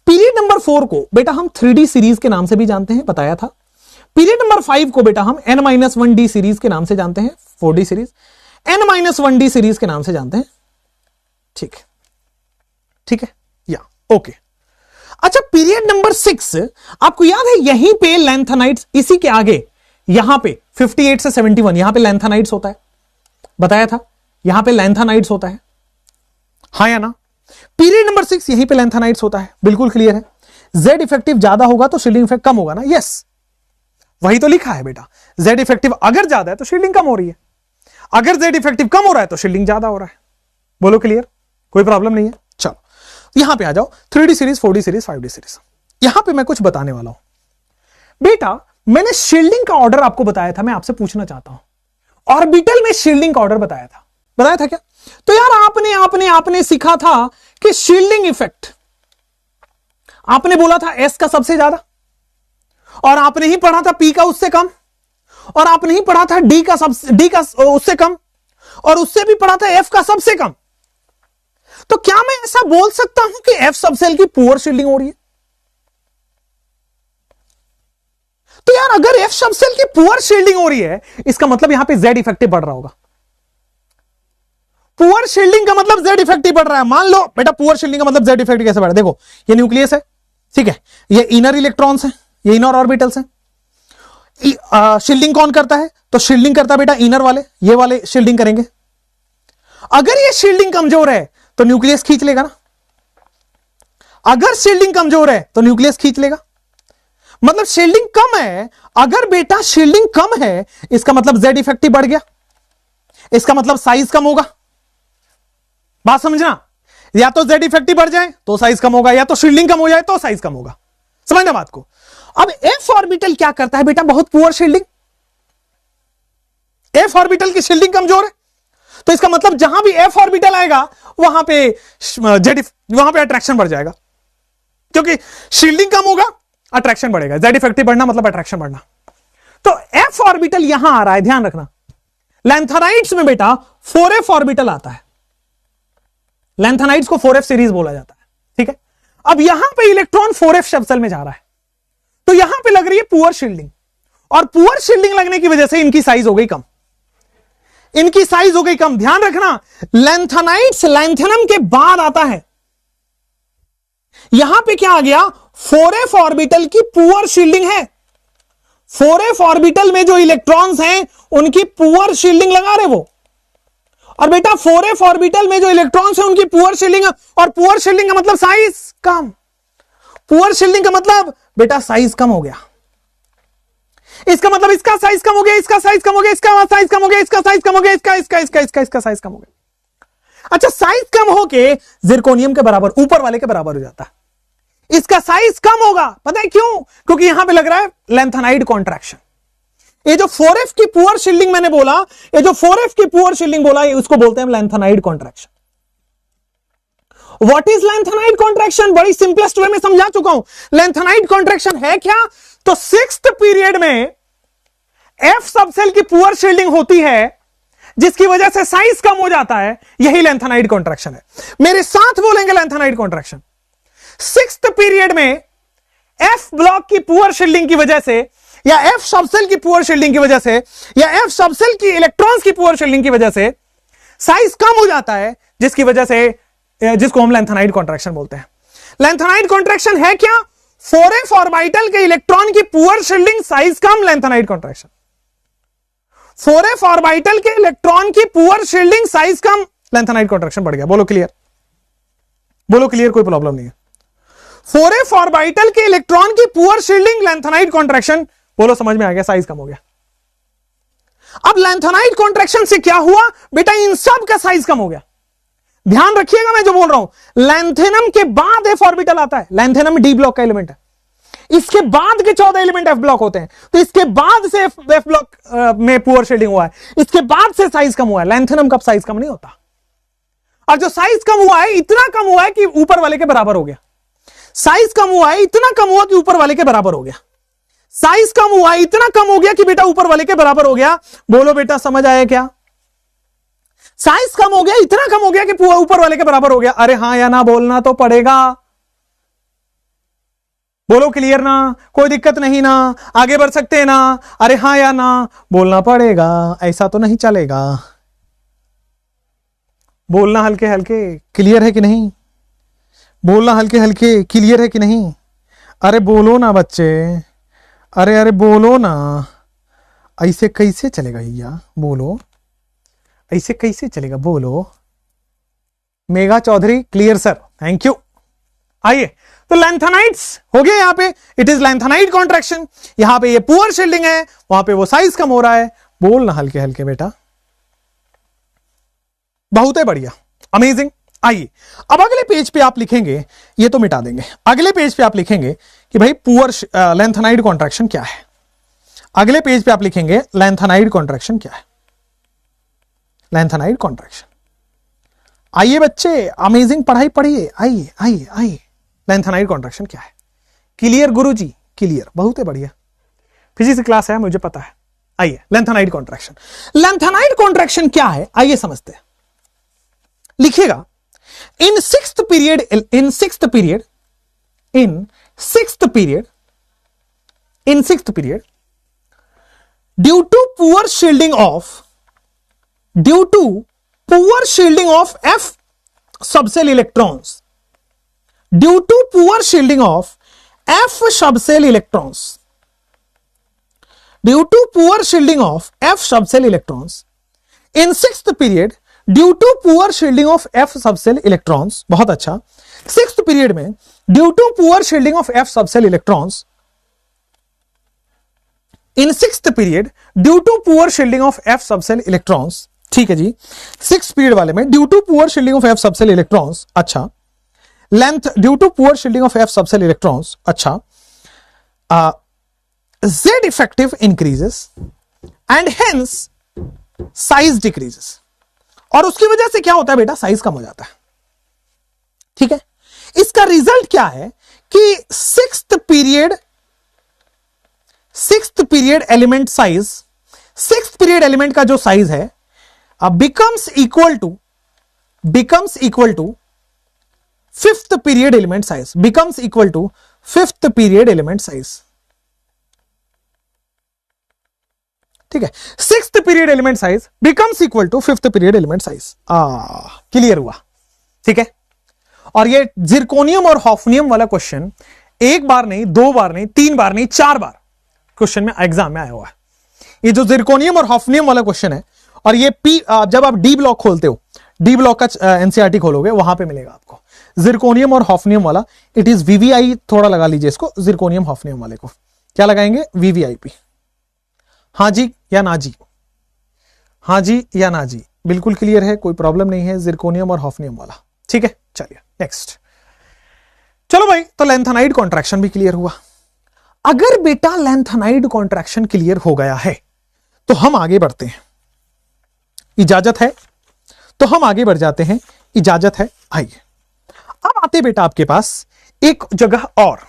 पीरियड नंबर 4 को बेटा हम 3D सीरीज के नाम से भी जानते हैं, बताया था। पीरियड नंबर 5 को बेटा हम N-1D सीरीज के नाम से जानते हैं, 4D सीरीज, N-1D सीरीज के नाम से जानते हैं, ठीक है, ठीक है या ओके। अच्छा, पीरियड नंबर 6 आपको याद है, यहीं पे लैंथेनाइट्स, इसी के आगे यहां पे 58 से 71 यहां पे लैंथेनाइट्स होता है, बताया था, यहां पे लैंथेनाइट्स होता है, हाँ या ना? पीरियड नंबर 6 यहीं पे लैंथेनाइट्स होता है, बिल्कुल क्लियर है। जेड इफेक्टिव ज्यादा होगा तो शील्डिंग इफेक्ट कम होगा ना, यस, वही तो लिखा है बेटा। जेड इफेक्टिव अगर ज्यादा है तो शील्डिंग कम हो रही है, अगर जेड इफेक्टिव कम हो रहा है तो शील्डिंग ज्यादा हो रहा है। बोलो क्लियर, कोई प्रॉब्लम नहीं है। चलो यहां पे आ जाओ, 3D series, 4D series, 5D series. यहां पे मैं कुछ बताने वाला हूं बेटा। मैंने शील्डिंग का ऑर्डर आपको बताया था, मैं आपसे पूछना चाहता हूं, ऑर्बिटल में शील्डिंग का ऑर्डर बताया था क्या? तो यार आपने सीखा था कि शील्डिंग इफेक्ट, आपने बोला था एस का सबसे ज्यादा, और आपने ही पढ़ा था पी का उससे कम, और आपने ही पढ़ा था डी का उससे कम, और उससे भी पढ़ा था एफ का सबसे कम। तो क्या मैं ऐसा बोल सकता हूं कि एफ सबसेल की पुअर शील्डिंग हो रही है? तो यार अगर एफ सबसेल की पुअर शील्डिंग हो रही है, इसका मतलब यहां पे जेड इफेक्टिव बढ़ रहा होगा। पुअर शील्डिंग का मतलब जेड इफेक्टिव बढ़ रहा है। मान लो बेटा पुअर शील्डिंग का मतलब जेड इफेक्टिव कैसे बढ़ रहा है? देखो ये न्यूक्लियस है, ठीक है, ये इनर इलेक्ट्रॉन्स हैं, ये इनर ऑर्बिटल्स हैं। शील्डिंग कौन करता है? तो शील्डिंग करता है बेटा इनर वाले, ये वाले शील्डिंग करेंगे। अगर ये शील्डिंग कमजोर है तो न्यूक्लियस खींच लेगा ना, अगर शील्डिंग कमजोर है तो न्यूक्लियस खींच लेगा। मतलब शील्डिंग कम है, अगर बेटा शील्डिंग कम है इसका मतलब जेड इफेक्टिव बढ़ गया, इसका मतलब साइज कम होगा। बात समझना, या तो जेड इफेक्टिव बढ़ जाए तो साइज कम होगा, या तो शील्डिंग कम हो जाए तो साइज कम होगा। समझना बात को। अब एफ ऑर्बिटल क्या करता है बेटा? बहुत पुअर शील्डिंग, एफ ऑर्बिटल की शील्डिंग कमजोर है, तो इसका मतलब जहां भी एफ ऑर्बिटल आएगा वहां पे वहां पे अट्रैक्शन बढ़ जाएगा, क्योंकि शील्डिंग कम होगा अट्रैक्शन बढ़ेगा। जेड इफेक्टिव बढ़ना मतलब अट्रैक्शन बढ़ना। तो एफ ऑर्बिटल यहां आ रहा है, ध्यान रखना। लैंथेनाइट्स में बेटा 4f ऑर्बिटल आता है, लैंथेनाइट्स को 4f सीरीज बोला जाता है, ठीक है। अब यहां पे इलेक्ट्रॉन 4f सबसेल में जा रहा है, तो यहां पे लग रही है पुअर शील्डिंग, और पुअर शील्डिंग लगने की वजह से इनकी साइज हो गई कम, इनकी साइज हो गई कम। ध्यान रखना, लैंथेनाइट्स लैंथेनम के बाद आता है। यहां पे क्या आ गया? 4f ऑर्बिटल की पुअर शील्डिंग है, 4f ऑर्बिटल में जो इलेक्ट्रॉन्स हैं उनकी पुअर शील्डिंग लगा रहे वो, और बेटा 4f ऑर्बिटल में जो इलेक्ट्रॉन्स हैं उनकी पुअर शील्डिंग, और पुअर शील्डिंग का मतलब साइज कम, पुअर शील्डिंग का मतलब बेटा साइज कम हो गया। इसका मतलब इसका साइज कम हो गया, इसका साइज कम हो गया, इसका साइज कम हो गया, इसका साइज कम हो गया, इसका साइज कम हो गया। अच्छा, साइज कम होके जिरकोनियम के बराबर, ऊपर वाले के बराबर हो जाता है। इसका साइज कम होगा, पता है क्यों? क्योंकि यहां पे लग रहा है लैंथेनाइड कॉन्ट्रैक्शन। ये जो 4f की पुअर शील्डिंग मैंने बोला, ये जो 4f की पुअर शील्डिंग बोला, उसको बोलते हैं lanthanide contraction. What is lanthanide contraction? बड़ी सिंपलेस्ट वे में समझा चुका हूं। लैंथेनाइड कॉन्ट्रैक्शन है क्या? तो 6th पीरियड में एफ सबसेल की पुअर शील्डिंग होती है जिसकी वजह से साइज कम हो जाता है, यही लेंथेनाइड कॉन्ट्रैक्शन है। मेरे साथ बोलेंगे लेंथेनाइड कॉन्ट्रैक्शन। 6th पीरियड में एफ ब्लॉक की पुअर शील्डिंग की वजह से, या एफ सबसेल की पुअर शील्डिंग की वजह से, या एफ सबसेल की इलेक्ट्रॉन्स की पुअर शील्डिंग की वजह से साइज कम हो जाता है, जिसकी वजह से, जिसको हम लेंथेनाइड कॉन्ट्रैक्शन बोलते हैं। लेंथेनाइड कॉन्ट्रैक्शन है क्या? 4f ऑर्बिटल के इलेक्ट्रॉन की पुअर शील्डिंग, साइज कम, लेंथेनाइड कॉन्ट्रैक्शन। 4f ऑर्बिटल के इलेक्ट्रॉन की पुअर शील्डिंग, साइज कम, लेंथेनाइड कॉन्ट्रैक्शन बढ़ गया। बोलो क्लियर, बोलो क्लियर, कोई प्रॉब्लम नहीं है। 4f ऑर्बिटल के इलेक्ट्रॉन की पुअर शील्डिंग, लेंथेनाइड कॉन्ट्रैक्शन, बोलो समझ में आ गया, साइज कम हो गया। अब लेंथेनाइड कॉन्ट्रैक्शन से क्या हुआ बेटा? इन सब का साइज कम हो गया। ध्यान रखिएगा मैं जो बोल रहा हूं, लैंथेनम के बाद एफ ऑर्बिटल आता है। लैंथेनम डी ब्लॉक का एलिमेंट है, इसके बाद के 14 एलिमेंट एफ ब्लॉक होते हैं, तो इसके बाद से एफ ब्लॉक में पुअर शेडिंग हुआ है, इसके बाद से साइज कम हुआ है। लैंथेनम का साइज कम नहीं होता, और जो साइज कम हुआ है, इतना कम हुआ है कि ऊपर वाले के बराबर हो गया। साइज कम हुआ है, इतना कम हुआ कि ऊपर वाले के बराबर हो गया। साइज कम हुआ है, इतना कम हो गया कि बेटा ऊपर वाले के बराबर हो गया। बोलो बेटा समझ आया क्या? साइज कम हो गया, इतना कम हो गया कि ऊपर वाले के बराबर हो गया। अरे हां या ना बोलना तो पड़ेगा। बोलो क्लियर ना, कोई दिक्कत नहीं ना, आगे बढ़ सकते हैं ना? अरे हां या ना बोलना पड़ेगा, ऐसा तो नहीं चलेगा। बोलना हल्के हल्के, क्लियर है कि नहीं? बोलना हल्के हल्के, क्लियर है कि नहीं? अरे बोलो ना बच्चे, अरे अरे बोलो ना। ऐसे कैसे चलेगा भैया? बोलो, ऐसे कैसे चलेगा? बोलो। Megha Chaudhary clear sir, thank you. आइए, तो लैंथेनाइड्स हो गया यहां पे, इट इज लैंथेनाइड कॉन्ट्रैक्शन। यहां पे ये पुअर शील्डिंग है, वहां पे वो साइज कम हो रहा है। बोलना हल्के हल्के बेटा, बहुत है बढ़िया, अमेजिंग। आइए अब अगले पेज पे आप लिखेंगे, ये तो मिटा देंगे, अगले पेज पे आप लिखेंगे कि भाई पुअर लैंथेनाइड कॉन्ट्रैक्शन क्या है। अगले पेज पे आप लिखेंगे लैंथेनाइड कॉन्ट्रैक्शन क्या है, लैंथेनाइड कॉन्ट्रैक्शन। आइए बच्चे, अमेजिंग पढ़ाई पढ़िए, आइए आइए आइए। लैंथेनाइड कॉन्ट्रैक्शन क्या है? क्लियर गुरुजी, क्लियर, बहुत है बढ़िया, फिजिक्स की क्लास है मुझे पता है। आइए, लैंथेनाइड कॉन्ट्रैक्शन। लैंथेनाइड कॉन्ट्रैक्शन क्या है आइए समझते हैं। लिखिएगा, in sixth period, in sixth period, in sixth period, in sixth period, due to poor shielding of, due to poor shielding of f subshell electrons, due to poor shielding of f subshell electrons, due to poor shielding of f subshell electrons, in sixth period due to poor shielding of f subshell electrons. बहुत अच्छा, सिक्स्थ पीरियड में due to poor shielding of f subshell electrons, in sixth period due to poor shielding of f subshell electrons. ठीक है जी, सिक्स्थ पीरियड वाले में due to poor shielding of f subshell electrons. अच्छा, length due to poor shielding of f subshell electrons. अच्छा, Z effective increases and hence size decreases, और उसकी वजह से क्या होता है बेटा? साइज कम हो जाता है। ठीक है, इसका रिजल्ट क्या है कि sixth period element size, sixth period element का जो साइज है becomes equal to fifth period element size, becomes equal to fifth period element size. ठीक है, sixth period element size becomes equal to fifth period element size. Clear हुआ? ठीक है, और ये जिरकोनियम और हॉफनियम वाला क्वेश्चन एक बार नहीं, दो बार नहीं, तीन बार नहीं, चार बार क्वेश्चन में एग्जाम में आया हुआ है। ये जो जिरकोनियम और हॉफनियम वाला क्वेश्चन है, और ये जब आप डी ब्लॉक खोलते हो, डी ब्लॉक का एनसीईआरटी खोलोगे, वहां पे मिलेगा आपको जिरकोनियम और हॉफनियम वाला। इट इज वीवीआई, थोड़ा लगा लीजिए इसको, जिरकोनियम हॉफनियम वाले को क्या लगाएंगे? वीवीआईपी। हाँ जी या ना जी? हाँ जी या ना जी? बिल्कुल क्लियर है, कोई प्रॉब्लम नहीं है, जिरकोनियम और हॉफनियम वाला। ठीक है, चलिए नेक्स्ट। चलो भाई, तो लैंथेनाइड कॉन्ट्रैक्शन भी क्लियर हुआ। अगर बेटा लैंथेनाइड कॉन्ट्रैक्शन क्लियर हो गया है तो हम आगे बढ़ते हैं। इजाजत है तो हम आगे बढ़ जाते हैं, इजाजत है। आइए, अब आते बेटा आपके पास एक जगह और,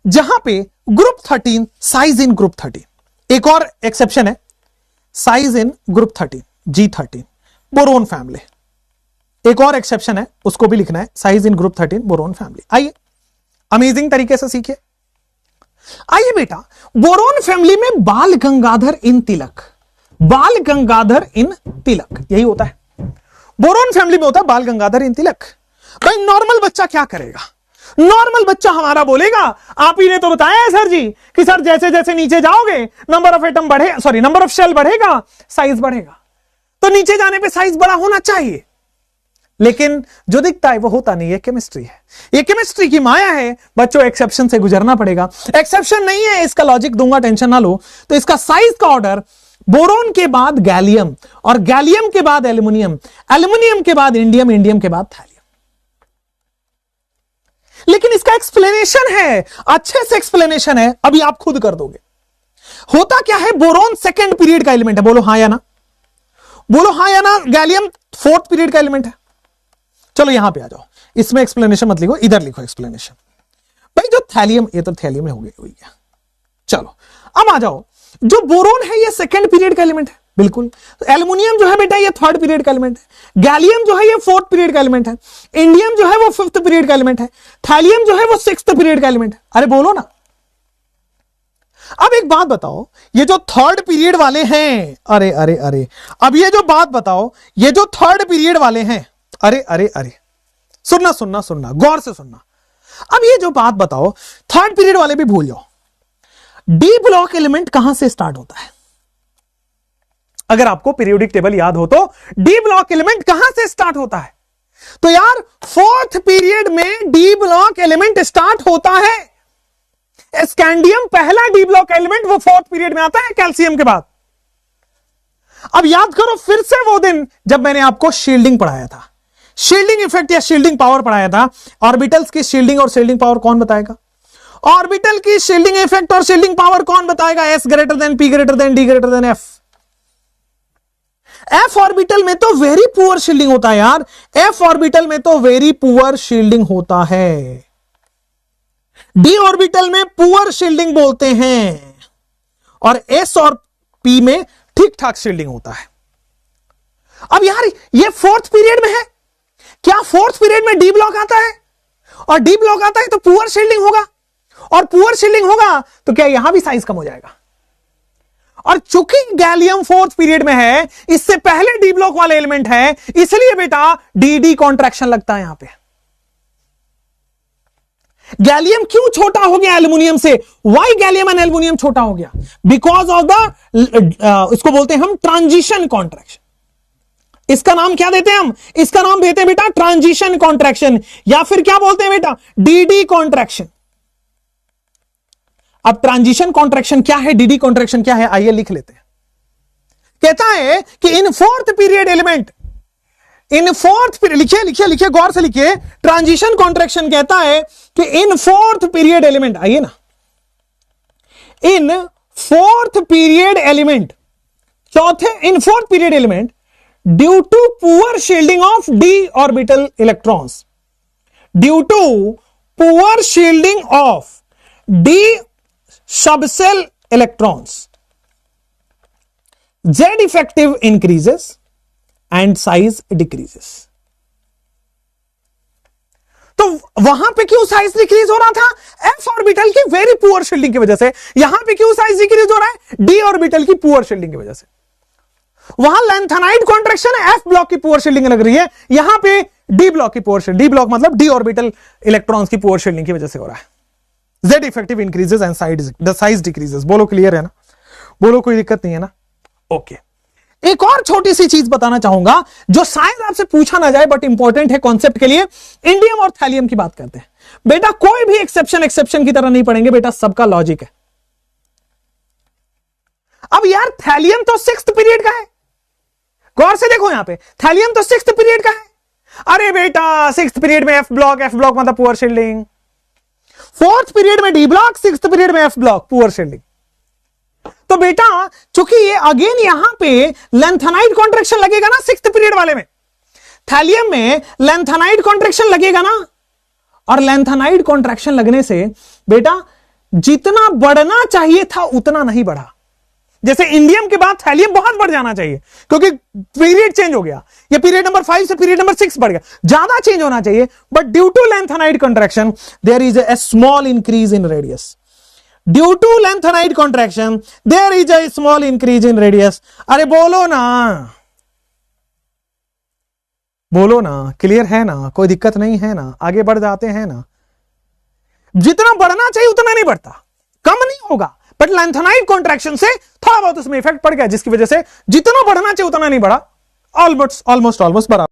जहां पे ग्रुप 13, साइज इन ग्रुप 13, एक और एक्सेप्शन है, size in group 13। G13 boron family. एक और एक्सेप्शन है, उसको भी लिखना है, size in group 13 boron family. आइए अमेजिंग तरीके से सीखिए। आइए बेटा, बोरोन फैमिली में बाल गंगाधर इन तिलक, बाल गंगाधर इन तिलक यही होता है। बोरोन फैमिली में होता है बाल गंगाधर इन तिलक। भाई नॉर्मल बच्चा क्या करेगा? नॉर्मल बच्चा हमारा बोलेगा, आप ही ने तो बताया है सर जी कि सर जैसे जैसे नीचे जाओगे नंबर ऑफ एटम बढ़े, सॉरी नंबर ऑफ शेल बढ़ेगा, साइज बढ़ेगा। तो नीचे जाने पे साइज बड़ा होना चाहिए, लेकिन जो दिखता है वो होता नहीं है। केमिस्ट्री है, ये केमिस्ट्री की माया है बच्चों। एक्सेप्शन से गुजरना पड़ेगा। एक्सेप्शन नहीं है, इसका लॉजिक दूंगा, टेंशन ना लो। तो इसका साइज का ऑर्डर बोरोन के बाद गैलियम, और गैलियम के बाद एल्यूमिनियम, एल्यूमिनियम के बाद इंडियम, इंडियम के बाद थैलियम। लेकिन इसका एक्सप्लेनेशन है, अच्छे से एक्सप्लेनेशन है, अभी आप खुद कर दोगे। होता क्या है, बोरोन सेकेंड पीरियड का एलिमेंट है, बोलो हां या ना, बोलो हां या ना। गैलियम फोर्थ पीरियड का एलिमेंट है। चलो यहां पे आ जाओ, इसमें एक्सप्लेनेशन मत लिखो, इधर लिखो एक्सप्लेनेशन। भाई जो थैलियम, ये तो थैलियम में हो गया। चलो अब आ जाओ, जो बोरोन है ये सेकेंड पीरियड का एलिमेंट है, बिल्कुल। एल्यूमिनियम जो है बेटा ये थर्ड पीरियड का एलिमेंट है, गैलियम जो है ये फोर्थ पीरियड का एलिमेंट है, इंडियम जो है वो फिफ्थ पीरियड का एलिमेंट है, थैलियम जो है वो सिक्स्थ पीरियड का एलिमेंट है। अरे बोलो ना। अब एक बात बताओ, ये जो थर्ड पीरियड वाले हैं, अरे अरे अरे, अब ये जो बात बताओ, ये जो थर्ड पीरियड वाले हैं, अरे अरे अरे, सुनना सुनना सुनना, गौर से सुनना। अब ये जो बात बताओ, थर्ड पीरियड वाले भी भूल जाओ, डी ब्लॉक एलिमेंट कहां से स्टार्ट होता है? अगर आपको पीरियोडिक टेबल याद हो तो डी ब्लॉक एलिमेंट कहां से स्टार्ट होता है? तो यार फोर्थ पीरियड में डी ब्लॉक एलिमेंट स्टार्ट होता है। स्कैंडियम पहला डी ब्लॉक एलिमेंट वो फोर्थ पीरियड में आता है कैल्शियम के बाद। अब याद करो फिर से वो दिन जब मैंने आपको शील्डिंग पढ़ाया था, शील्डिंग इफेक्ट या शील्डिंग पावर पढ़ाया था। ऑर्बिटल्स की शील्डिंग और शील्डिंग पावर कौन बताएगा? ऑर्बिटल की शील्डिंग इफेक्ट और शील्डिंग पावर कौन बताएगा? S greater than, P greater than, D greater than F. F orbital में तो वेरी पुअर शील्डिंग होता है यार, एफ ऑर्बिटल में तो वेरी पुअर शील्डिंग होता है। डी ऑर्बिटल में पुअर शील्डिंग बोलते हैं, और एस और पी में ठीक ठाक शील्डिंग होता है। अब यार ये फोर्थ पीरियड में है, क्या फोर्थ पीरियड में डी ब्लॉक आता है? और डी ब्लॉक आता है तो पुअर शील्डिंग होगा, और पुअर शील्डिंग होगा तो क्या यहां भी साइज कम हो जाएगा? और चूंकि गैलियम फोर्थ पीरियड में है, इससे पहले डी ब्लॉक वाले एलिमेंट है, इसलिए बेटा डी डी कॉन्ट्रैक्शन लगता है यहां पे। गैलियम क्यों छोटा हो गया एल्यूमिनियम से? वाई गैलियम एंड एल्यूमिनियम छोटा हो गया? बिकॉज ऑफ द, इसको बोलते हैं हम ट्रांजिशन कॉन्ट्रैक्शन। इसका नाम क्या देते हैं हम? इसका नाम देते हैं बेटा ट्रांजिशन कॉन्ट्रैक्शन, या फिर क्या बोलते हैं बेटा? DD contraction. अब ट्रांजिशन कॉन्ट्रैक्शन क्या है, डीडी कॉन्ट्रैक्शन क्या है, आइए लिख लेते हैं। कहता है कि इन फोर्थ पीरियड एलिमेंट, इन फोर्थ पीरियड, लिखिए लिखिए लिखिए, गौर से लिखिए। ट्रांजिशन कॉन्ट्रैक्शन कहता है कि इन फोर्थ पीरियड एलिमेंट, आइए ना, इन फोर्थ पीरियड एलिमेंट, चौथे in fourth period element, due to poor shielding of D orbital electrons, due to poor shielding of D subshell electrons, Z effective increases and size decreases। तो वहां पे क्यों साइज डिक्रीज हो रहा था? एफ ऑर्बिटल की वेरी पुअर शील्डिंग की वजह से। यहां पे क्यों साइज डिक्रीज हो रहा है? डी ऑर्बिटल की पुअर शील्डिंग की वजह से। वहां लेंथेनाइड कॉन्ट्रैक्शन है, एफ ब्लॉक की पुअर शील्डिंग लग रही है, यहां पे डी ब्लॉक की पुअर शील्डिंग, डी ब्लॉक मतलब डी ऑर्बिटल इलेक्ट्रॉन्स की पुअर शील्डिंग की वजह से हो रहा है। Z effective increases and size decreases। बोलो क्लियर है ना? बोलो कोई दिक्कत नहीं है ना? ओके। एक और छोटी सी चीज बताना चाहूंगा जो शायद आपसे पूछा ना जाए बट इंपॉर्टेंट है कॉन्सेप्ट के लिए। इंडियम और थैलियम की बात करते हैं बेटा, कोई भी एक्सेप्शन की तरह नहीं पढ़ेंगे बेटा, सबका लॉजिक है। अब यार थैलियम तो सिक्स्थ पीरियड का है, गौर से देखो यहां पे, थैलियम तो सिक्स्थ पीरियड का है। अरे बेटा सिक्स्थ पीरियड में एफ ब्लॉक मतलब पुअर शील्डिंग, फोर्थ पीरियड में डी ब्लॉक, सिक्स्थ पीरियड में एफ ब्लॉक, पुअर शील्डिंग। तो बेटा चूंकि ये अगेन यहां पे लेंथेनाइड कॉन्ट्रैक्शन लगेगा ना सिक्स्थ पीरियड वाले में, थैलियम में लेंथेनाइड कॉन्ट्रैक्शन लगेगा ना, और लेंथेनाइड कॉन्ट्रैक्शन लगने से बेटा जितना बढ़ना चाहिए था उतना नहीं बढ़ा। जैसे इंडियम के बाद थैलियम बहुत बढ़ जाना चाहिए क्योंकि पीरियड चेंज हो गया, ये पीरियड नंबर 5 से पीरियड नंबर 6 बढ़ गया, ज्यादा चेंज होना चाहिए, but due to lanthanide contraction there is a small increase in radius. Due to lanthanide contraction there is a small increase in radius. अरे बोलो ना, बोलो ना, क्लियर है ना, कोई दिक्कत नहीं है ना, आगे बढ़ जाते हैं ना। जितना बढ़ना चाहिए उतना नहीं बढ़ता, कम नहीं होगा, बट लैंथेनाइड कॉन्ट्रैक्शन से थोड़ा बहुत उसमें इफेक्ट पड़ गया, जिसकी वजह से जितना बढ़ना चाहिए उतना नहीं बढ़ा, ऑलमोस्ट बराबर।